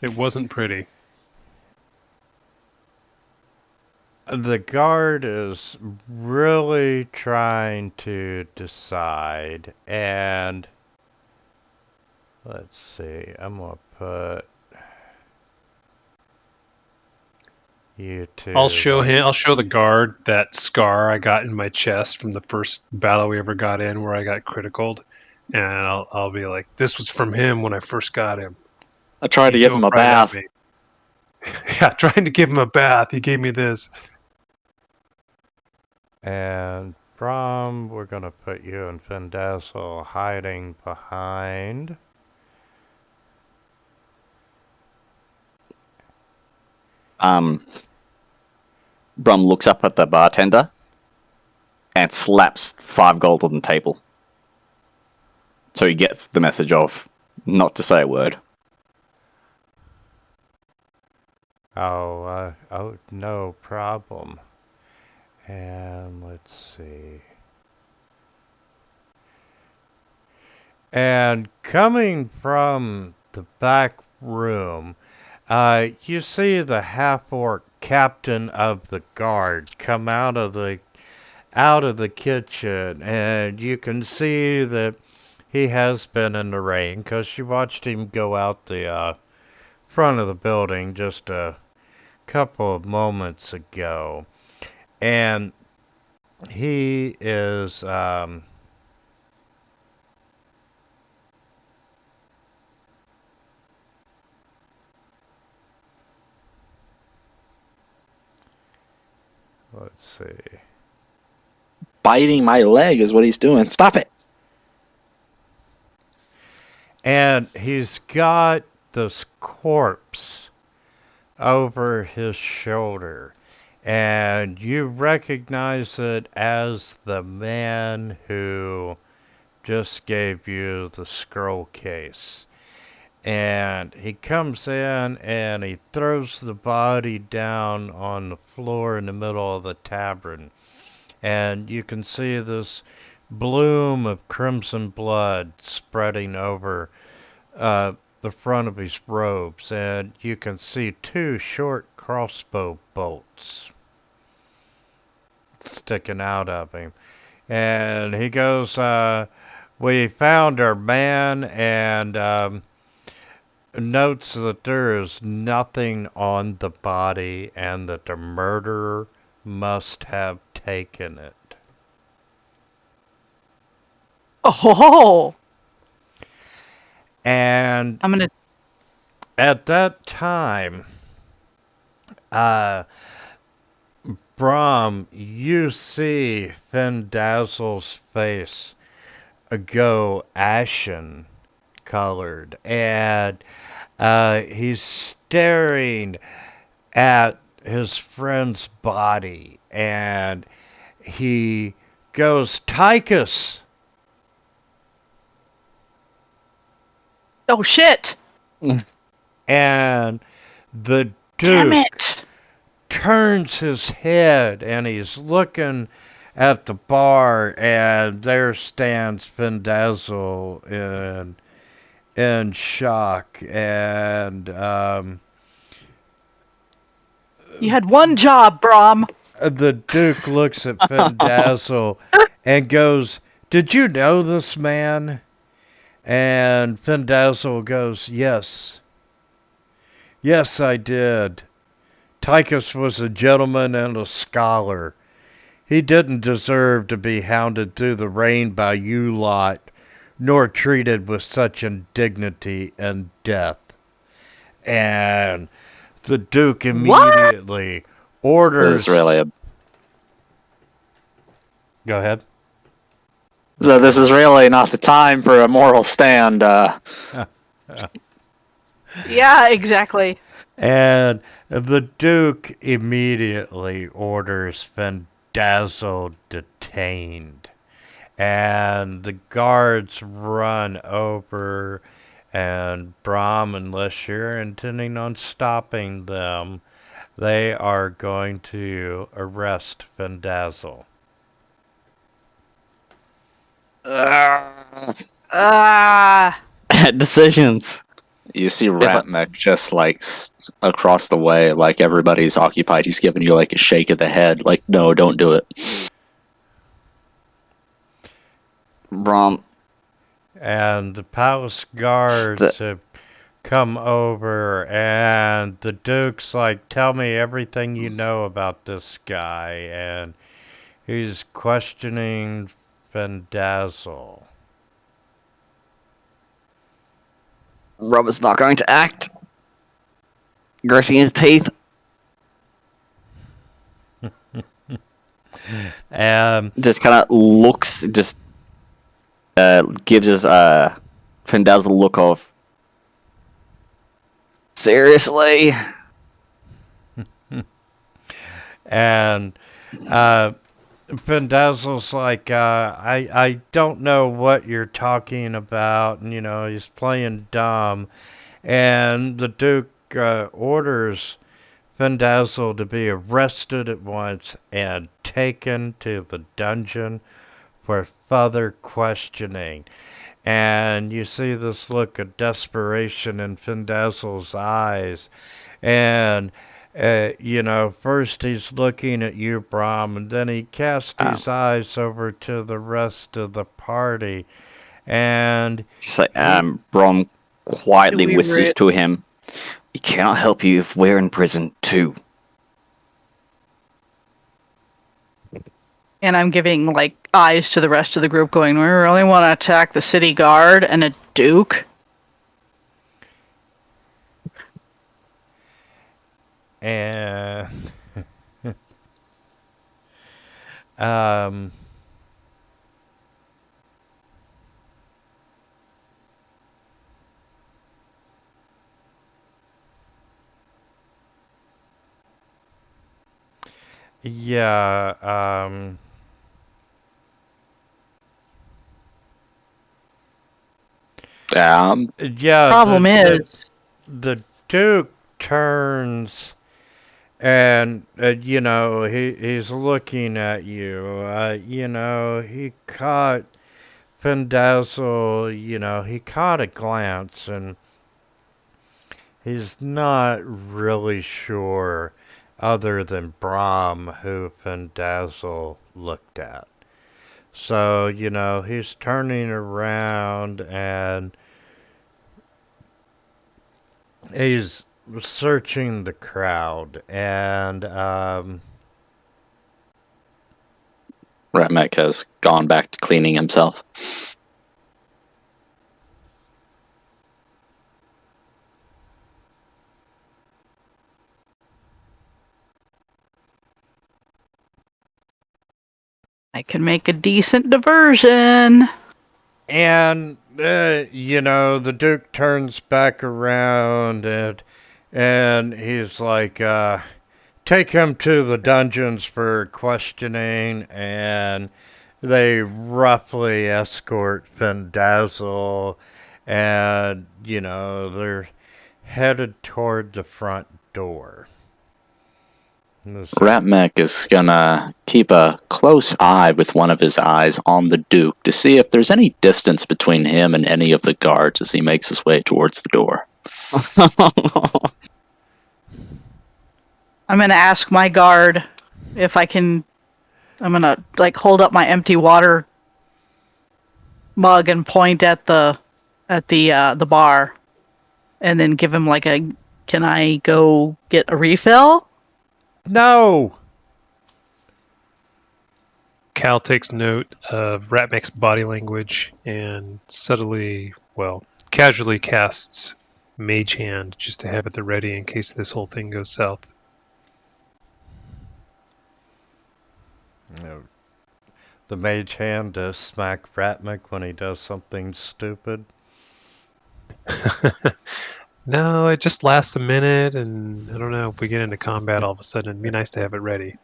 It wasn't pretty. the guard is really trying to decide, and let's see, I'm gonna put you two. I'll show the guard that scar I got in my chest from the first battle we ever got in, where I got criticaled, and I'll be like, "This was from him when I first got him." I tried to He give him a dove right at bath. me. Yeah, trying to give him a bath. He gave me this. And Brom, we're gonna put you and Findazzle hiding behind. Brum looks up at the bartender and slaps 5 gold on the table. So he gets the message of not to say a word. Oh, no problem. And let's see. And coming from the back room, you see the half-orc captain of the guard come out of the kitchen, and you can see that he has been in the rain because you watched him go out the front of the building just a couple of moments ago, and he is let's see. Biting my leg is what he's doing. Stop it. And he's got this corpse over his shoulder. And you recognize it as the man who just gave you the scroll case. And he comes in and he throws the body down on the floor in the middle of the tavern. And you can see this bloom of crimson blood spreading over the front of his robes, and you can see 2 short crossbow bolts sticking out of him. And he goes, we found our man, and notes that there is nothing on the body and that the murderer must have taken it. Oh, And I'm gonna. at that time, Brom, you see Finn Dazzle's face go ashen colored, and he's staring at his friend's body, and he goes, Tychus! Oh shit! And the Damn Duke it! turns his head and he's looking at the bar, and there stands Findazzle in shock. And You had one job, Brom. the Duke looks at Findazzle and goes, "Did you know this man?" And Findazzle goes, "Yes. Yes, I did. Tychus was a gentleman and a scholar. He didn't deserve to be hounded through the rain by you lot, nor treated with such indignity and death." And the Duke immediately This orders... is really a Go ahead. So this is really not the time for a moral stand. Yeah, exactly. And the Duke immediately orders Findazzle detained. And the guards run over, and Brom, unless you're intending on stopping them, they are going to arrest Findazzle. Ah. Decisions. You see Ratmech just like across the way, like everybody's occupied. He's giving you like a shake of the head, like, no, don't do it. Brom. And the palace guards have come over, and the Duke's like, "Tell me everything you know about this guy." And he's questioning Findazzle. Robert's not going to act. Gritting his teeth. Just kind of looks, just gives us Findazzle a look of, seriously? And Findazzle's like, I don't know what you're talking about. And, he's playing dumb. And the Duke orders Findazzle to be arrested at once and taken to the dungeon for further questioning. And you see this look of desperation in Findazzle's eyes. And, first he's looking at you, Brom, and then he casts his eyes over to the rest of the party. And Just like, Brom quietly whispers to him, "We cannot help you if we're in prison too." And I'm giving, like, eyes to the rest of the group going, we really want to attack the city guard and a Duke? And... yeah, yeah. Problem is, the Duke turns, and he's looking at you. He caught Findazzle. He caught a glance, and he's not really sure, other than Brom, who Findazzle looked at. So, he's turning around and he's searching the crowd, and Ratmech has gone back to cleaning himself. I can make a decent diversion. And, the Duke turns back around and he's like, take him to the dungeons for questioning, and they roughly escort Dazzle, and, they're headed toward the front door. Ratmek is gonna keep a close eye with one of his eyes on the Duke to see if there's any distance between him and any of the guards as he makes his way towards the door. I'm gonna ask my guard if I can. I'm gonna hold up my empty water mug and point at the bar, and then give him can I go get a refill? No! Cal takes note of Ratmek's body language and casually casts Mage Hand just to have at the ready in case this whole thing goes south. No. The Mage Hand to smack Ratmek when he does something stupid. No, it just lasts a minute, and I don't know if we get into combat all of a sudden. It'd be nice to have it ready.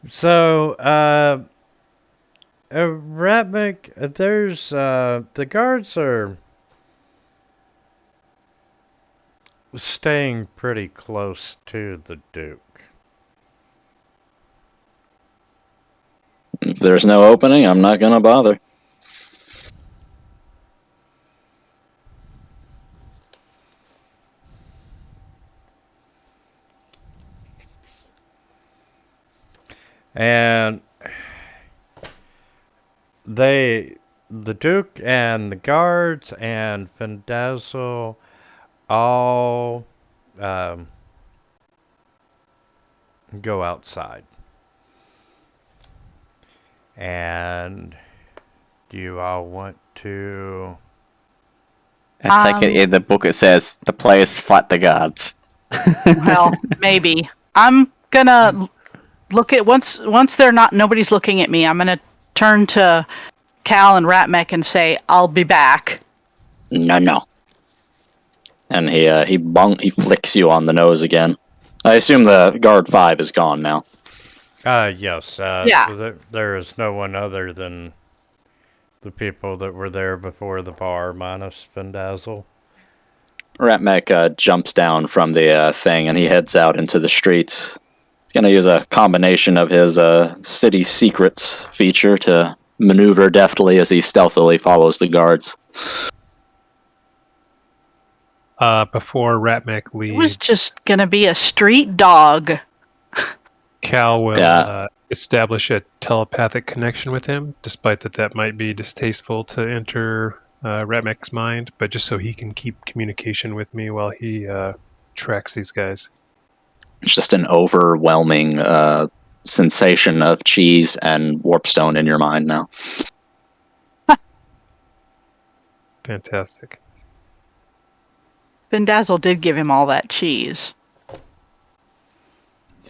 So, Ratmek, there's, the guards are staying pretty close to the Duke. If there's no opening, I'm not gonna bother. And the Duke and the guards and Dazzle all go outside. And do you all want to... I take it in the book it says the players fight the guards. Well, maybe. I'm gonna look at once nobody's looking at me. I'm gonna turn to Cal and Ratmek and say, "I'll be back." No. And he flicks you on the nose again. I assume the guard 5 is gone now. Yes. Yeah. There is no one other than the people that were there before the bar, minus Dazzle. Ratmek jumps down from the thing and he heads out into the streets. He's going to use a combination of his city secrets feature to maneuver deftly as he stealthily follows the guards. Before Ratmek leaves, It was just gonna be a street dog. Cal will establish a telepathic connection with him, despite that might be distasteful to enter Ratmek's mind, but just so he can keep communication with me while he tracks these guys. It's just an overwhelming sensation of cheese and warpstone in your mind now. Fantastic. Dazzle did give him all that cheese.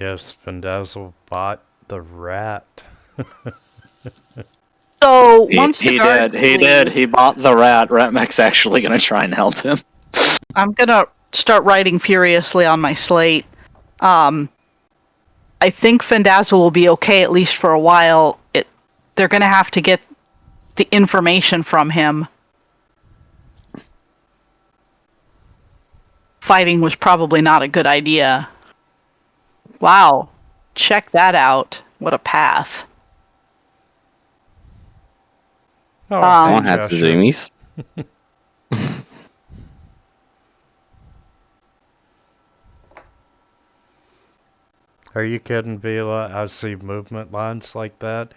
Yes, Dazzle bought the rat. So He once the guards did. He bought the rat. Ratmek's actually going to try and help him. I'm gonna start writing furiously on my slate. I think Dazzle will be okay at least for a while. They're gonna have to get the information from him. Fighting was probably not a good idea. Wow. Check that out. What a path. Oh, Someone had the zoomies. Are you kidding, Vila? I see movement lines like that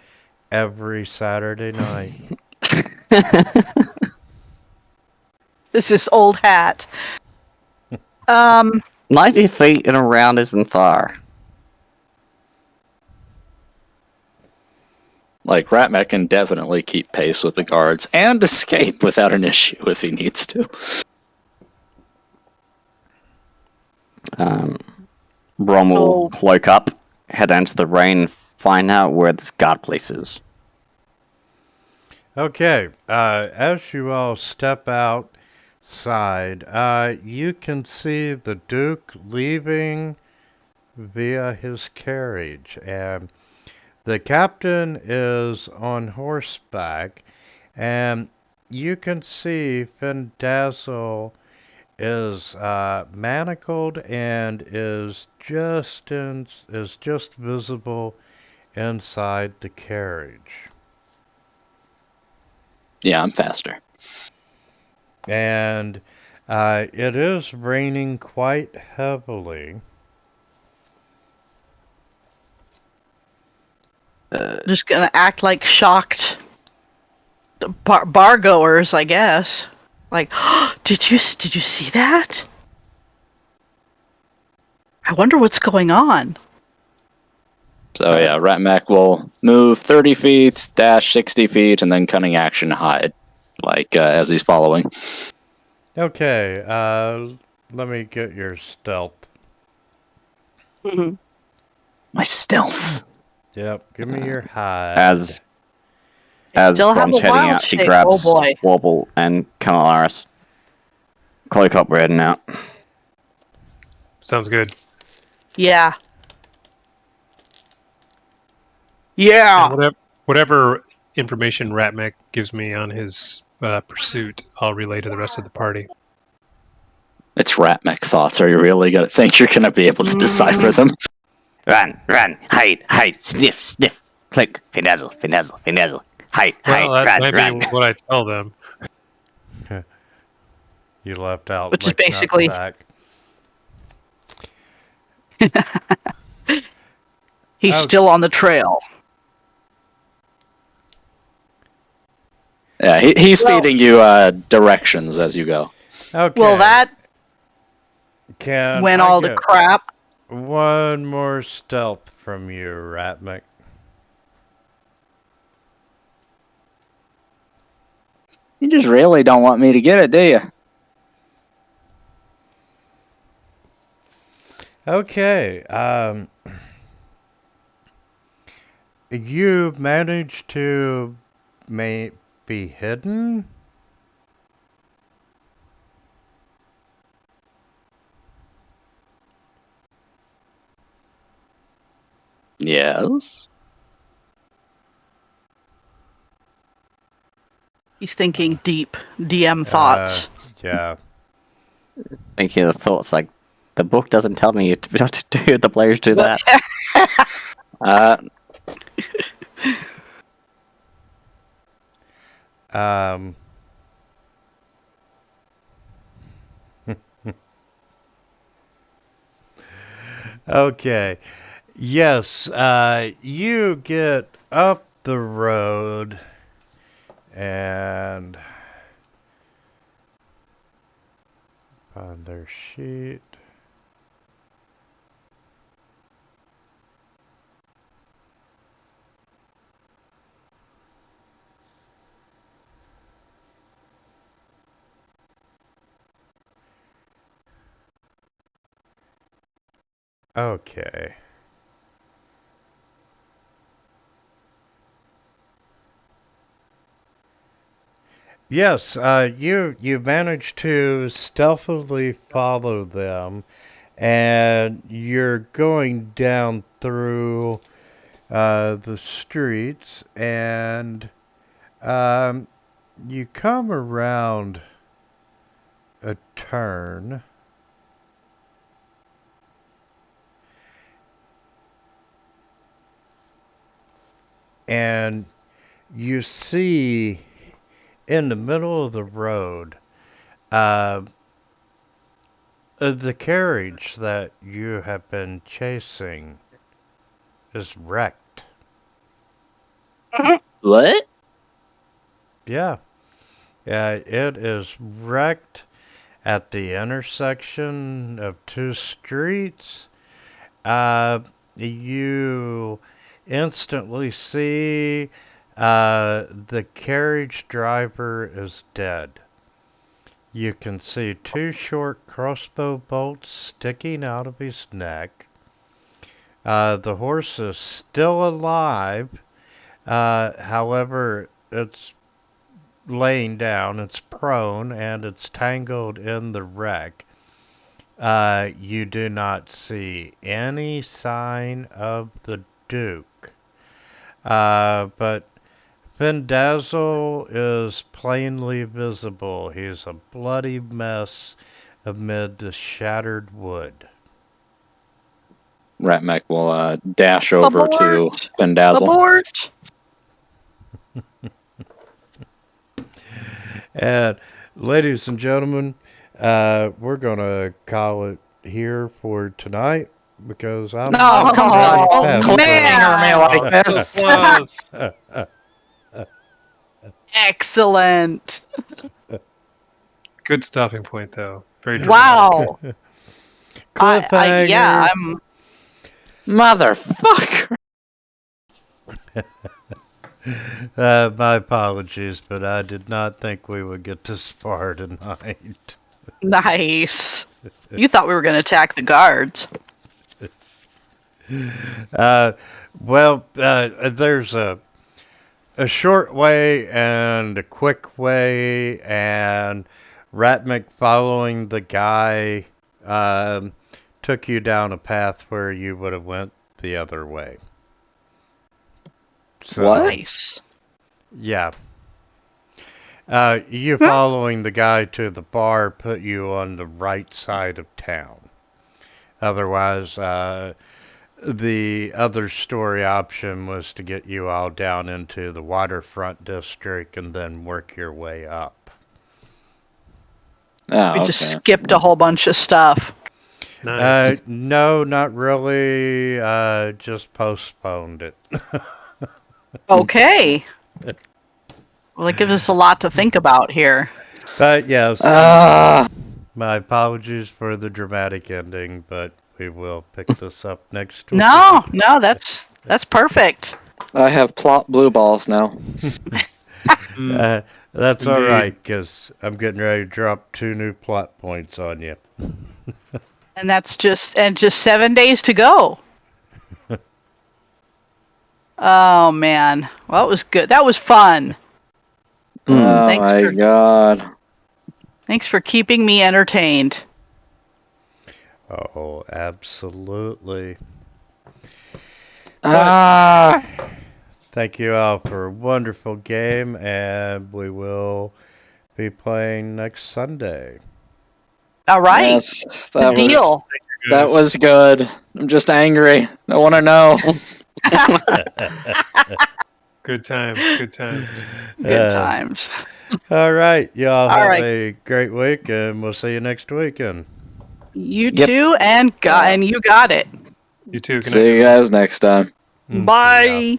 every Saturday night. This is old hat. 90 feet and around isn't far. Like, Ratmek can definitely keep pace with the guards and escape without an issue if he needs to. Brom will cloak up, head down to the rain, find out where this god place is. Okay, as you all step outside, you can see the Duke leaving via his carriage, and the captain is on horseback, and you can see Findazzle is manacled and is just visible inside the carriage. Yeah, I'm faster. And it is raining quite heavily. Just gonna act like shocked bar goers, I guess. Like, did you see that? I wonder what's going on. So yeah, Rat Mac will move 30 feet, dash 60 feet, and then cunning action hide, like as he's following. Okay, let me get your stealth. Mm-hmm. My stealth. Yep, give me your hide. As Still have Brom's a heading wild out, she shape. grabs Oh boy. Wobble and Camalaris. Cloak up, we're heading out. Sounds good. Yeah. And Yeah. whatever information Ratmec gives me on his pursuit, I'll relay to the rest of the party. It's Rat Mac thoughts. Are you really gonna think you're gonna be able to decipher them? Run, hide, sniff, sniff. Click, Findazzle, hide, Well, that run, might run. be what I tell them. You left out Which is lick basically- nutsack. He's Oh. still on the trail. Yeah, he's feeding you directions as you go. Okay. Well, that Can went I all to get crap. one more stealth from you, Ratmic? You just really don't want me to get it, do you? Okay, you managed to be hidden? Yes. He's thinking deep DM thoughts. Yeah. Thinking of the thoughts like, the book doesn't tell me not to do, the players do that. Uh, Okay. Yes, you get up the road and on their sheet. Okay. Yes, you managed to stealthily follow them, and you're going down through the streets, and you come around a turn. And you see in the middle of the road the carriage that you have been chasing is wrecked. what? Yeah. Yeah, it is wrecked at the intersection of two streets. You instantly see the carriage driver is dead. You can see two short crossbow bolts sticking out of his neck. The horse is still alive. However, it's laying down, it's prone, and it's tangled in the wreck. You do not see any sign of the Duke. But Findazzle is plainly visible. He's a bloody mess amid the shattered wood. Ratmech will dash over to Abort! Findazzle. Abort! And ladies and gentlemen, we're gonna call it here for tonight because I'm No, come on! Oh, Don't man. cliffhanger me like this. Close. Excellent. Good stopping point, though. Very dramatic. Wow. Cliffhanger. Yeah, I'm. Motherfucker! My apologies, but I did not think we would get this far tonight. Nice. You thought we were going to attack the guards. There's a short way and a quick way, and Ratmik following the guy took you down a path where you would have went the other way. So, What? Nice. Yeah. You following the guy to the bar put you on the right side of town. Otherwise, the other story option was to get you all down into the waterfront district and then work your way up. Oh, We just okay. skipped a whole bunch of stuff. Nice. No, not really. Just postponed it. Okay. Well, it gives us a lot to think about here. But yes, Ah, my apologies for the dramatic ending, but we will pick this up next week. No, that's perfect. I have plot blue balls now. That's all Indeed. right, because I'm getting ready to drop 2 new plot points on you. And that's just 7 days to go. Oh man. Well, it was good. That was fun. Oh Thanks my for- god. Thanks for keeping me entertained. Oh, absolutely. Ah! Thank you all for a wonderful game, and we will be playing next Sunday. All right. Yes, Good deal. that was good. I'm just angry. I want to know. Good times. Good times. Good times. All right, y'all All have right. a great week, and we'll see you next weekend. You Yep. too, and you got it. You too. Good night. See you guys next time. Mm, see ya.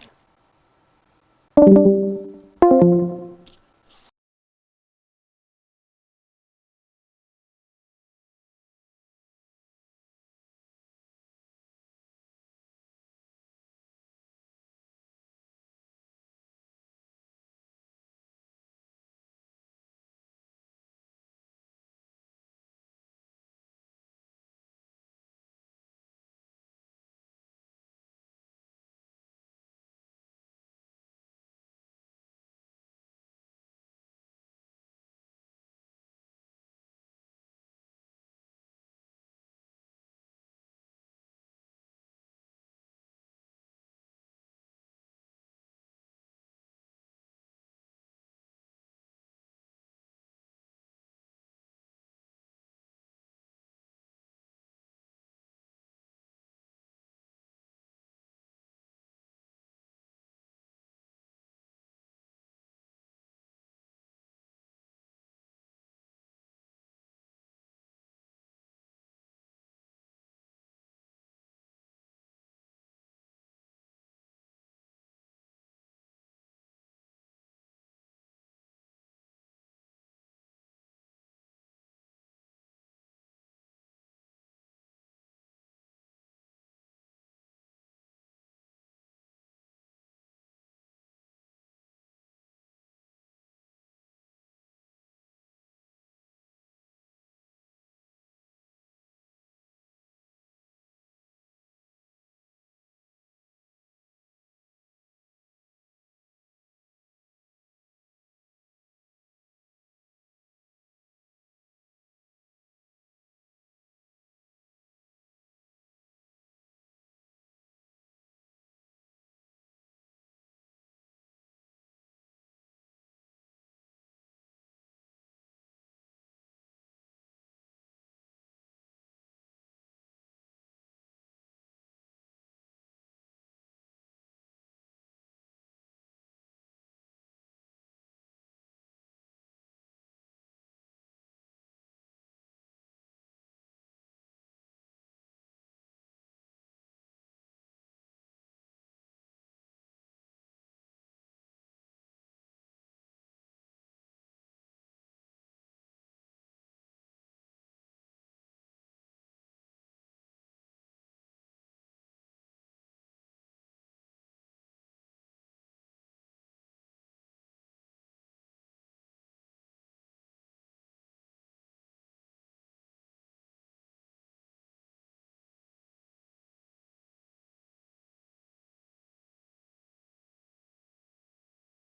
Bye.